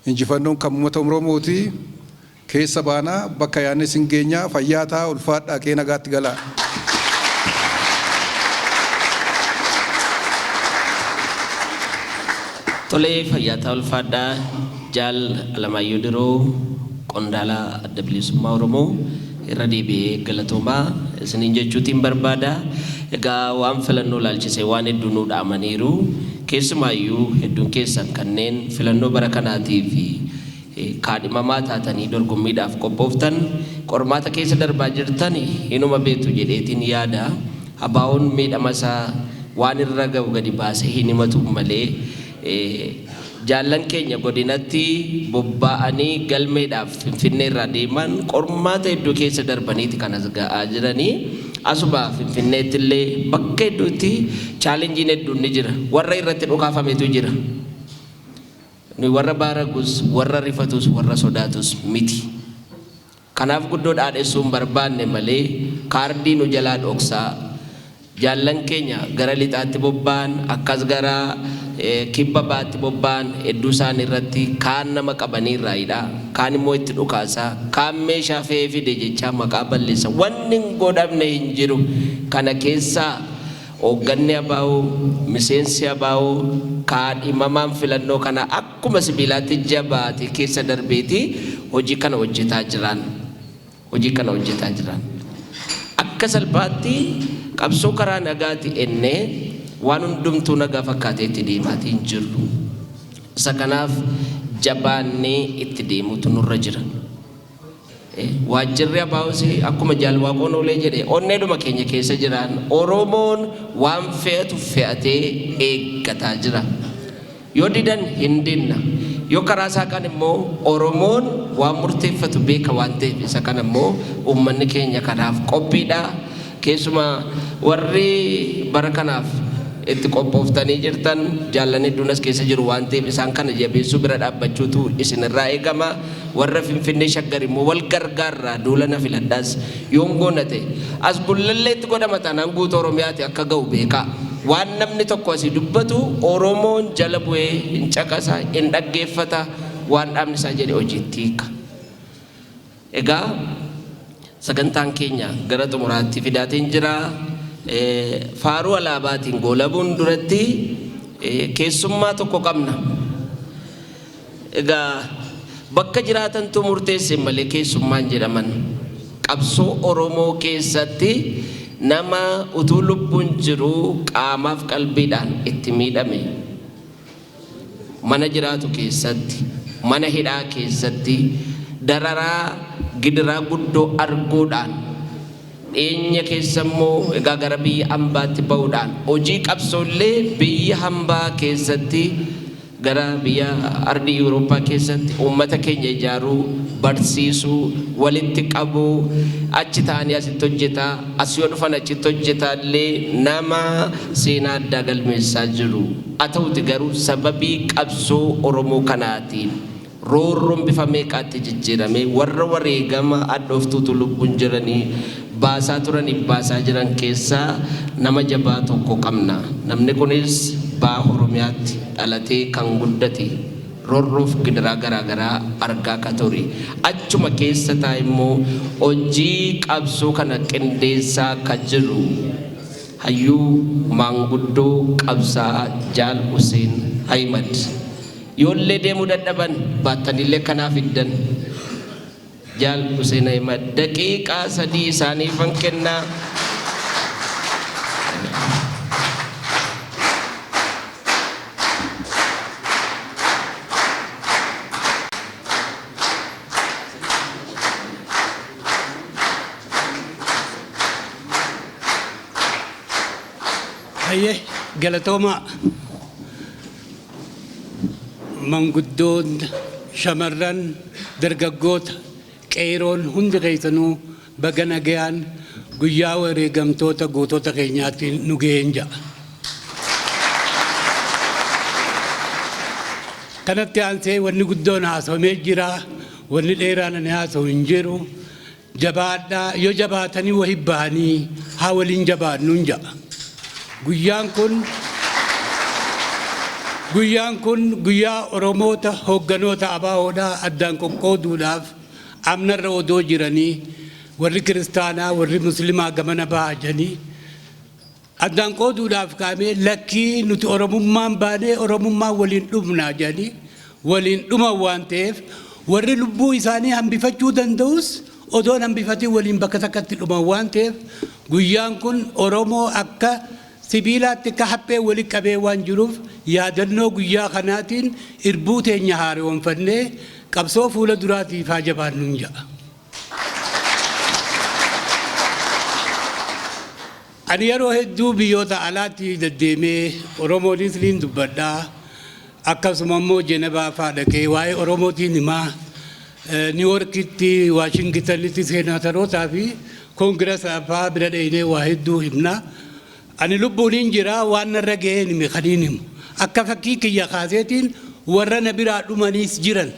Injifannoon kan uummata Oromooti. Keessa baanaa bakka yaadne sin geenyaa fayyaa ta'a ulfaadhaa qe'ee nagaatti galaa. Tolee fayyaata ulfaadhaa Jaal Alamaayyoo Diroo qondaala adda bilisummaa Oromoo irra deebi'ee galatoomaa isiniin jechuutiin barbaada. Egaa waan filannoo laalchisee waan hedduu nu dhaamaniiru. Keessumaayyuu hedduun keessan kanneen filannoo bara kanaatii fi kaadhimamaa taatanii dorgommiidhaaf qophooftan qormaata keessa darbaa jirtan inuma beektu jedheetiin yaada. Abaa'oon miidhama isaa waan irra ga'u gadi baasee hin himatu malee jaallan keenya godinatti bobba'anii galmeedhaaf Finfinnee irraa deeman qormaata hedduu keessa darbaniiti kan as ga'aa jiranii. Asuma Finfinneetti illee bakka hedduutti chaalenjiin hedduun ni jira. Warra irratti dhukaafametu jira. Warra baaragus, warra rifatus, warra sodaatus miti. Kanaaf guddoo dhaadhessuun barbaanne malee kaardii nu jalaa dhoksaa jaallan keenya gara lixaatti bobba'an akkas gara kibba baatti bobba'an hedduu isaan irratti kaan nama qabaniirraayidha kaan immoo itti dhukaasa kaan meeshaa fe'ee fide jecha maqaa balleessa wanni hin godhamne hin jiru kana keessaa hoogganni abaa'oo miseensi abaa'oo kaadhimamaan filannoo kana akkuma sibiilaatti jabaate keessa darbeeti hojii kana hojjetaa jiran akka salphaatti qabsoo karaa nagaati ennee waan hundumtuu nagaa fakkaateetti deemaatii hin jirru isa kanaaf jabaannee itti deemutu nurra jira waajjirri abaa'oos akkuma jaalwaaqoon olee jedhe onneedhuma keenya keessa jiran oromoon waan fe'atu fe'atee eeggataa jira yoo didan hin dinna yoo karaa isaa kan immoo oromoon waan murteeffatu beeka waan ta'eef isa kan immoo uummanni keenya kanaaf qophiidha keessuma warri bara kanaaf itti qophooftanii jirtan jaallanni dunas keessa jiru waan ta'eef isaan kana jabeessuu bira dhaabbachuutu isinirraa eegama warra Finfinnee Shaggar immoo wal gargaarraa duulana filadhaas yoon goona ta'e as gullalleetti godhama taanaan guutuu Oromiyaatti akka ga'u beeka waan namni tokko asii dubbatu Oromoon jala bu'ee hin caqasa hin dhaggeeffata waan dhaabni isaa jedhe hojiitti hiika egaa sagantaan keenya gara xumuraatti fidaatiin jira faaruu alaabaatiin goolabuun duratti keessummaa tokko qabna egaa bakka jiraatantu murteesse malee keessummaan jedhaman qabsoo Oromoo keessatti nama utuu lubbuun jiru qaamaaf qalbiidhaan itti miidhame mana jiraatu keessatti mana hidhaa keessatti dararaa gidiraa guddoo arguudhaan eenye keessammoo egaa gara biyya hambaatti ba'uudhaan hojii qabsoollee biyya hambaa keessatti gara biyya ardii Awurooppaa keessatti uummata keenya ijaaruu barsiisuu walitti qabuu achi ta'anii asitti hojjetaa as yoo dhufan achitti hojjetaallee nama seenaa addaa galmeessaa jiru haa ta'uti garuu sababii qabsoo Oromoo kanaatiin roorroon bifa meeqaatti jijjiirame warra wareegama addooftuutu lubbuun jiranii baasaa turanii baasaa jiran keessaa nama jabaa tokko qabna namni kunis baa Oromiyaatti dhalatee kan guddate roorroof gidiraa garaagaraa argaa ka ture achuma keessa taa'e immoo hojii qabsoo kana qindeessaa ka jiru hayyuu maanguddoo qabsaa Jaal Hussein Ahmad yoollee deemuu dadhaban baattanillee kanaaf iddan Jaal Hussein Ahmad daqiiqaa 3 isaaniifan kennaa Haye galatooma manguddoon shamarran dargaggoota qeeroon hundi keessanuu baga nagayaan guyyaa wareegamtoota gootota keenyaatiin nu ga'een ja'a. Kanatti aansee wanni guddoon haasawamee jira wanni dheeraan ani haasawu hin jiru jabaadhaa yoo jabaatanii wahi ba'anii haa waliin jabaannuun ja'a. Guyyaan kun guyyaa Oromoota hoogganoota ABO'dhaa addaan qoqqooduudhaaf amnarra odoo jiranii warri kiristaanaa warri muslimaa gamana baajanii addaan qooduudhaaf kaamee lakkii nuti Oromummaan baanee Oromummaan waliin dhumnaa jedhanii waliin dhuman waan ta'eef warri lubbuu isaanii hambifachuu danda'us odoon hambifatii waliin bakka takkatti dhuman waan ta'eef guyyaan kun Oromoo akka sibiilaatti akka haphee walitti qabee waan jiruuf yaadannoo guyyaa kanaatiin irbuu teenya haaroomfannee qabsoo fuula duraatiif haa jabaannuun ja'a. Ani yeroo hedduu biyyoota alaatti deddeemee Oromoonis niin dubbadhaa akkasuma immoo Jenevaa fa'aa dhaqee waa'ee Oromootiin himaa Niiworkitti Waashingitanitti seenaatarootaa fi koongirasa fa'aa bira dheenee waa hedduu himnaa. Ani lubbuun hin jira waan narra ga'ee hime kaniin himu akka fakkii kiyya kaaseetiin warra na biraa dhumaniis jiran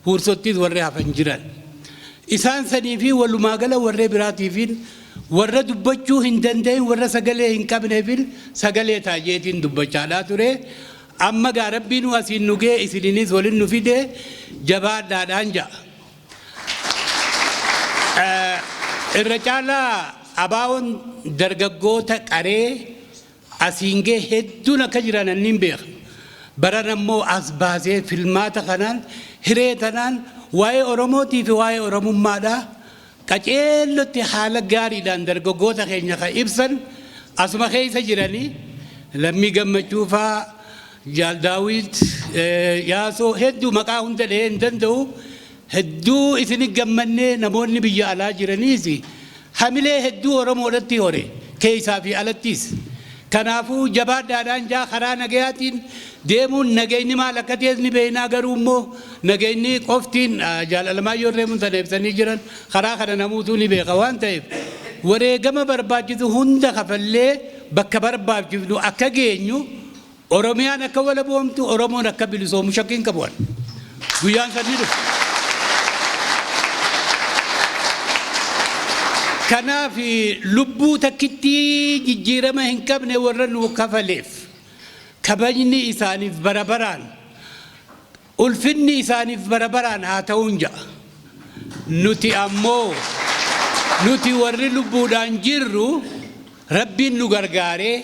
huursottis warri hafan jiran isaan sanii fi walumaa gala warree biraatiifin warra dubbachuu hin danda'in warra sagalee hin qabneefil sagalee taajeetiin dubbachaadhaa ture. Amma gaa rabbiin asiin nu ga'e isiniinis waliin nu fide jabaadhaadhaan ja'a. Irra caalaa abaawoon dargaggoota qaree asiin ga'e hedduun akka jiran anniin beeka. Baran ammoo as baasee filmaata kanaan hiree tanaan waa'ee Oromootii fi waa'ee Oromummaadhaa qaceellotti haala gaariidhaan dargaggoota keenya kan ibsan asuma keessa jiranii Lammii Gammachuu faa Jaal Daawit Yaasoo hedduu maqaa hunda dhahee hin danda'u hedduu isin gammannee namoonni biyya alaa jiraniis hamilee hedduu Oromoodhatti hore keessaa fi alattis. Kanaafuu jabaadhaadhaan jaa karaa nagayaatiin deemuun nagayni maal akka ta'es ni beeknaa garuu immoo nagayni qoftiin jaalalamaayyoon reemuun sana ibsanii jiran karaa kana namuutuu ni beeka waan ta'eef wareegama barbaachisu hunda kafallee bakka barbaachifnu akka geenyu Oromiyaan akka walaboomtu Oromoon akka bilisoomu shakkiin qabuun guyyaan sadii dhufu. Kanaaf lubbuu takkitti jijjiirama hin qabne warra nu kafaleef kabajni isaaniif barabaraan ulfinni isaaniif barabaraan haa ta'uun ja'a. Nuti ammoo nuti warri lubbuudhaan jirru Rabbiin nu gargaaree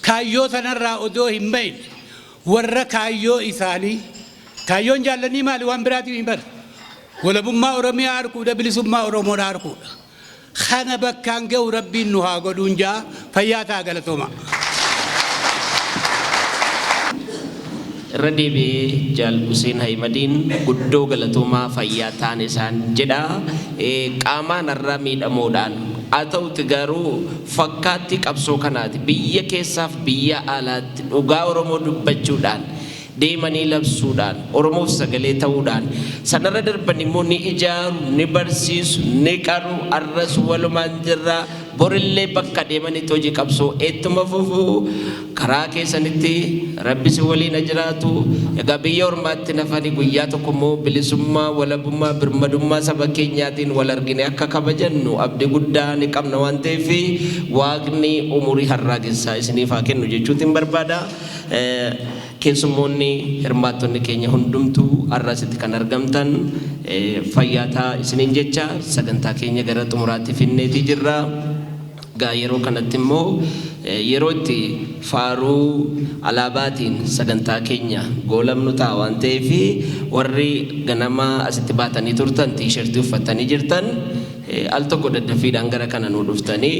kaayyoo sanarraa odoo hin bahin warra kaayyoo isaanii kaayyoon jaallanii maali waan biraatiin hin bada walabummaa Oromiyaa harkuudha bilisummaa Oromoodhaa harkuudha. Khana bakkaan ga'u Rabbiin nu haa godhuun jaa fayyaa ta'a galatooma. Irra deebi'ee Jaal Hussein Haymadiin guddoo galatoomaa fayyaa ta'an isaan jedha. Qaamaan irraa miidhamuudhaan haa ta'uti garuu fakkaatti qabsoo kanaati biyya keessaaf biyya alaatti dhugaa Oromoo dubbachuudhaan deemanii labsuudhaan Oromoof sagalee ta'uudhaan sanarra darban immoo ni ijaaru ni barsiisu ni qaru arras walumaan jirra borillee bakka deemanitti hojii qabsoo ittuma fufuu karaa keessanitti rabbisi waliin jiraatu egaa biyya ormaatti nafani guyyaa tokko immoo bilisummaa walabummaa birmadummaa saba keenyaatiin wal argine akka kabajannu abdii guddaa ni qabna waan ta'eef waaqni umurii har'aa keessaa isiniif haa kennu jechuutiin barbaada. Keessummoonni hirmaattonni keenya hundumtuu arrasitti kan argamtan fayyaataa isiniin jecha sagantaa keenya gara xumuraatti finneetii jirra. Gaa yeroo kanatti immoo yeroo itti faaruu alaabaatiin sagantaa keenya goolabnu ta'a waan ta'eef warri ganama asitti baatanii turtan tiishertii uffatanii jirtan al tokko daddafiidhaan gara kana nu dhuftanii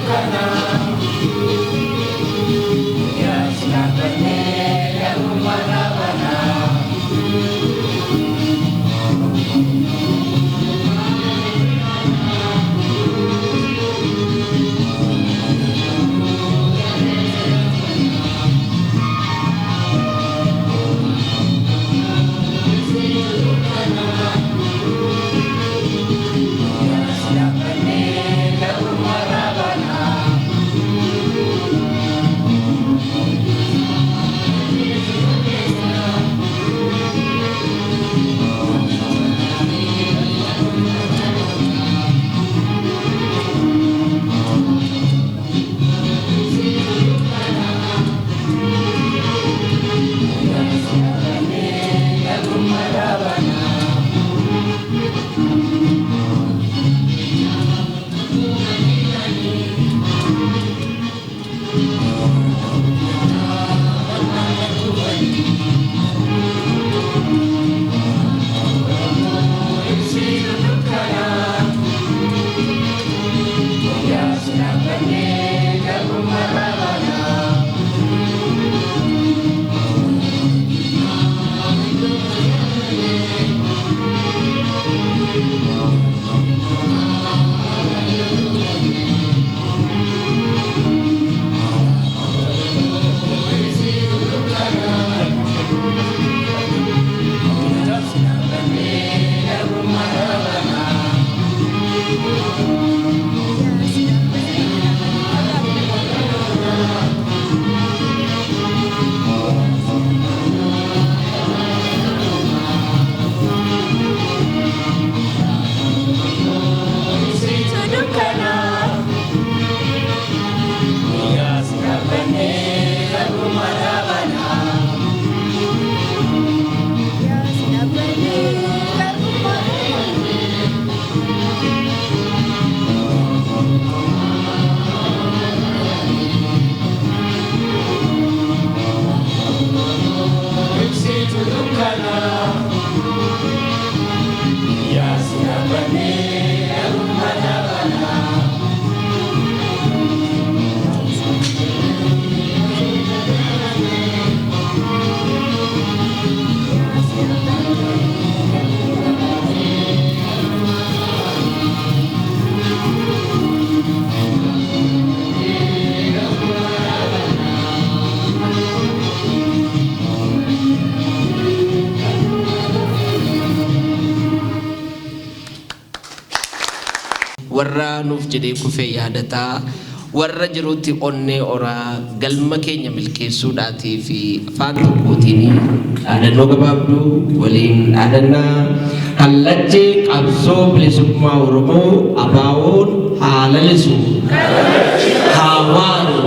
Kana warra nuuf jedhee kufee yaadataa warra jiruutti onnee oraa galma keenya milkeessuudhaatii fi afaan tokkootiin dhaadannoo gabaabduu waliin dhaadannaa hallachee qabsoo bilisummaa Oromoo abaawoon haa lalisu haa waaru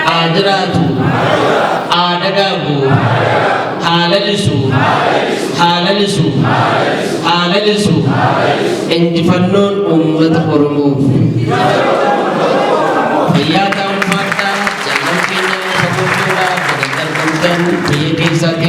haa jiraatu haa dagaagu haa lalisu haa lalisu haa lalisu injifannoon uummata Oromoof Fayyaata ulfaataa jaalala keenya sababoota badan biyya keessatti